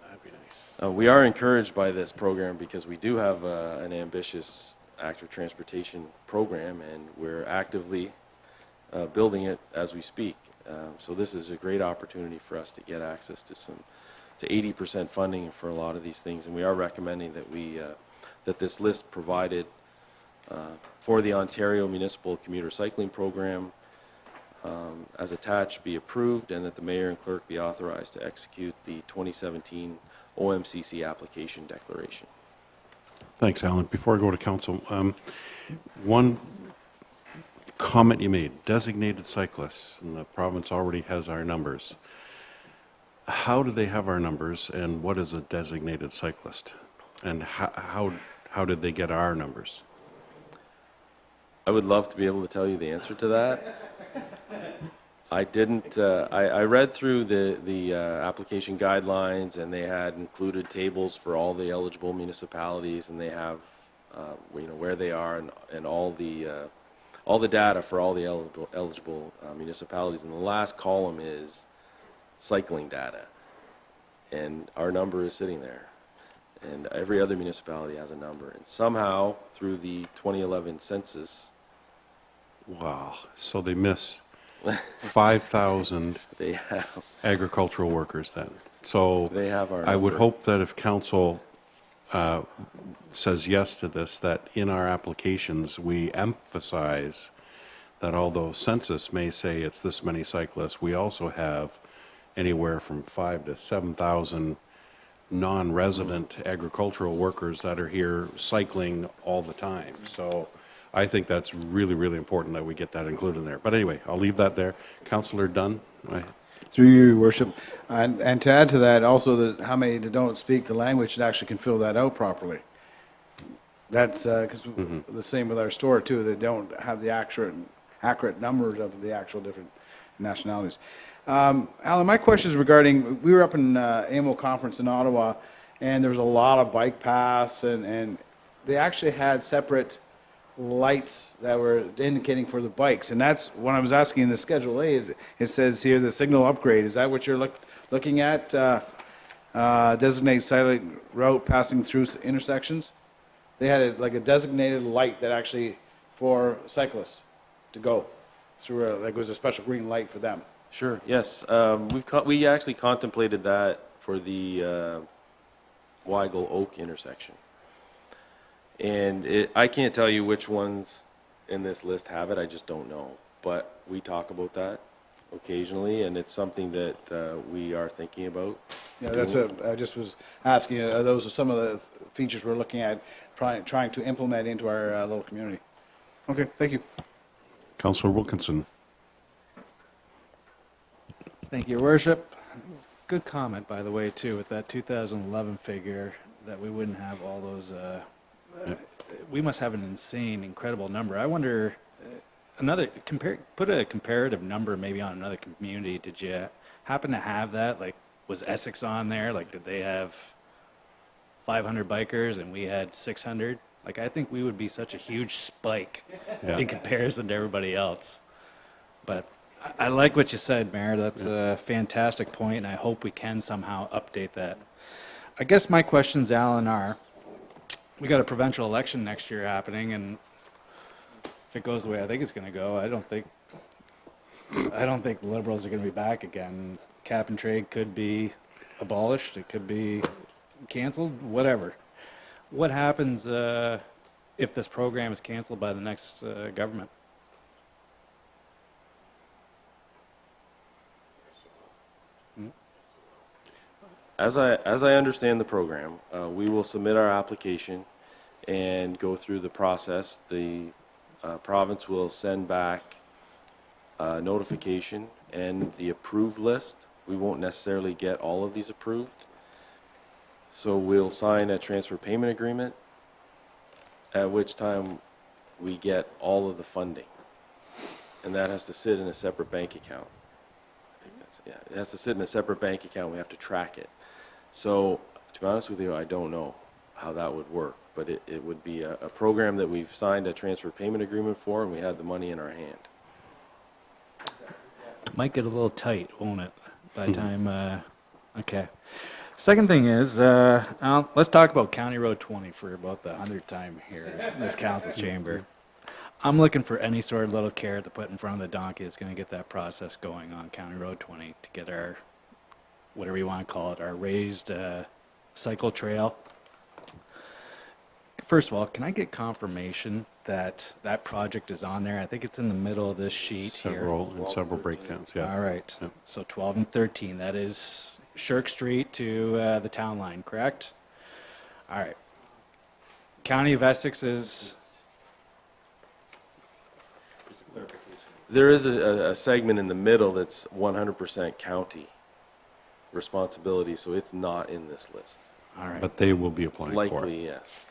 That'd be nice. We are encouraged by this program because we do have an ambitious active transportation program, and we're actively building it as we speak. So this is a great opportunity for us to get access to 80% funding for a lot of these things, and we are recommending that that this list provided for the Ontario Municipal Commuter Cycling Program as attached be approved, and that the mayor and clerk be authorized to execute the 2017 OMCC application declaration. Thanks, Alan. Before I go to council, one comment you made, designated cyclists, and the province already has our numbers. How do they have our numbers, and what is a designated cyclist? And how did they get our numbers? I would love to be able to tell you the answer to that. I didn't. I read through the application guidelines, and they had included tables for all the eligible municipalities, and they have where they are and all the data for all the eligible municipalities. And the last column is cycling data, and our number is sitting there. And every other municipality has a number, and somehow through the 2011 census. Wow. So they miss 5,000 They have. agricultural workers then. So They have our I would number. hope that if council says yes to this, that in our applications we emphasize that although census may say it's this many cyclists, we also have anywhere from 5,000 to 7,000 non-resident agricultural workers that are here cycling all the time. So I think that's really, really important that we get that included in there. But anyway, I'll leave that there. Councillor Dunn? Through you, Your Worship. And to add to that, also how many that don't speak the language that actually can fill that out properly. That's because the same with our store too. They don't have the accurate numbers of the actual different nationalities. Alan, my question is regarding, we were up in AMO conference in Ottawa, and there was a lot of bike paths, and they actually had separate lights that were indicating for the bikes. And that's when I was asking in the Schedule A, it says here the signal upgrade. Is that what you're looking at? Designated cycling route passing through intersections? They had like a designated light that actually for cyclists to go through, like it was a special green light for them. Sure. Yes. We actually contemplated that for the Weigel Oak intersection. And I can't tell you which ones in this list have it. I just don't know. But we talk about that. occasionally, and it's something that we are thinking about. Yeah, I just was asking, those are some of the features we're looking at, trying to implement into our little community. Okay, thank you. Councillor Wilkinson. Thank you, Your Worship. Good comment, by the way, too, with that 2011 figure, that we wouldn't have all those, we must have an insane, incredible number. I wonder, put a comparative number maybe on another community. Did you happen to have that? Like, was Essex on there? Like, did they have 500 bikers and we had 600? Like, I think we would be such a huge spike in comparison to everybody else. But I like what you said, Mayor. That's a fantastic point, and I hope we can somehow update that. I guess my questions, Alan, are, we got a provincial election next year happening, and if it goes the way I think it's going to go, I don't think the Liberals are going to be back again. Cap and trade could be abolished. It could be canceled, whatever. What happens if this program is canceled by the next government? As I understand the program, we will submit our application and go through the process. The province will send back notification and the approved list. We won't necessarily get all of these approved. So we'll sign a transfer payment agreement, at which time we get all of the funding. And that has to sit in a separate bank account. I think that's, yeah, it has to sit in a separate bank account. We have to track it. So, to be honest with you, I don't know how that would work, but it would be a program that we've signed a transfer payment agreement for, and we have the money in our hand. Might get a little tight, won't it, by the time, okay. Second thing is, let's talk about County Road 20 for about the 100th time here in this council chamber. I'm looking for any sort of little carrot to put in front of the donkey that's going to get that process going on County Road 20 to get our, whatever you want to call it, our raised cycle trail. First of all, can I get confirmation that that project is on there? I think it's in the middle of this sheet here. Several breakdowns, yeah. All right. Yep. So 12 and 13, that is Shirk Street to the town line, correct? All right. County of Essex is... There is a segment in the middle that's 100% county responsibility, so it's not in this list. All right. But they will be It's applying for it. likely, yes.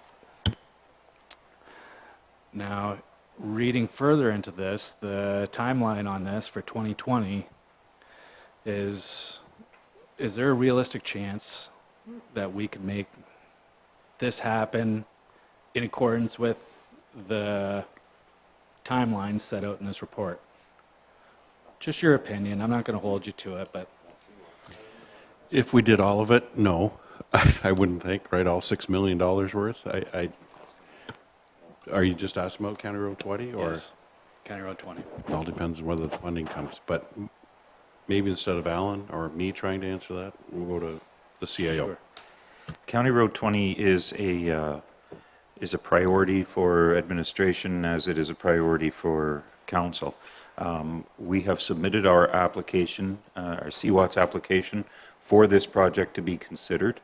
Now, reading further into this, the timeline on this for 2020 is there a realistic chance that we could make this happen in accordance with the timelines set out in this report? Just your opinion. I'm not going to hold you to it, but... If we did all of it, no. I wouldn't think, right? All $6 million worth? Are you just asking about County Road 20? Or Yes. County Road 20. it all depends on whether the funding comes. But maybe instead of Alan or me trying to answer that, we'll go to the CAO. Sure. County Road 20 is a priority for administration as it is a priority for council. We have submitted our application, our CWATS application, for this project to be considered.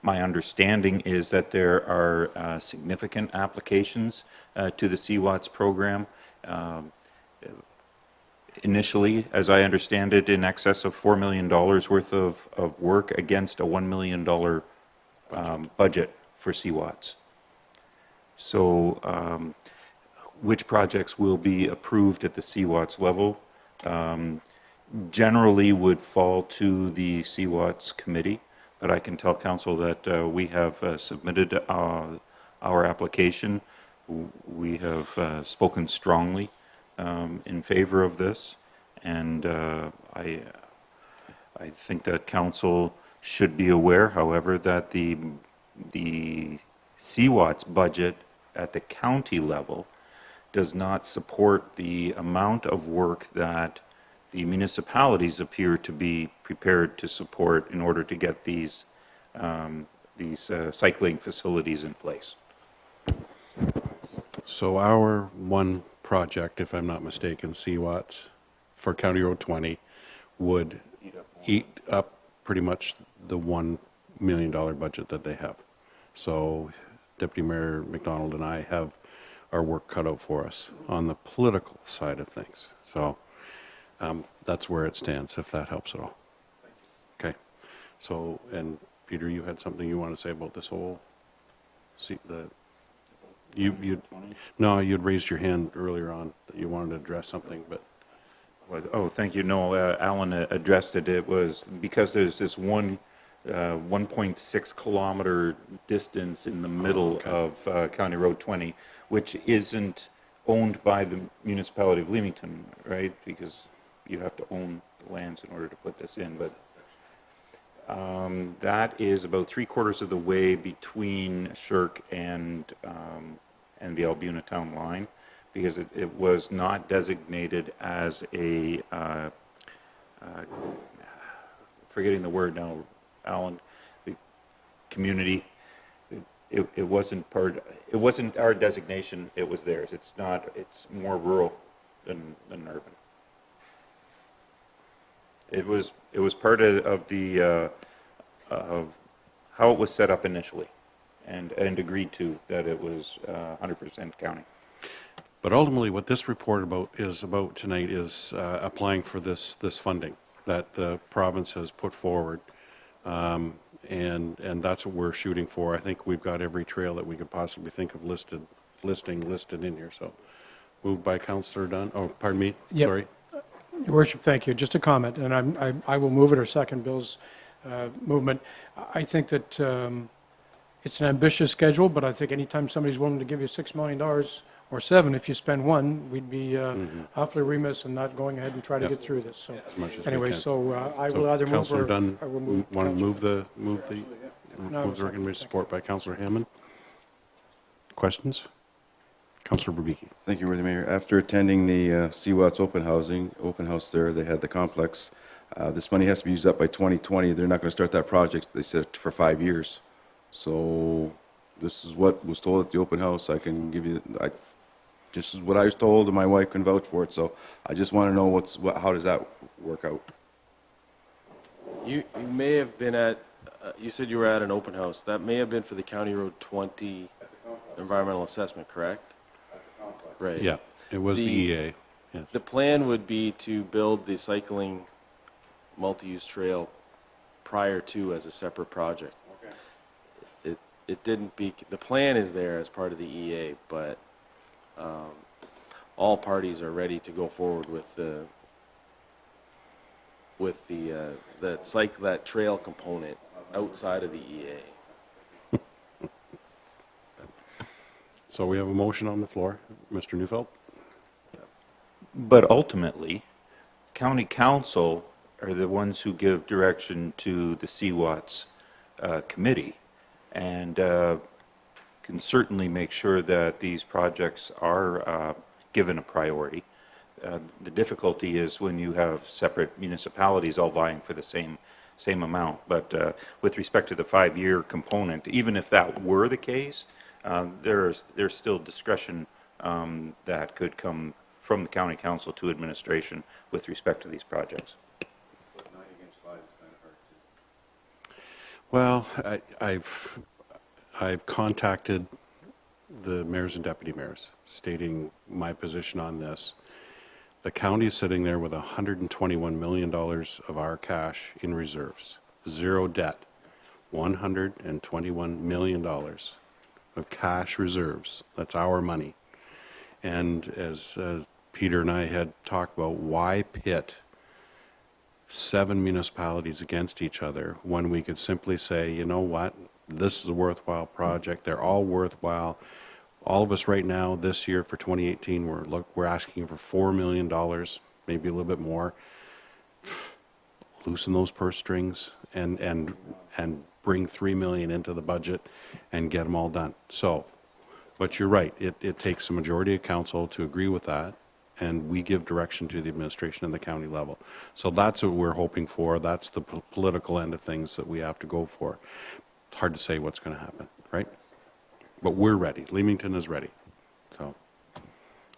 My understanding is that there are significant applications to the CWATS program. Initially, as I understand it, in excess of $4 million worth of work against a $1 million budget for CWATS. So which projects will be approved at the CWATS level generally would fall to the CWATS committee, but I can tell council that we have submitted our application. We have spoken strongly in favor of this, and I think that council should be aware, however, that the CWATS budget at the county level does not support the amount of work that the municipalities appear to be prepared to support in order to get these cycling facilities in place. So our one project, if I'm not mistaken, CWATS, for County Road 20 would eat up pretty much the $1 million budget that they have. So Deputy Mayor McDonald and I have our work cut out for us on the political side of things. So that's where it stands, if that helps at all. Okay. So, and Peter, you had something you want to say about this whole, no, you'd raised your hand earlier on that you wanted to address something, but. Oh, thank you. No, Alan addressed it. It was because there's this 1.6 kilometer distance in the middle of County Road 20, which isn't owned by the municipality of Leamington, right? Because you have to own the lands in order to put this in. But that is about 3/4 of the way between Shirk and the Alberta town line, because it was not designated as a, forgetting the word now, Alan, the community. It wasn't our designation, it was theirs. It's more rural than urban. It was part of the, of how it was set up initially, and agreed to that it was 100% county. But ultimately, what this report is about tonight is applying for this funding that the province has put forward, and that's what we're shooting for. I think we've got every trail that we could possibly think of listed in here. So, moved by Councillor Dunn. Oh, pardon me. Yep. Sorry. Your Worship, thank you. Just a comment, and I will move it or second Bill's movement. I think that it's an ambitious schedule, but I think anytime somebody's willing to give you $6 million or $7, if you spend one, we'd be awfully remiss in not going ahead and try to get through this. So anyway, so I will either move Councillor or Dunn, I will move. want to move the No, recommended support by Councillor Hammond. Questions? Councillor Berbeke. Thank you, Worthy Mayor. After attending the CWAT's open house there, they had the complex. This money has to be used up by 2020. They're not going to start that project, they said, for 5 years. So this is what was told at the open house. I can give you, this is what I was told, and my wife can vouch for it. So I just want to know how does that work out? You may have been at, you said you were at an open house. That may have been for the County Road 20 environmental assessment, correct? Right. Yeah, it was the EA. Yes. The plan would be to build the cycling multi-use trail prior to as a separate project. Okay. It didn't be, the plan is there as part of the EA, but all parties are ready to go forward with that trail component outside of the EA. So we have a motion on the floor. Mr. Neufeld? But ultimately, county council are the ones who give direction to the CWAT's committee, and can certainly make sure that these projects are given a priority. The difficulty is when you have separate municipalities all vying for the same amount. But with respect to the 5-year component, even if that were the case, there's still discretion that could come from the county council to administration with respect to these projects. Well, I've contacted the mayors and deputy mayors stating my position on this. The county is sitting there with $121 million of our cash in reserves, zero debt, $121 million of cash reserves. That's our money. And as Peter and I had talked about, why pit 7 municipalities against each other when we could simply say, you know what, this is a worthwhile project, they're all worthwhile. All of us right now, this year for 2018, we're asking for $4 million, maybe a little bit more. Loosen those purse strings and bring $3 million into the budget and get them all done. So, but you're right, it takes a majority of council to agree with that, and we give direction to the administration and the county level. So that's what we're hoping for. That's the political end of things that we have to go for. It's hard to say what's going to happen, right? But we're ready. Leamington is ready. So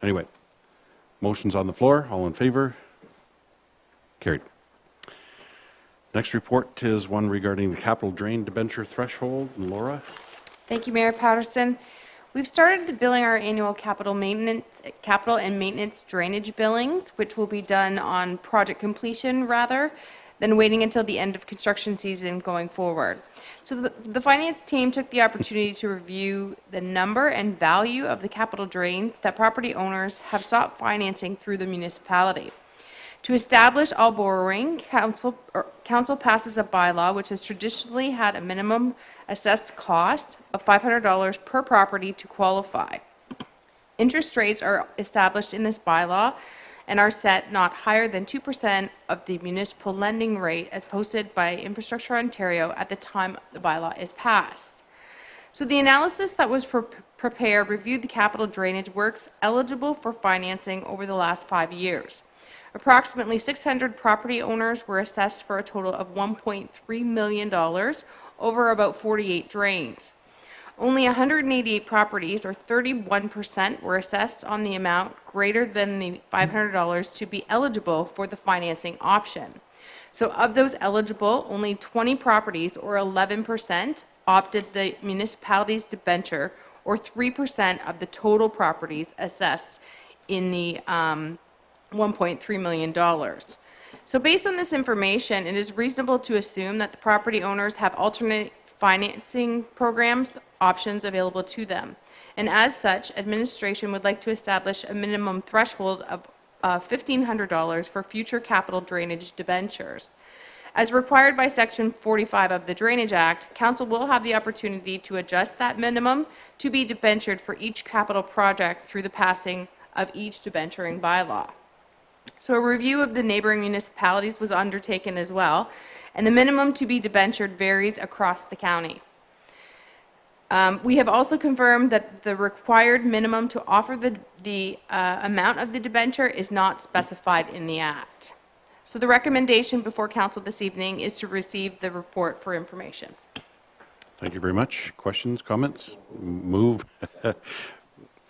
anyway, motion's on the floor. All in favor? Carried. Next report is one regarding the capital drain debenture threshold. Laura? Thank you, Mayor Patterson. We've started billing our annual capital and maintenance drainage billings, which will be done on project completion rather than waiting until the end of construction season going forward. So the finance team took the opportunity to review the number and value of the capital drains that property owners have sought financing through the municipality. To establish all borrowing, council passes a bylaw which has traditionally had a minimum assessed cost of $500 per property to qualify. Interest rates are established in this bylaw and are set not higher than 2% of the municipal lending rate as posted by Infrastructure Ontario at the time the bylaw is passed. So the analysis that was prepared reviewed the capital drainage works eligible for financing over the last 5 years. Approximately 600 property owners were assessed for a total of $1.3 million over about 48 drains. Only 188 properties, or 31%, were assessed on the amount greater than the $500 to be eligible for the financing option. So of those eligible, only 20 properties, or 11%, opted the municipality's debenture, or 3% of the total properties assessed in the $1.3 million. So based on this information, it is reasonable to assume that the property owners have alternate financing programs options available to them. And as such, administration would like to establish a minimum threshold of $1,500 for future capital drainage debentures. As required by Section 45 of the Drainage Act, Council will have the opportunity to adjust that minimum to be debentured for each capital project through the passing of each debenturing bylaw. So a review of the neighboring municipalities was undertaken as well, and the minimum to be debentured varies across the county. We have also confirmed that the required minimum to offer the amount of the debenture is not specified in the Act. So the recommendation before Council this evening is to receive the report for information. Thank you very much. Questions, comments? Move.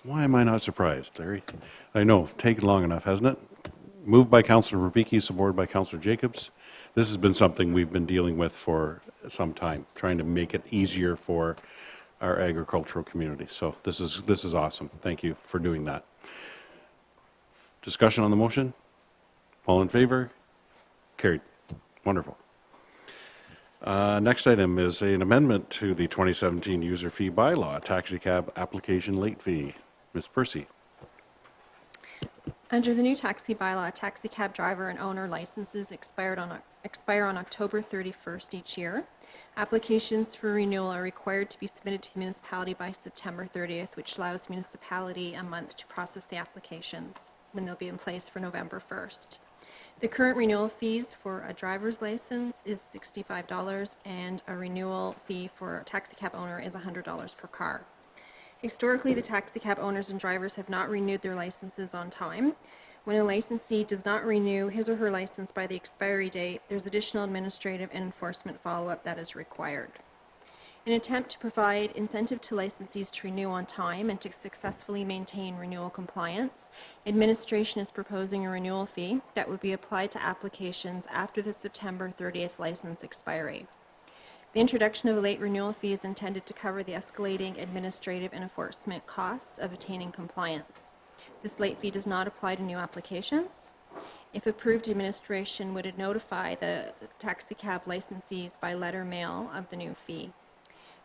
Why am I not surprised, Larry? I know, taken long enough, hasn't it? Moved by Councillor Rubicki, supported by Councillor Jacobs. This has been something we've been dealing with for some time, trying to make it easier for our agricultural community. So this is awesome. Thank you for doing that. Discussion on the motion? All in favor? Carried. Wonderful. Next item is an amendment to the 2017 user fee bylaw, taxi cab application late fee. Ms. Percy. Under the new taxi bylaw, taxi cab driver and owner licenses expire on October 31st each year. Applications for renewal are required to be submitted to the municipality by September 30th, which allows the municipality a month to process the applications when they'll be in place for November 1st. The current renewal fees for a driver's license is $65 and a renewal fee for a taxi cab owner is $100 per car. Historically, the taxi cab owners and drivers have not renewed their licenses on time. When a licensee does not renew his or her license by the expiry date, there's additional administrative and enforcement follow-up that is required. In an attempt to provide incentive to licensees to renew on time and to successfully maintain renewal compliance, administration is proposing a renewal fee that would be applied to applications after the September 30th license expiry. The introduction of a late renewal fee is intended to cover the escalating administrative and enforcement costs of attaining compliance. This late fee does not apply to new applications. If approved, administration would notify the taxi cab licensees by letter mail of the new fee.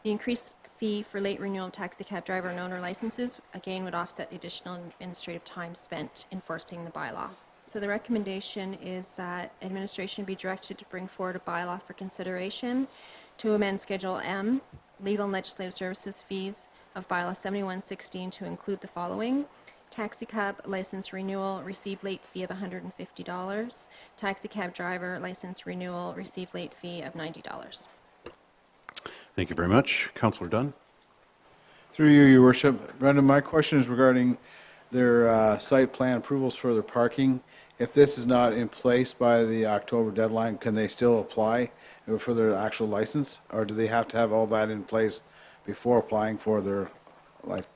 The increased fee for late renewal of taxi cab driver and owner licenses, again, would offset the additional administrative time spent enforcing the bylaw. So the recommendation is that administration be directed to bring forward a bylaw for consideration to amend Schedule M, legal and legislative services fees of bylaw 7116 to include the following: taxi cab license renewal, receive late fee of $150. Taxi cab driver license renewal, receive late fee of $90. Thank you very much. Councillor Dunn. Through you, Your Worship. Brendan, my question is regarding their site plan approvals for their parking. If this is not in place by the October deadline, can they still apply for their actual license? Or do they have to have all that in place before applying for their license?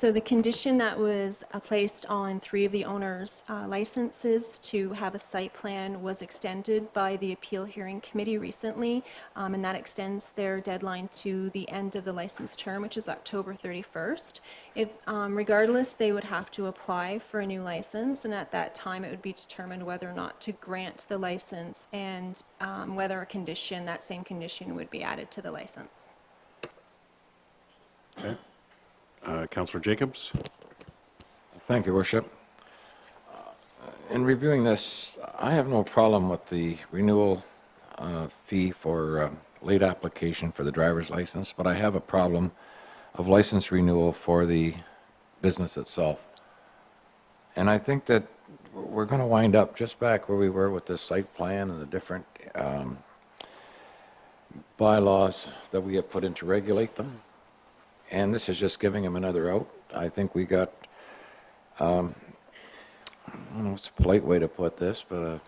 So the condition that was placed on 3 of the owners' licenses to have a site plan was extended by the appeal hearing committee recently, and that extends their deadline to the end of the license term, which is October 31st. If, regardless, they would have to apply for a new license, and at that time, it would be determined whether or not to grant the license and whether a condition, that same condition, would be added to the license. Okay. Councillor Jacobs? Thank you, Worship. In reviewing this, I have no problem with the renewal fee for late application for the driver's license, but I have a problem of license renewal for the business itself. And I think that we're going to wind up just back where we were with this site plan and the different bylaws that we have put in to regulate them. And this is just giving them another out. I think we got, I don't know, it's a polite way to put this, but,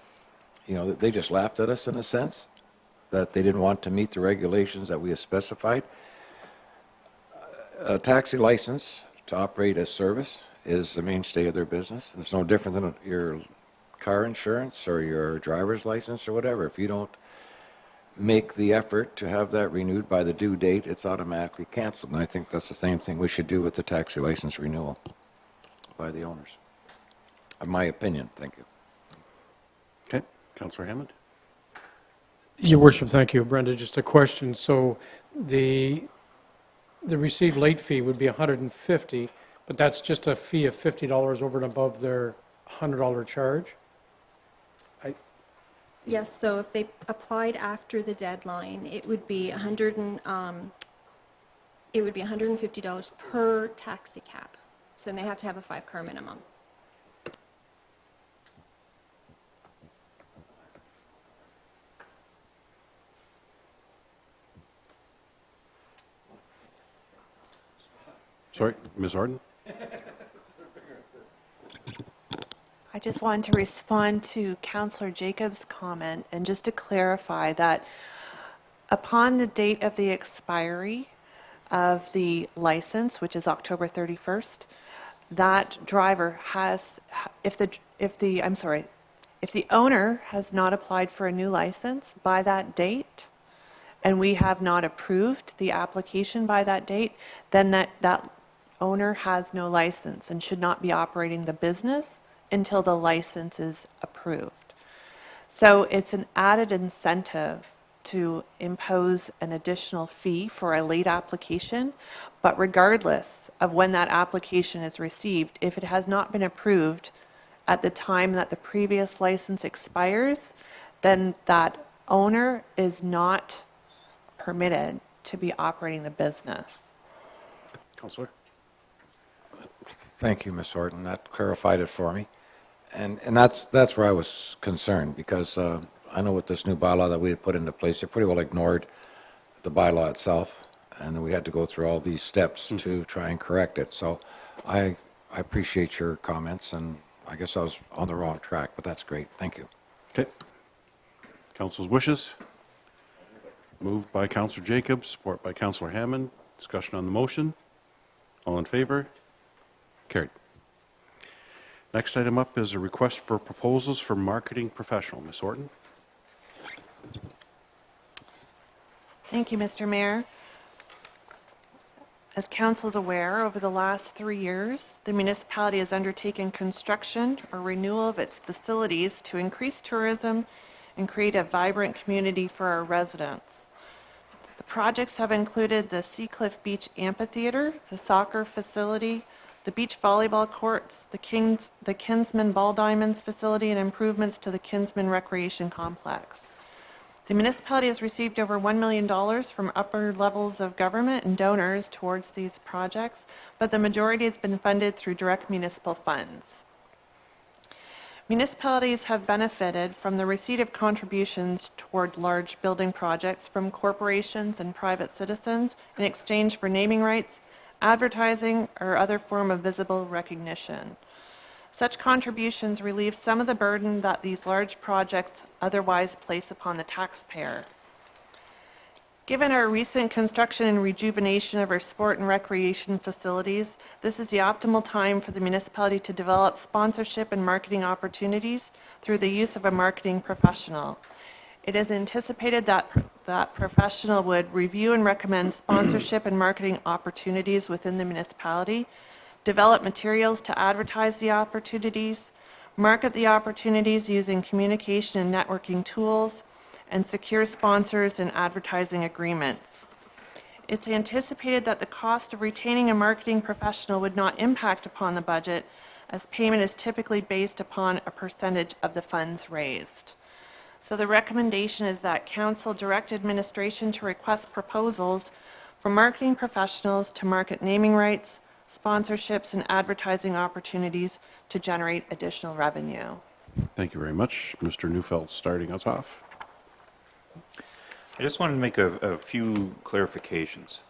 you know, they just laughed at us in a sense, that they didn't want to meet the regulations that we have specified. A taxi license to operate a service is the mainstay of their business. It's no different than your car insurance or your driver's license or whatever. If you don't make the effort to have that renewed by the due date, it's automatically canceled. And I think that's the same thing we should do with the taxi license renewal by the owners. In my opinion, thank you. Okay. Councillor Hammond? Your Worship, thank you. Brenda, just a question. So the received late fee would be $150, but that's just a fee of $50 over and above their $100 charge? Yes, so if they applied after the deadline, it would be $150 per taxi cab. So then they have to have a 5-car minimum. Sorry, Ms. Arden? I just wanted to respond to Councillor Jacobs' comment, and just to clarify that upon the date of the expiry of the license, which is October 31st, that driver has, if the owner has not applied for a new license by that date, and we have not approved the application by that date, then that owner has no license and should not be operating the business until the license is approved. So it's an added incentive to impose an additional fee for a late application, but regardless of when that application is received, if it has not been approved at the time that the previous license expires, then that owner is not permitted to be operating the business. Councillor? Thank you, Ms. Horton. That clarified it for me. And that's where I was concerned, because I know with this new bylaw that we had put into place, they pretty well ignored the bylaw itself, and then we had to go through all these steps to try and correct it. So I appreciate your comments, and I guess I was on the wrong track, but that's great. Thank you. Okay. Council's wishes. Moved by Councillor Jacobs, support by Councillor Hammond. Discussion on the motion. All in favor? Carried. Next item up is a request for proposals for marketing professional. Ms. Horton? Thank you, Mr. Mayor. As council is aware, over the last 3 years, the municipality has undertaken construction or renewal of its facilities to increase tourism and create a vibrant community for our residents. The projects have included the Seacliff Beach Amphitheater, the soccer facility, the beach volleyball courts, the Kinsman Ball Diamonds facility, and improvements to the Kinsman Recreation Complex. The municipality has received over $1 million from upper levels of government and donors towards these projects, but the majority has been funded through direct municipal funds. Municipalities have benefited from the receipt of contributions toward large building projects from corporations and private citizens in exchange for naming rights, advertising, or other form of visible recognition. Such contributions relieve some of the burden that these large projects otherwise place upon the taxpayer. Given our recent construction and rejuvenation of our sport and recreation facilities, this is the optimal time for the municipality to develop sponsorship and marketing opportunities through the use of a marketing professional. It is anticipated that that professional would review and recommend sponsorship and marketing opportunities within the municipality, develop materials to advertise the opportunities, market the opportunities using communication and networking tools, and secure sponsors and advertising agreements. It's anticipated that the cost of retaining a marketing professional would not impact upon the budget, as payment is typically based upon a percentage of the funds raised. So the recommendation is that council direct administration to request proposals for marketing professionals to market naming rights, sponsorships, and advertising opportunities to generate additional revenue. Thank you very much. Mr. Neufeld starting us off. I just wanted to make a few clarifications.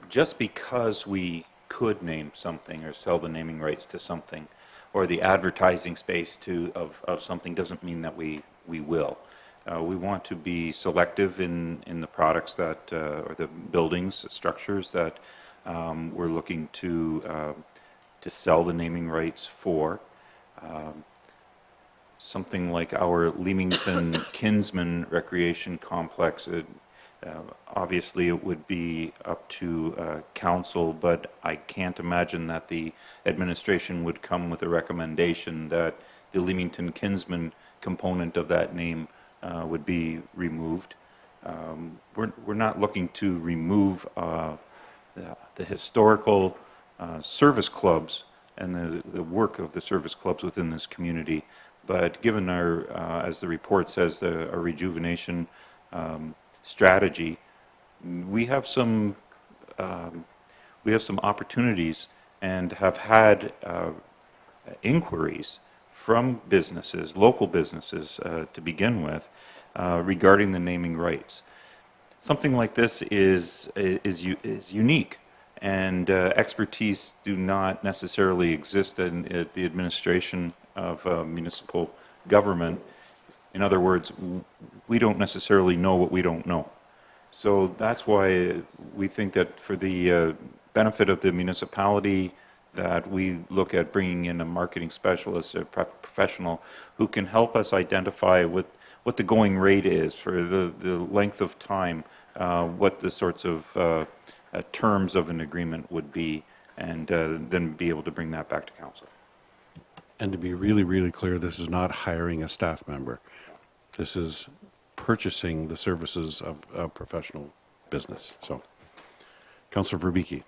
Just because we could name something or sell the naming rights to something, or the advertising space of something, doesn't mean that we will. We want to be selective in the products that, or the buildings, structures that we're looking to sell the naming rights for. Something like our Leamington Kinsman Recreation Complex, obviously it would be up to council, but I can't imagine that the administration would come with a recommendation that the Leamington Kinsman component of that name would be removed. We're not looking to remove the historical service clubs and the work of the service clubs within this community. But given our, as the report says, a rejuvenation strategy, we have some opportunities and have had inquiries from businesses, local businesses to begin with, regarding the naming rights. Something like this is unique, and expertise do not necessarily exist at the administration of municipal government. In other words, we don't necessarily know what we don't know. So that's why we think that for the benefit of the municipality, that we look at bringing in a marketing specialist, a professional who can help us identify what the going rate is for the length of time, what the sorts of terms of an agreement would be, and then be able to bring that back to council. And to be really, really clear, this is not hiring a staff member. This is purchasing the services of a professional business. So, Councillor Verbeke.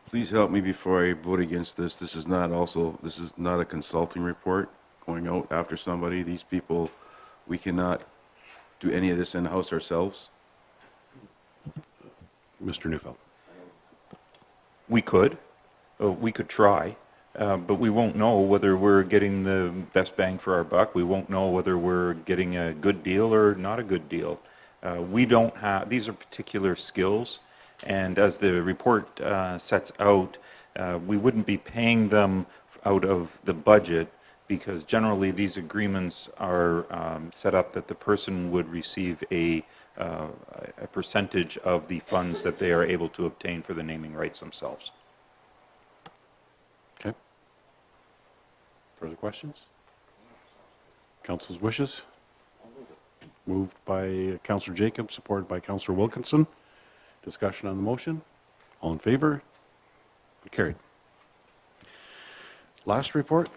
Please help me before I vote against this. This is not a consulting report going out after somebody. These people, we cannot do any of this in-house ourselves. Mr. Neufeld. We could try. But we won't know whether we're getting the best bang for our buck. We won't know whether we're getting a good deal or not a good deal. We don't have, these are particular skills, and as the report sets out, we wouldn't be paying them out of the budget, because generally these agreements are set up that the person would receive a percentage of the funds that they are able to obtain for the naming rights themselves. Okay. Further questions? Council's wishes? Moved by Councillor Jacobs, supported by Councillor Wilkinson. Discussion on the motion? All in favor? Carried. Last report.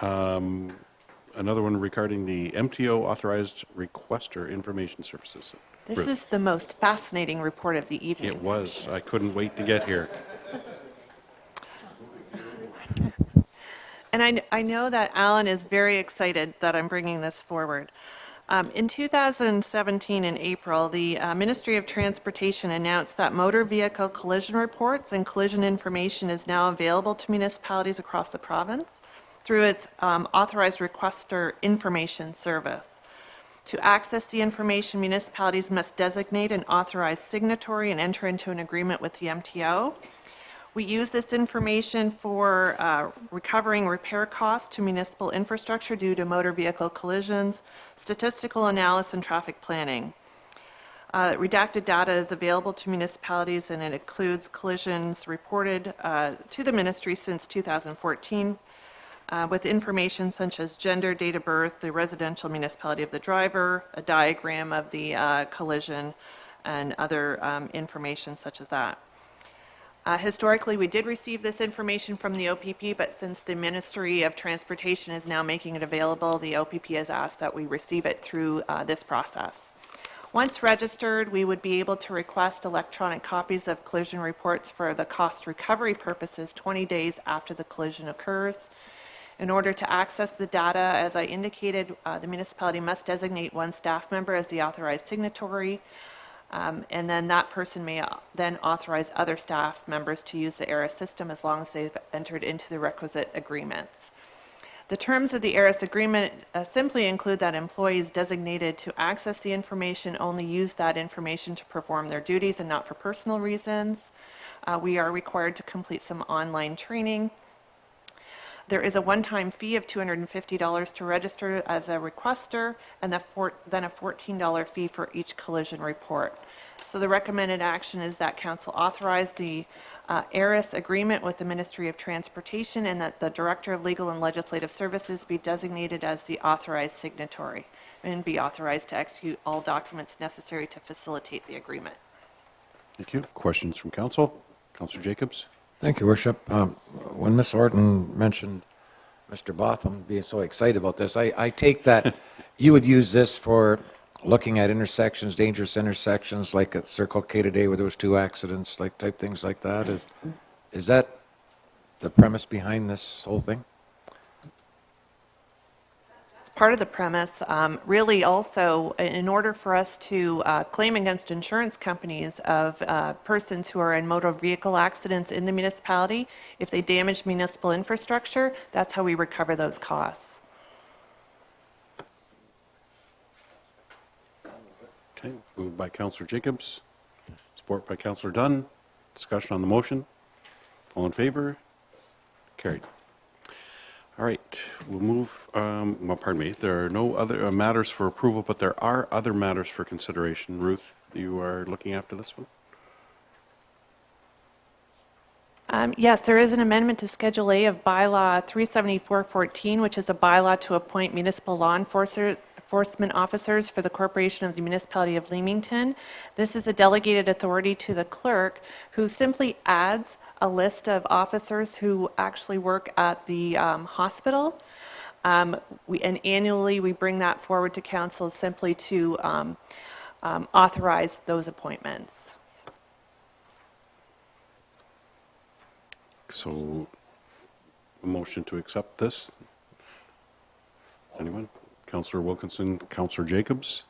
Another one regarding the MTO authorized requester information services. This is the most fascinating report of the evening. It was. I couldn't wait to get here. And I know that Alan is very excited that I'm bringing this forward. In 2017, in April, the Ministry of Transportation announced that motor vehicle collision reports and collision information is now available to municipalities across the province through its authorized requester information service. To access the information, municipalities must designate an authorized signatory and enter into an agreement with the MTO. We use this information for recovering repair costs to municipal infrastructure due to motor vehicle collisions, statistical analysis, and traffic planning. Redacted data is available to municipalities, and it includes collisions reported to the ministry since 2014, with information such as gender, date of birth, the residential municipality of the driver, a diagram of the collision, and other information such as that. Historically, we did receive this information from the OPP, but since the Ministry of Transportation is now making it available, the OPP has asked that we receive it through this process. Once registered, we would be able to request electronic copies of collision reports for the cost recovery purposes 20 days after the collision occurs. In order to access the data, as I indicated, the municipality must designate one staff member as the authorized signatory, and then that person may then authorize other staff members to use the ERIS system as long as they've entered into the requisite agreements. The terms of the ERIS agreement simply include that employees designated to access the information only use that information to perform their duties and not for personal reasons. We are required to complete some online training. There is a one-time fee of $250 to register as a requester, and then a $14 fee for each collision report. So the recommended action is that Council authorize the ERIS agreement with the Ministry of Transportation, and that the Director of Legal and Legislative Services be designated as the authorized signatory and be authorized to execute all documents necessary to facilitate the agreement. Thank you. Questions from council? Councillor Jacobs? Thank you, Worship. When Ms. Orton mentioned Mr. Botham being so excited about this, I take that you would use this for looking at intersections, dangerous intersections, like at Circle K today where there was 2 accidents, like type things like that. Is that the premise behind this whole thing? Part of the premise, really also, in order for us to claim against insurance companies of persons who are in motor vehicle accidents in the municipality, if they damage municipal infrastructure, that's how we recover those costs. Okay, moved by Councillor Jacobs, support by Councillor Dunn. Discussion on the motion. All in favor? Carried. All right, we'll move, well, pardon me, there are no other matters for approval, but there are other matters for consideration. Ruth, you are looking after this one? Yes, there is an amendment to Schedule A of Bylaw 37414, which is a bylaw to appoint municipal law enforcement officers for the Corporation of the Municipality of Leamington. This is a delegated authority to the clerk, who simply adds a list of officers who actually work at the hospital. And annually, we bring that forward to council simply to authorize those appointments. So, a motion to accept this? Anyone? Councillor Wilkinson, Councillor Jacobs?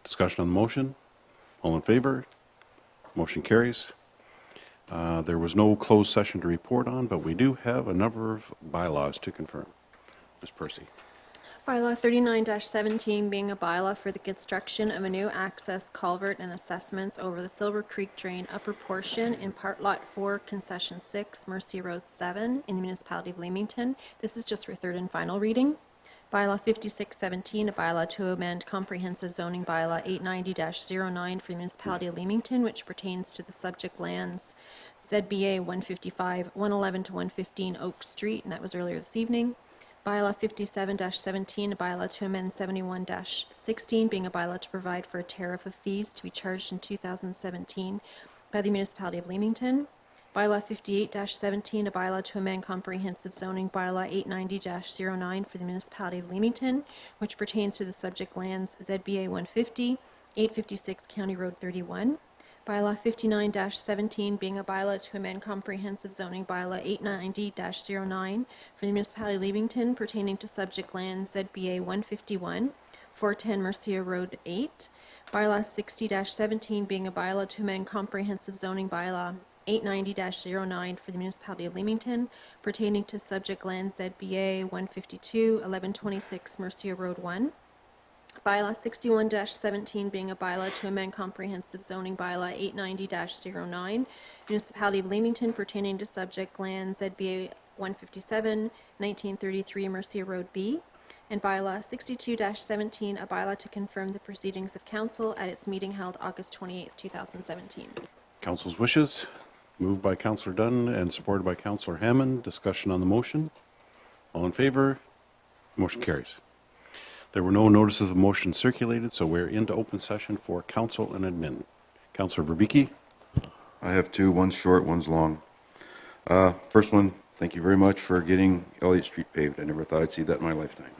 Discussion on the motion? All in favor? Motion carries. There was no closed session to report on, but we do have a number of bylaws to confirm. Ms. Percy. Bylaw 39-17 being a bylaw for the construction of a new access culvert and assessments over the Silver Creek Drain upper portion in Part Lot 4, Concession 6, Mercy Road 7 in the municipality of Leamington. This is just for third and final reading. Bylaw 56-17, a bylaw to amend comprehensive zoning bylaw 890-09 for the municipality of Leamington, which pertains to the subject lands ZBA 155, 111 to 115 Oak Street, and that was earlier this evening. Bylaw 57-17, a bylaw to amend 71-16, being a bylaw to provide for a tariff of fees to be charged in 2017 by the municipality of Leamington. Bylaw 58-17, a bylaw to amend comprehensive zoning bylaw 890-09 for the municipality of Leamington, which pertains to the subject lands ZBA 150, 856 County Road 31. Bylaw 59-17 being a bylaw to amend comprehensive zoning bylaw 890-09 for the municipality of Leamington pertaining to subject lands ZBA 151, 410 Mercia Road 8. Bylaw 60-17 being a bylaw to amend comprehensive zoning bylaw 890-09 for the municipality of Leamington pertaining to subject lands ZBA 152, 1126 Mercia Road 1. Bylaw 61-17 being a bylaw to amend comprehensive zoning bylaw 890-09, Municipality of Leamington pertaining to subject land ZBA 157, 1933 Mercia Road B. And bylaw 62-17, a bylaw to confirm the proceedings of council at its meeting held August 28, 2017. Council's wishes. Moved by Councillor Dunn and supported by Councillor Hammond. Discussion on the motion. All in favor? Motion carries. There were no notices of motion circulated, so we're into open session for council and admin. Councillor Verbicki. I have two, one's short, one's long. First one, thank you very much for getting Elliott Street paved. I never thought I'd see that in my lifetime.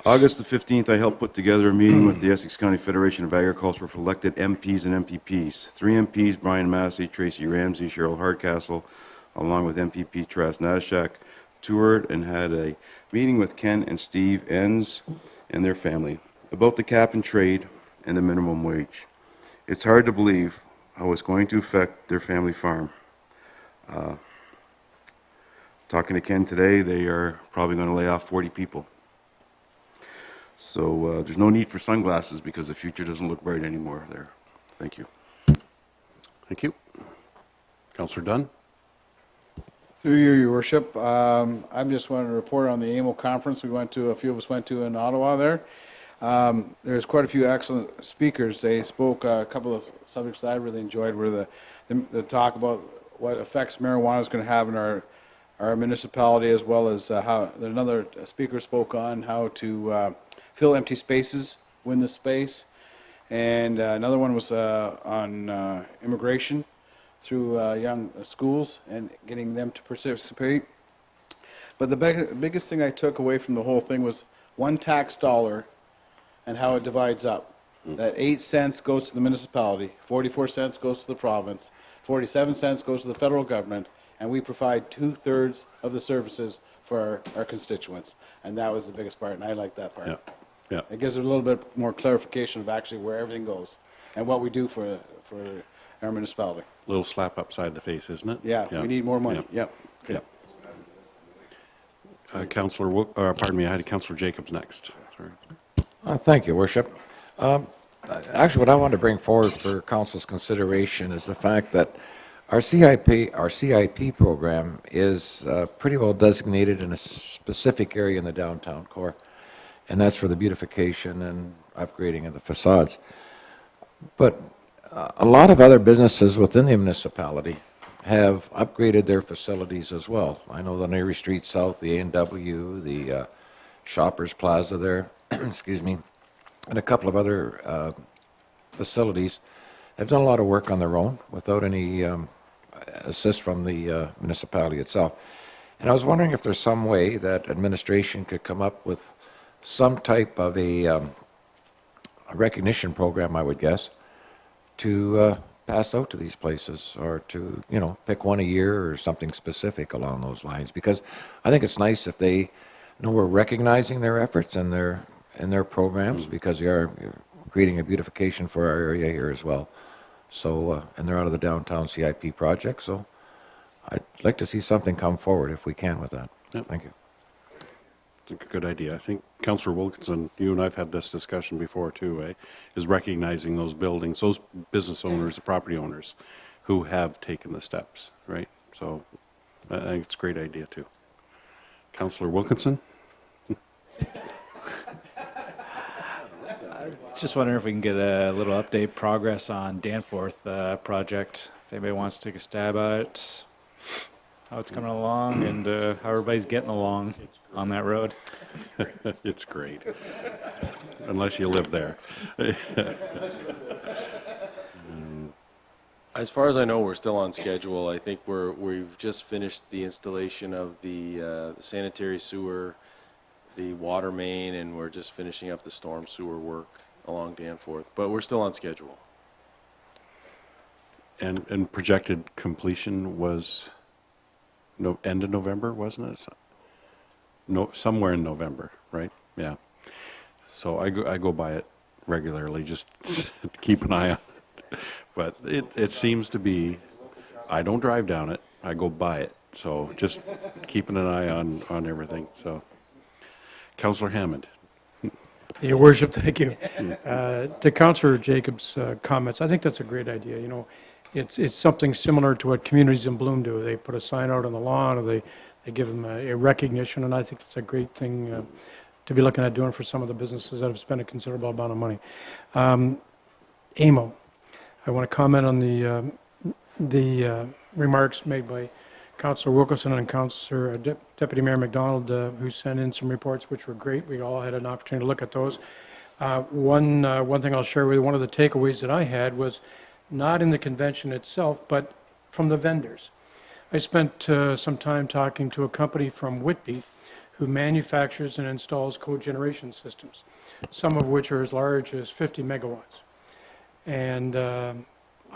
August the 15th, I helped put together a meeting with the Essex County Federation of Agriculture for elected MPs and MPPs. 3 MPs, Brian Massey, Tracy Ramsey, Cheryl Hardcastle, along with MPP Taras Nadashak, toured and had a meeting with Ken and Steve Enns and their family about the cap and trade and the minimum wage. It's hard to believe how it's going to affect their family farm. Talking to Ken today, they are probably going to lay off 40 people. So there's no need for sunglasses because the future doesn't look bright anymore there. Thank you. Thank you. Councillor Dunn. Through you, Your Worship, I just wanted to report on the AMO conference we went to, a few of us went to in Ottawa there. There's quite a few excellent speakers. They spoke a couple of subjects that I really enjoyed were the talk about what effects marijuana is going to have in our municipality, as well as how another speaker spoke on how to fill empty spaces, win the space. And another one was on immigration through young schools and getting them to participate. But the biggest thing I took away from the whole thing was one tax dollar and how it divides up. That 8 cents goes to the municipality, 44 cents goes to the province, 47 cents goes to the federal government, and we provide 2/3 of the services for our constituents. And that was the biggest part, and I like that part. Yeah. Yeah. It gives it a little bit more clarification of actually where everything goes and what we do for our municipality. Little slap upside the face, isn't it? Yeah, we need more money. Yeah. Yep. Councillor, pardon me, I had Councillor Jacobs next. Sorry. Thank you, Worship. Actually, what I want to bring forward for council's consideration is the fact that our CIP program is pretty well designated in a specific area in the downtown core, and that's for the beautification and upgrading of the facades. But a lot of other businesses within the municipality have upgraded their facilities as well. I know the Navy Street South, the A&W, the Shoppers Plaza there, excuse me, and a couple of other facilities have done a lot of work on their own without any assist from the municipality itself. And I was wondering if there's some way that administration could come up with some type of a recognition program, I would guess, to pass out to these places, or to, pick one a year or something specific along those lines. Because I think it's nice if they know we're recognizing their efforts and their programs, because they are creating a beautification for our area here as well. So, and they're out of the downtown CIP project, so I'd like to see something come forward if we can with that. Yep. Thank you. It's a good idea. I think Councillor Wilkinson, you and I have had this discussion before too, is recognizing those buildings, those business owners, the property owners who have taken the steps, right? So I think it's a great idea too. Councillor Wilkinson? Just wondering if we can get a little update progress on Danforth project. If anybody wants to take a stab at it, how it's coming along, and how everybody's getting along on that road. It's great. Unless you live there. As far as I know, we're still on schedule. I think we've just finished the installation of the sanitary sewer, the water main, and we're just finishing up the storm sewer work along Danforth. But we're still on schedule. And projected completion was end of November, wasn't it? No, somewhere in November, right? Yeah. So I go by it regularly, just to keep an eye on it. But it seems to be, I don't drive down it, I go by it. So just keeping an eye on everything. So, Councillor Hammond. Your worship, thank you. To Councillor Jacobs' comments, I think that's a great idea. You know, it's something similar to what Communities in Bloom do. They put a sign out on the lawn, or they give them a recognition, and I think it's a great thing to be looking at doing for some of the businesses that have spent a considerable amount of money. AMO, I want to comment on the remarks made by Councillor Wilkerson and Councillor Deputy Mayor McDonald, who sent in some reports which were great. We all had an opportunity to look at those. One thing I'll share with you, one of the takeaways that I had was not in the convention itself, but from the vendors. I spent some time talking to a company from Whitby who manufactures and installs cogeneration systems, some of which are as large as 50 megawatts. And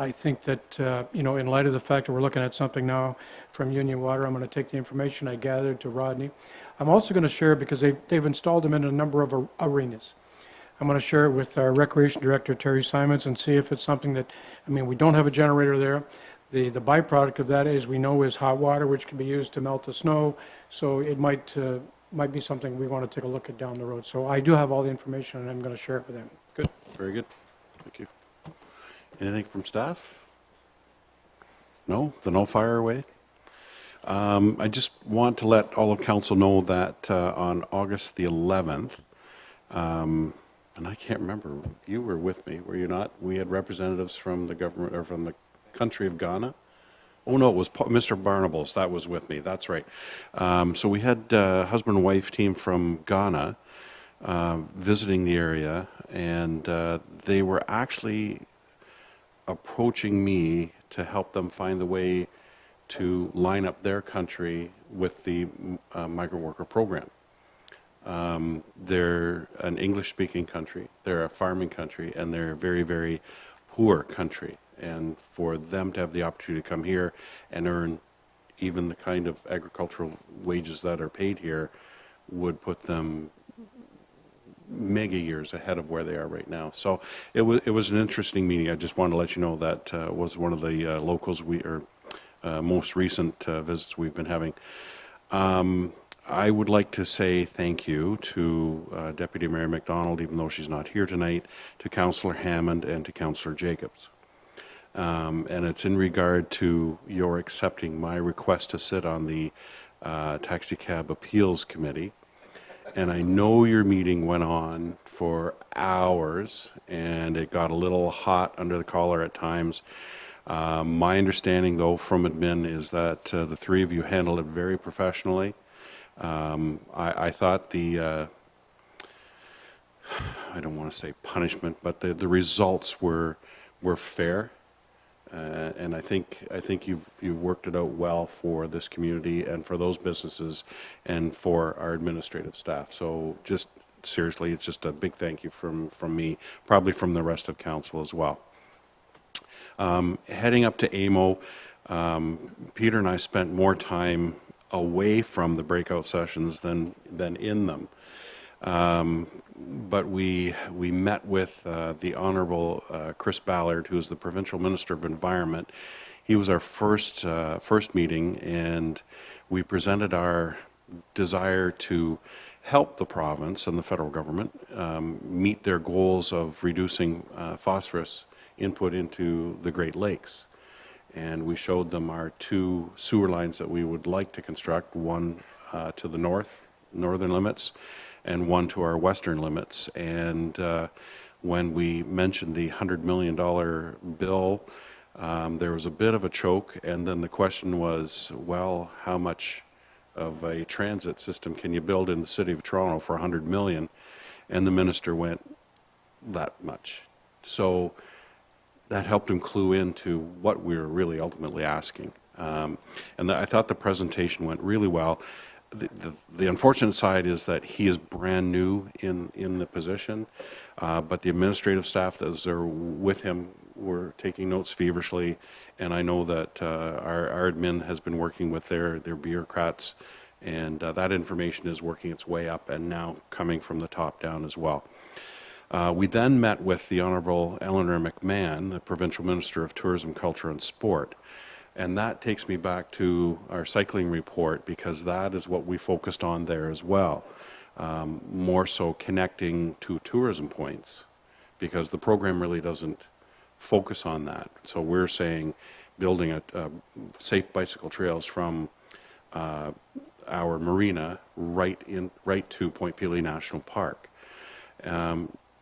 I think that, you know, in light of the fact that we're looking at something now from Union Water, I'm going to take the information I gathered to Rodney. I'm also going to share, because they've installed them in a number of arenas. I'm going to share it with our Recreation Director, Terry Simons, and see if it's something that, I mean, we don't have a generator there. The byproduct of that, is we know, is hot water, which can be used to melt the snow. So it might be something we want to take a look at down the road. So I do have all the information, and I'm going to share it with them. Good, very good. Thank you. Anything from staff? No? Then I'll fire away. I just want to let all of council know that on August the 11th, and I can't remember, you were with me, were you not? We had representatives from the government, or from the country of Ghana. Oh no, it was Mr. Barnables, that was with me, that's right. So we had husband and wife team from Ghana visiting the area, and they were actually approaching me to help them find the way to line up their country with the migrant worker program. They're an English-speaking country, they're a farming country, and they're a very, very poor country. And for them to have the opportunity to come here and earn even the kind of agricultural wages that are paid here would put them mega years ahead of where they are right now. So it was an interesting meeting. I just wanted to let you know that was one of the locals most recent visits we've been having. I would like to say thank you to Deputy Mayor McDonald, even though she's not here tonight, to Councillor Hammond and to Councillor Jacobs. And it's in regard to your accepting my request to sit on the Taxi Cab Appeals Committee. And I know your meeting went on for hours, and it got a little hot under the collar at times. My understanding, though, from admin is that the three of you handled it very professionally. I thought the, I don't want to say punishment, but the results were fair. And I think you've worked it out well for this community and for those businesses and for our administrative staff. So just seriously, it's just a big thank you from me, probably from the rest of council as well. Heading up to AMO, Peter and I spent more time away from the breakout sessions than in them. But we met with the Honorable Chris Ballard, who is the Provincial Minister of Environment. He was our first meeting, and we presented our desire to help the province and the federal government meet their goals of reducing phosphorus input into the Great Lakes. And we showed them our two sewer lines that we would like to construct, one to the northern limits, and one to our western limits. And when we mentioned the $100 million bill, there was a bit of a choke, and then the question was, well, how much of a transit system can you build in the city of Toronto for $100 million? And the minister went, that much. So that helped him clue into what we were really ultimately asking. And I thought the presentation went really well. The unfortunate side is that he is brand new in the position, but the administrative staff that are with him were taking notes feverishly, and I know that our admin has been working with their bureaucrats, and that information is working its way up and now coming from the top down as well. We then met with the Honourable Eleanor McMahon, the Provincial Minister of Tourism, Culture and Sport. And that takes me back to our cycling report, because that is what we focused on there as well. more so connecting to tourism points, because the program really doesn't focus on that. So we're saying building a safe bicycle trails from our marina right to Point Pelee National Park.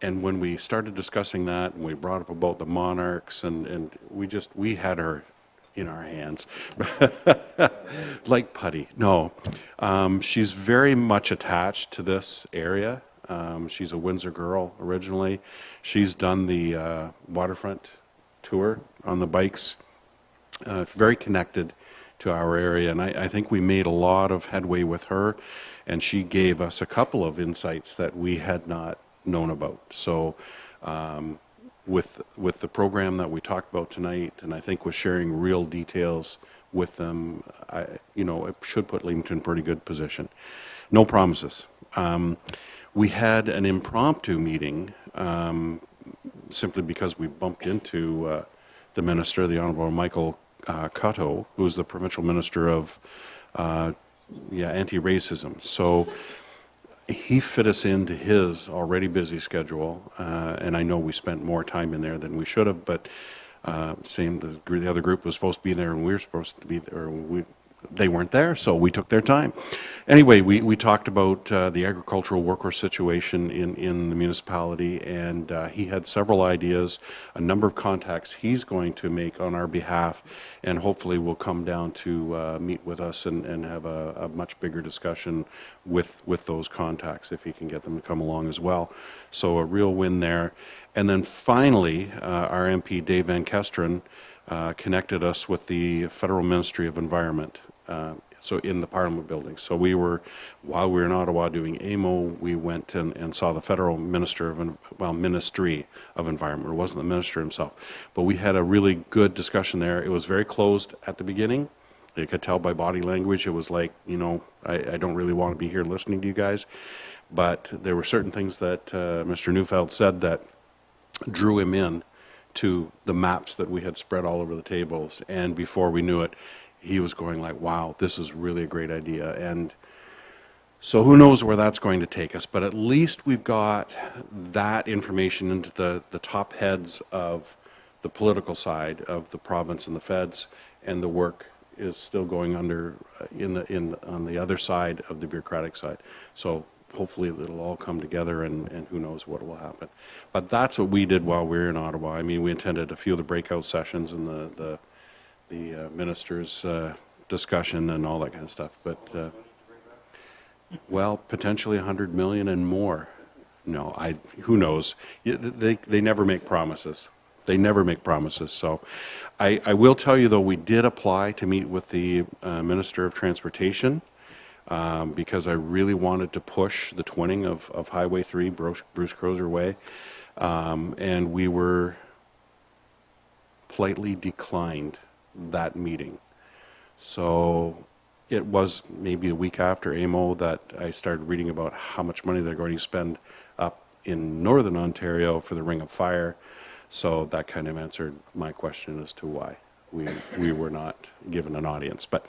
And when we started discussing that, and we brought up about the monarchs, and we had her in our hands, like putty. No, she's very much attached to this area. She's a Windsor girl originally. She's done the waterfront tour on the bikes. Very connected to our area, and I think we made a lot of headway with her, and she gave us a couple of insights that we had not known about. So with the program that we talked about tonight, and I think with sharing real details with them, it should put Leamington in a pretty good position. No promises. We had an impromptu meeting simply because we bumped into the minister, the Honourable Michael Cutto, who's the provincial minister of anti-racism. So he fit us into his already busy schedule, and I know we spent more time in there than we should have, but the other group was supposed to be there, and we were supposed to be there, they weren't there, so we took their time. Anyway, we talked about the agricultural workforce situation in the municipality, and he had several ideas, a number of contacts he's going to make on our behalf, and hopefully will come down to meet with us and have a much bigger discussion with those contacts, if he can get them to come along as well. So a real win there. And then finally, our MP Dave Van Kesteren connected us with the Federal Ministry of Environment, so in the Parliament building. So while we were in Ottawa doing AMO, we went and saw the Federal Ministry of Environment. It wasn't the minister himself, but we had a really good discussion there. It was very closed at the beginning. You could tell by body language. It was like, I don't really want to be here listening to you guys. But there were certain things that Mr. Neufeld said that drew him in to the maps that we had spread all over the tables, and before we knew it, he was going like, wow, this is really a great idea. And so who knows where that's going to take us, but at least we've got that information into the top heads of the political side of the province and the feds, and the work is still going on the other side of the bureaucratic side. So hopefully it'll all come together, and who knows what will happen. But that's what we did while we were in Ottawa. I mean, we attended a few of the breakout sessions and the minister's discussion and all that kind of stuff. But, well, potentially 100 million and more. No, who knows? They never make promises. They never make promises. So I will tell you, though, we did apply to meet with the Minister of Transportation, because I really wanted to push the twinning of Highway 3, Bruce Crozer Way, and we were politely declined that meeting. So it was maybe a week after AMO that I started reading about how much money they're going to spend up in Northern Ontario for the Ring of Fire. So that kind of answered my question as to why we were not given an audience. But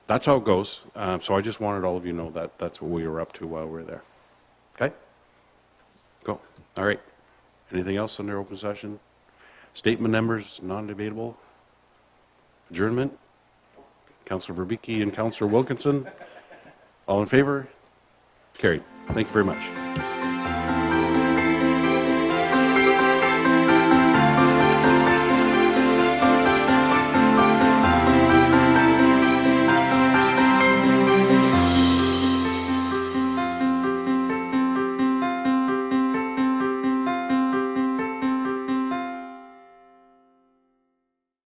that's how it goes. So I just wanted all of you to know that that's what we were up to while we were there. Okay? Go. All right. Anything else under open session? Statement members, non-debatable? Adjournment? Councillor Verbicki and Councillor Wilkinson? All in favor? Carried. Thank you very much.